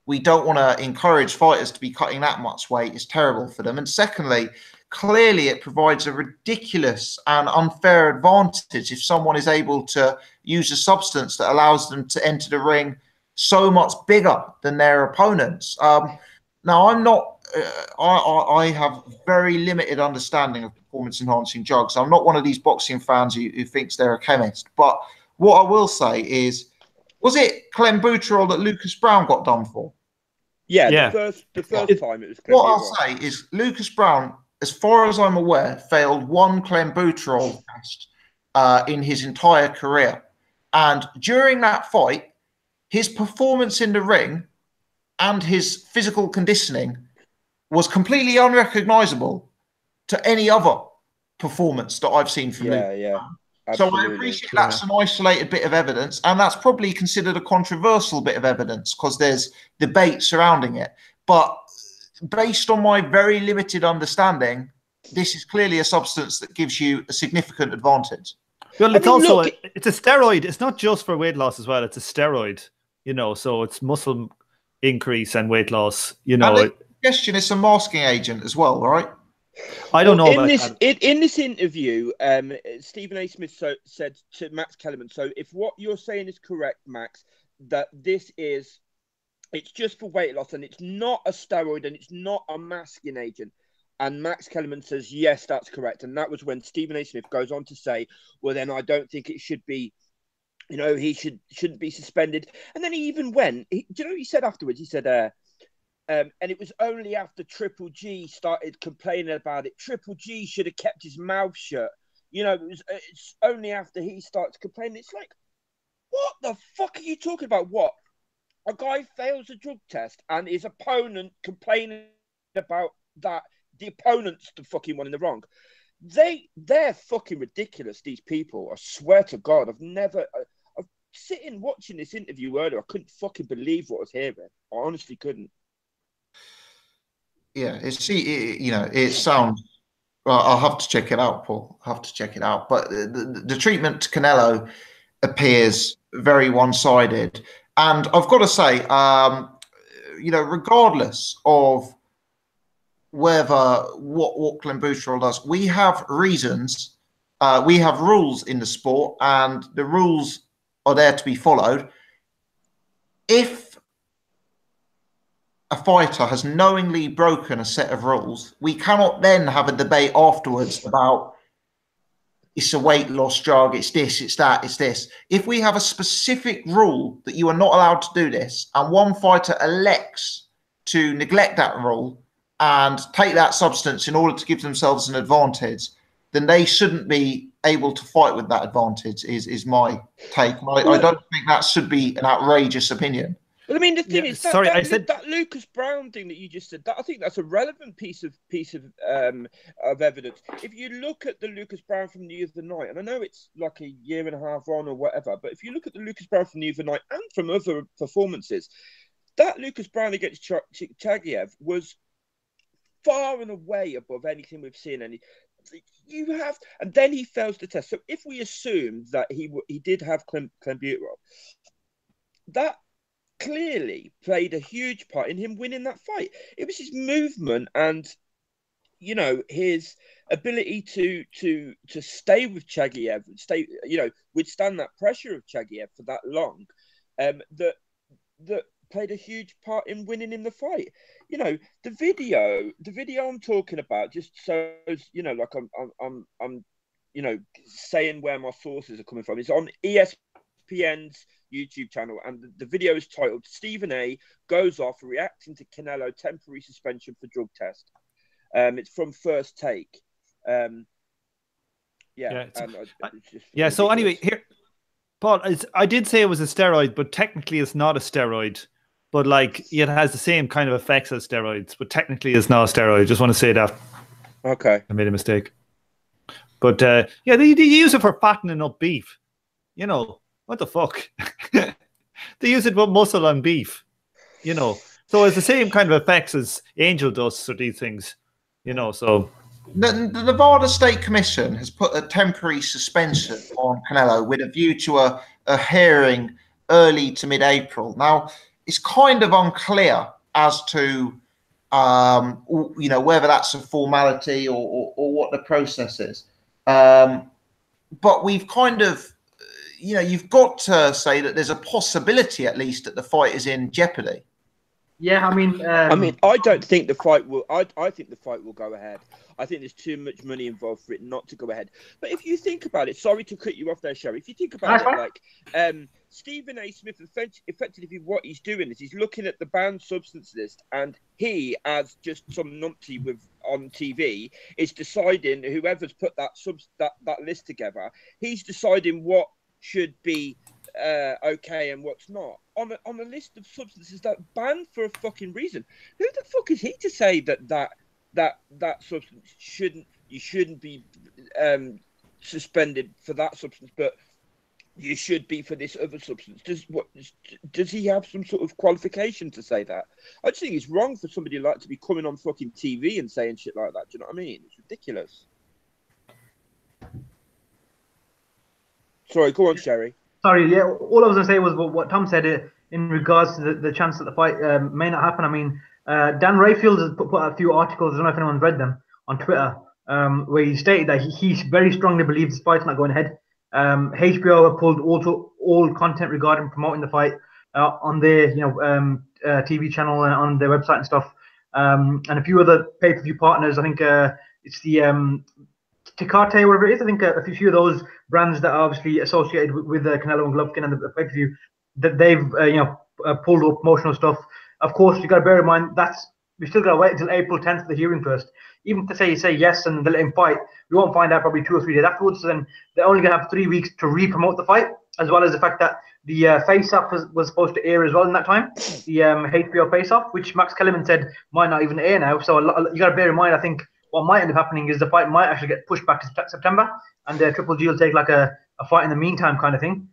we don't want to encourage fighters to be cutting that much weight. It's terrible for them. And secondly, clearly it provides a ridiculous and unfair advantage if someone is able to use a substance that allows them to enter the ring so much bigger than their opponents. Now, I'm not. I have very limited understanding of performance-enhancing drugs. I'm not one of these boxing fans who thinks they're a chemist. But what I will say is, was it clenbuterol that Lucas Browne got done for? Yeah. The first time it was clenbuterol. What I'll say is, Lucas Browne, as far as I'm aware, failed one clenbuterol test in his entire career, and during that fight, his performance in the ring and his physical conditioning was completely unrecognizable to any other performance that I've seen from him. Yeah. So I appreciate that's an isolated bit of evidence, and that's probably considered a controversial bit of evidence because there's debate surrounding it. But based on my very limited understanding, this is clearly a substance that gives you a significant advantage. Well, it's it's a steroid. It's not just for weight loss as well. It's a steroid. So it's muscle increase and weight loss. And the suggestion is a masking agent as well, right? I don't know in about that. In this interview, Stephen A. Smith said to Max Kellerman, so if what you're saying is correct, Max, that it's just for weight loss and it's not a steroid and it's not a masking agent. And Max Kellerman says, yes, that's correct. And that was when Stephen A. Smith goes on to say, well, then I don't think it should be You know, he shouldn't be suspended. And then he even went. Do you know what he said afterwards? He said, and it was only after Triple G started complaining about it. Triple G should have kept his mouth shut. You know, it's only after he starts complaining. It's like, what the fuck are you talking about? What? A guy fails a drug test and his opponent complaining about that. The opponent's the fucking one in the wrong. They're fucking ridiculous, these people. I swear to God, I've sitting watching this interview earlier. I couldn't fucking believe what I was hearing. I honestly couldn't. Yeah, it sounds. Well, I'll have to check it out, Paul. I'll have to check it out. But the treatment to Canelo appears very one-sided, and I've got to say, regardless of whether what Glenn Boucherol does, we have reasons, we have rules in the sport, and the rules are there to be followed. If a fighter has knowingly broken a set of rules, we cannot then have a debate afterwards about it's a weight loss drug, it's this, it's that, it's this. If we have a specific rule that you are not allowed to do this, and one fighter elects to neglect that rule and take that substance in order to give themselves an advantage, then they shouldn't be able to fight with that advantage, is my take. I don't think that should be an outrageous opinion. Well, I mean, the thing is, that Lucas Browne thing that you just said, I think that's a relevant piece of evidence. If you look at the Lucas Browne from the other night, and I know it's like a year and a half on or whatever, but if you look at the Lucas Browne from the other night and from other performances, that Lucas Browne against Chagiev was far and away above anything we've seen. And then he fails the test. So if we assume that he did have clenbuterol, that clearly played a huge part in him winning that fight. It was his movement and, you know, his ability to stay with Chagiev, withstand that pressure of Chagiev for that long, that played a huge part in winning in the fight. You know, the video I'm talking about just shows, you know, like I'm you know, saying where my sources are coming from. It's on ESPN's YouTube channel, and the video is titled "Stephen A. goes off reacting to Canelo temporary suspension for drug test." It's from First Take. So anyway, here, Paul, I did say it was a steroid, but technically it's not a steroid. But like, it has the same kind of effects as steroids, but technically it's not a steroid. Just want to say that. Okay, I made a mistake. But they use it for fattening up beef. You know. What the fuck? They use it with muscle and beef, you know. So it's the same kind of effects as angel dust or these things, you know. So the Nevada State Commission has put a temporary suspension on Canelo with a view to a hearing early to mid-April. Now, it's kind of unclear as to whether that's a formality or what the process is. But we've kind of, you've got to say that there's a possibility, at least, that the fight is in jeopardy. Yeah, I mean, I don't think the fight will. I think the fight will go ahead. I think there's too much money involved for it not to go ahead. But if you think about it, sorry to cut you off there, Sherry. If you think about it, like Stephen A. Smith, effectively, what he's doing is he's looking at the banned substance list, and he, as just some numpty on TV, is deciding whoever's put that list together. He's deciding what should be okay and what's not on a list of substances that are banned for a fucking reason. Who the fuck is he to say that substance shouldn't be suspended for that substance, but you should be for this other substance? Does he have some sort of qualification to say that? I just think it's wrong for somebody like to be coming on fucking TV and saying shit like that. Do you know what I mean? It's ridiculous. Sorry, go on, Sherry. Sorry, yeah. All I was going to say was what Tom said in regards to the chance that the fight may not happen. I mean, Dan Rayfield has put out a few articles, I don't know if anyone's read them, on Twitter, where he stated that he very strongly believes this fight's not going ahead. HBO have pulled all content regarding promoting the fight on their TV channel and on their website and stuff, and a few other pay-per-view partners. I think it's the Tecate, whatever it is. I think a few of those brands that are obviously associated with Canelo and Golovkin and the pay-per-view, that they've pulled up promotional stuff. Of course, you got to bear in mind we still got to wait until April 10th for the hearing first. Even to say yes and they let him fight, we won't find out probably 2 or 3 days afterwards. So then they're only going to have 3 weeks to re-promote the fight, as well as the fact that the face-off was supposed to air as well in that time, the HBO face-off, which Max Kellerman said might not even air now. So you got to bear in mind, I think what might end up happening is the fight might actually get pushed back to September, and Triple G will take like a fight in the meantime kind of thing,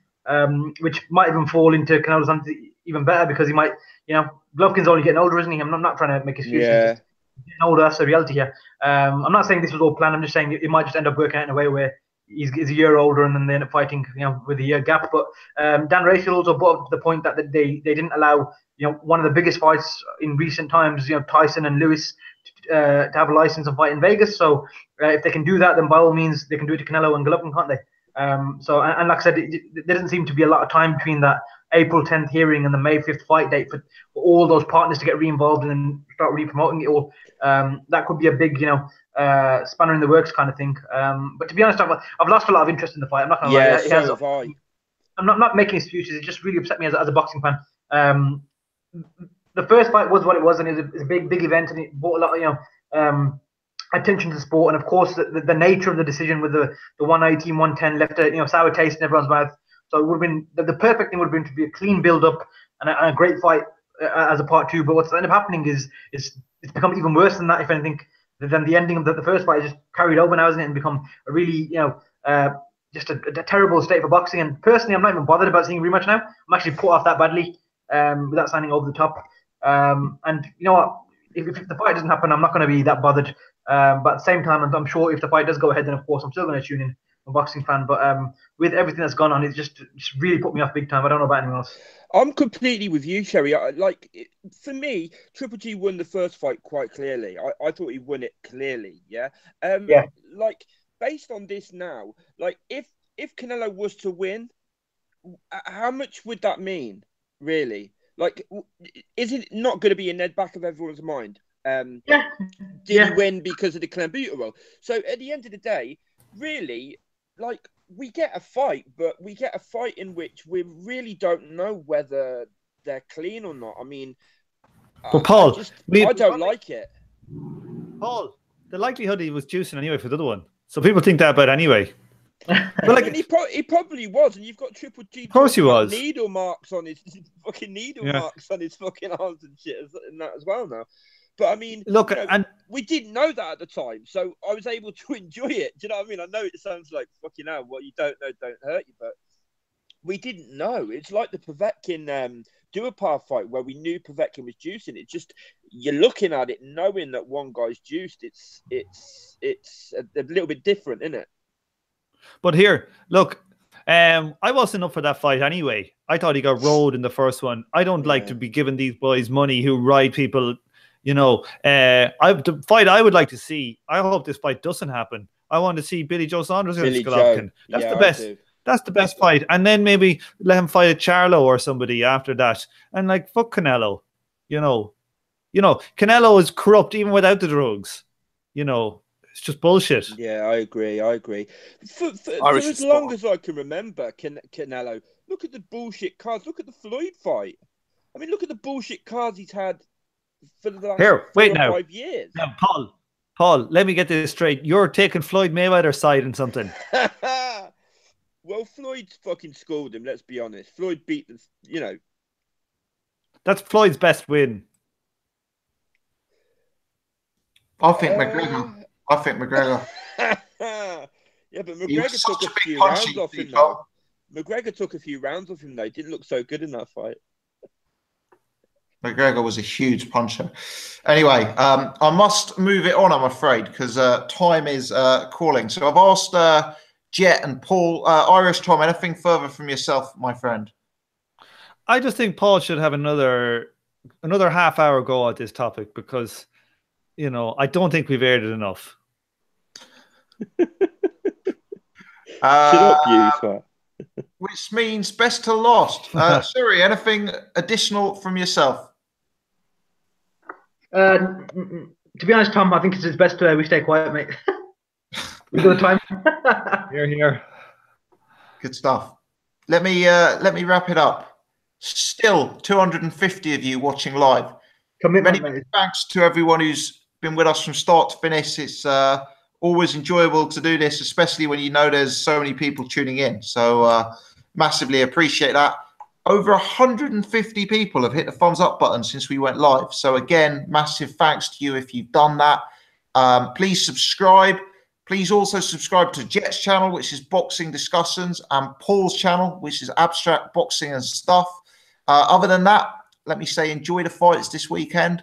which might even fall into Canelo's hands even better, because he might, Golovkin's only getting older, isn't he? I'm not trying to make excuses. Yeah. He's getting older, that's the reality here. I'm not saying this was all planned. I'm just saying it might just end up working out in a way where he's a year older and then they end up fighting, with a year gap. But Dan Raciel also brought up the point that they didn't allow, one of the biggest fights in recent times, Tyson and Lewis, to have a license and fight in Vegas. So if they can do that, then by all means they can do it to Canelo and Golovkin, can't they? So like I said, there doesn't seem to be a lot of time between that April 10th hearing and the May 5th fight date for all those partners to get re-involved and then start re-promoting it all. That could be a big, spanner in the works kind of thing. But to be honest, I've lost a lot of interest in the fight. I'm not going to lie. So have I. I'm not making excuses. It just really upset me as a boxing fan. The first fight was what it was, and it was a big event, and it brought a lot of attention to the sport. And of course, the nature of the decision with the 118, 110 left a sour taste in everyone's mouth. So it would have been the perfect thing would have been to be a clean build up and a great fight as a part 2. But what's ended up happening is it's become even worse than that. If anything, than the ending of the first fight is just carried over now, isn't it, and become a really just a terrible state for boxing. And personally, I'm not even bothered about seeing a rematch now. I'm actually put off that badly without signing over the top. And you know what? If the fight doesn't happen, I'm not going to be that bothered. But at the same time, I'm sure if the fight does go ahead, then of course I'm still going to tune in. I'm a boxing fan, but with everything that's gone on, it's just really put me off big time. I don't know about anyone else. I'm completely with you, Sherry. For me, Triple G won the first fight quite clearly. I thought he won it clearly. Yeah. Based on this now, if Canelo was to win, how much would that mean, really? Is it not going to be in the back of everyone's mind? Did he win because of the clenbuterol? So at the end of the day, really, we get a fight, but we get a fight in which we really don't know whether they're clean or not. I mean, but Paul, I don't like it. Paul, the likelihood he was juicing anyway for the other one, so people think that about anyway. But he probably was, and you've got Triple G. Of course he was. Needle marks on his marks on his fucking arms and shit, and that as well now. But I mean, look, and we didn't know that at the time, so I was able to enjoy it. Do you know what I mean? I know it sounds like fucking hell. What you don't know don't hurt you, but we didn't know. It's like the Povetkin Duopar fight where we knew Povetkin was juicing. It's just you're looking at it knowing that one guy's juiced. It's a little bit different, isn't it? But here, look, I wasn't up for that fight anyway. I thought he got rolled in the first one. I don't like to be giving these boys money who ride people. The fight I would like to see. I hope this fight doesn't happen. I want to see Billy Joe Saunders against Golovkin. That's the best. That's the best fight. And then maybe let him fight a Charlo or somebody after that. And fuck Canelo. Canelo is corrupt even without the drugs. It's just bullshit. Yeah, I agree. For as long as I can remember, Canelo, look at the bullshit cards. Look at the Floyd fight. I mean, look at the bullshit cards he's had for the last 5 years. Now, Paul, let me get this straight. You're taking Floyd Mayweather's side in something. Well, Floyd fucking schooled him, let's be honest. Floyd beat them, That's Floyd's best win. I think McGregor. Yeah, but McGregor took a few rounds off him, though. McGregor took a few rounds off him, though. He didn't look so good in that fight. McGregor was a huge puncher. Anyway, I must move it on, I'm afraid, because time is calling. So I've asked Jet and Paul, Irish Tom, anything further from yourself, my friend? I just think Paul should have another half-hour go at this topic because, I don't think we've aired it enough. Shut up, you twat. Which means best to last. Sorry, anything additional from yourself? To be honest, Tom, I think it's best we stay quiet, mate. We got time. Here. Good stuff. Let me wrap it up. Still 250 of you watching live. Commitment, Many mate. thanks to everyone who's been with us from start to finish. It's always enjoyable to do this, especially when you know there's so many people tuning in. So massively appreciate that. Over 150 people have hit the thumbs up button since we went live. So again, massive thanks to you if you've done that. Please subscribe. Please also subscribe to Jet's channel, which is Boxing Discussions, and Paul's channel, which is Abstract Boxing and Stuff. Other than that, let me say enjoy the fights this weekend.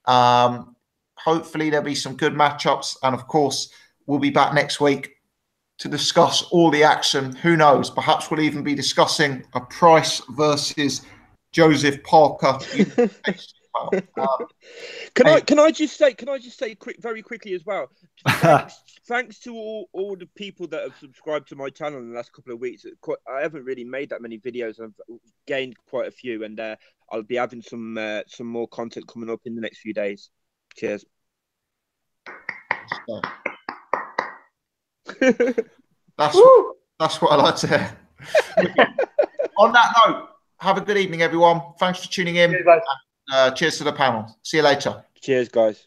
Hopefully there'll be some good matchups. And of course, we'll be back next week to discuss all the action. Who knows? Perhaps we'll even be discussing a Price versus Joseph Parker. Can I just say very quickly as well? Thanks to all the people that have subscribed to my channel in the last couple of weeks. I haven't really made that many videos. I've gained quite a few, and I'll be having some more content coming up in the next few days. Cheers. That's what I like to hear. On that note, have a good evening, everyone. Thanks for tuning in. Cheers, guys. Cheers to the panel. See you later. Cheers, guys.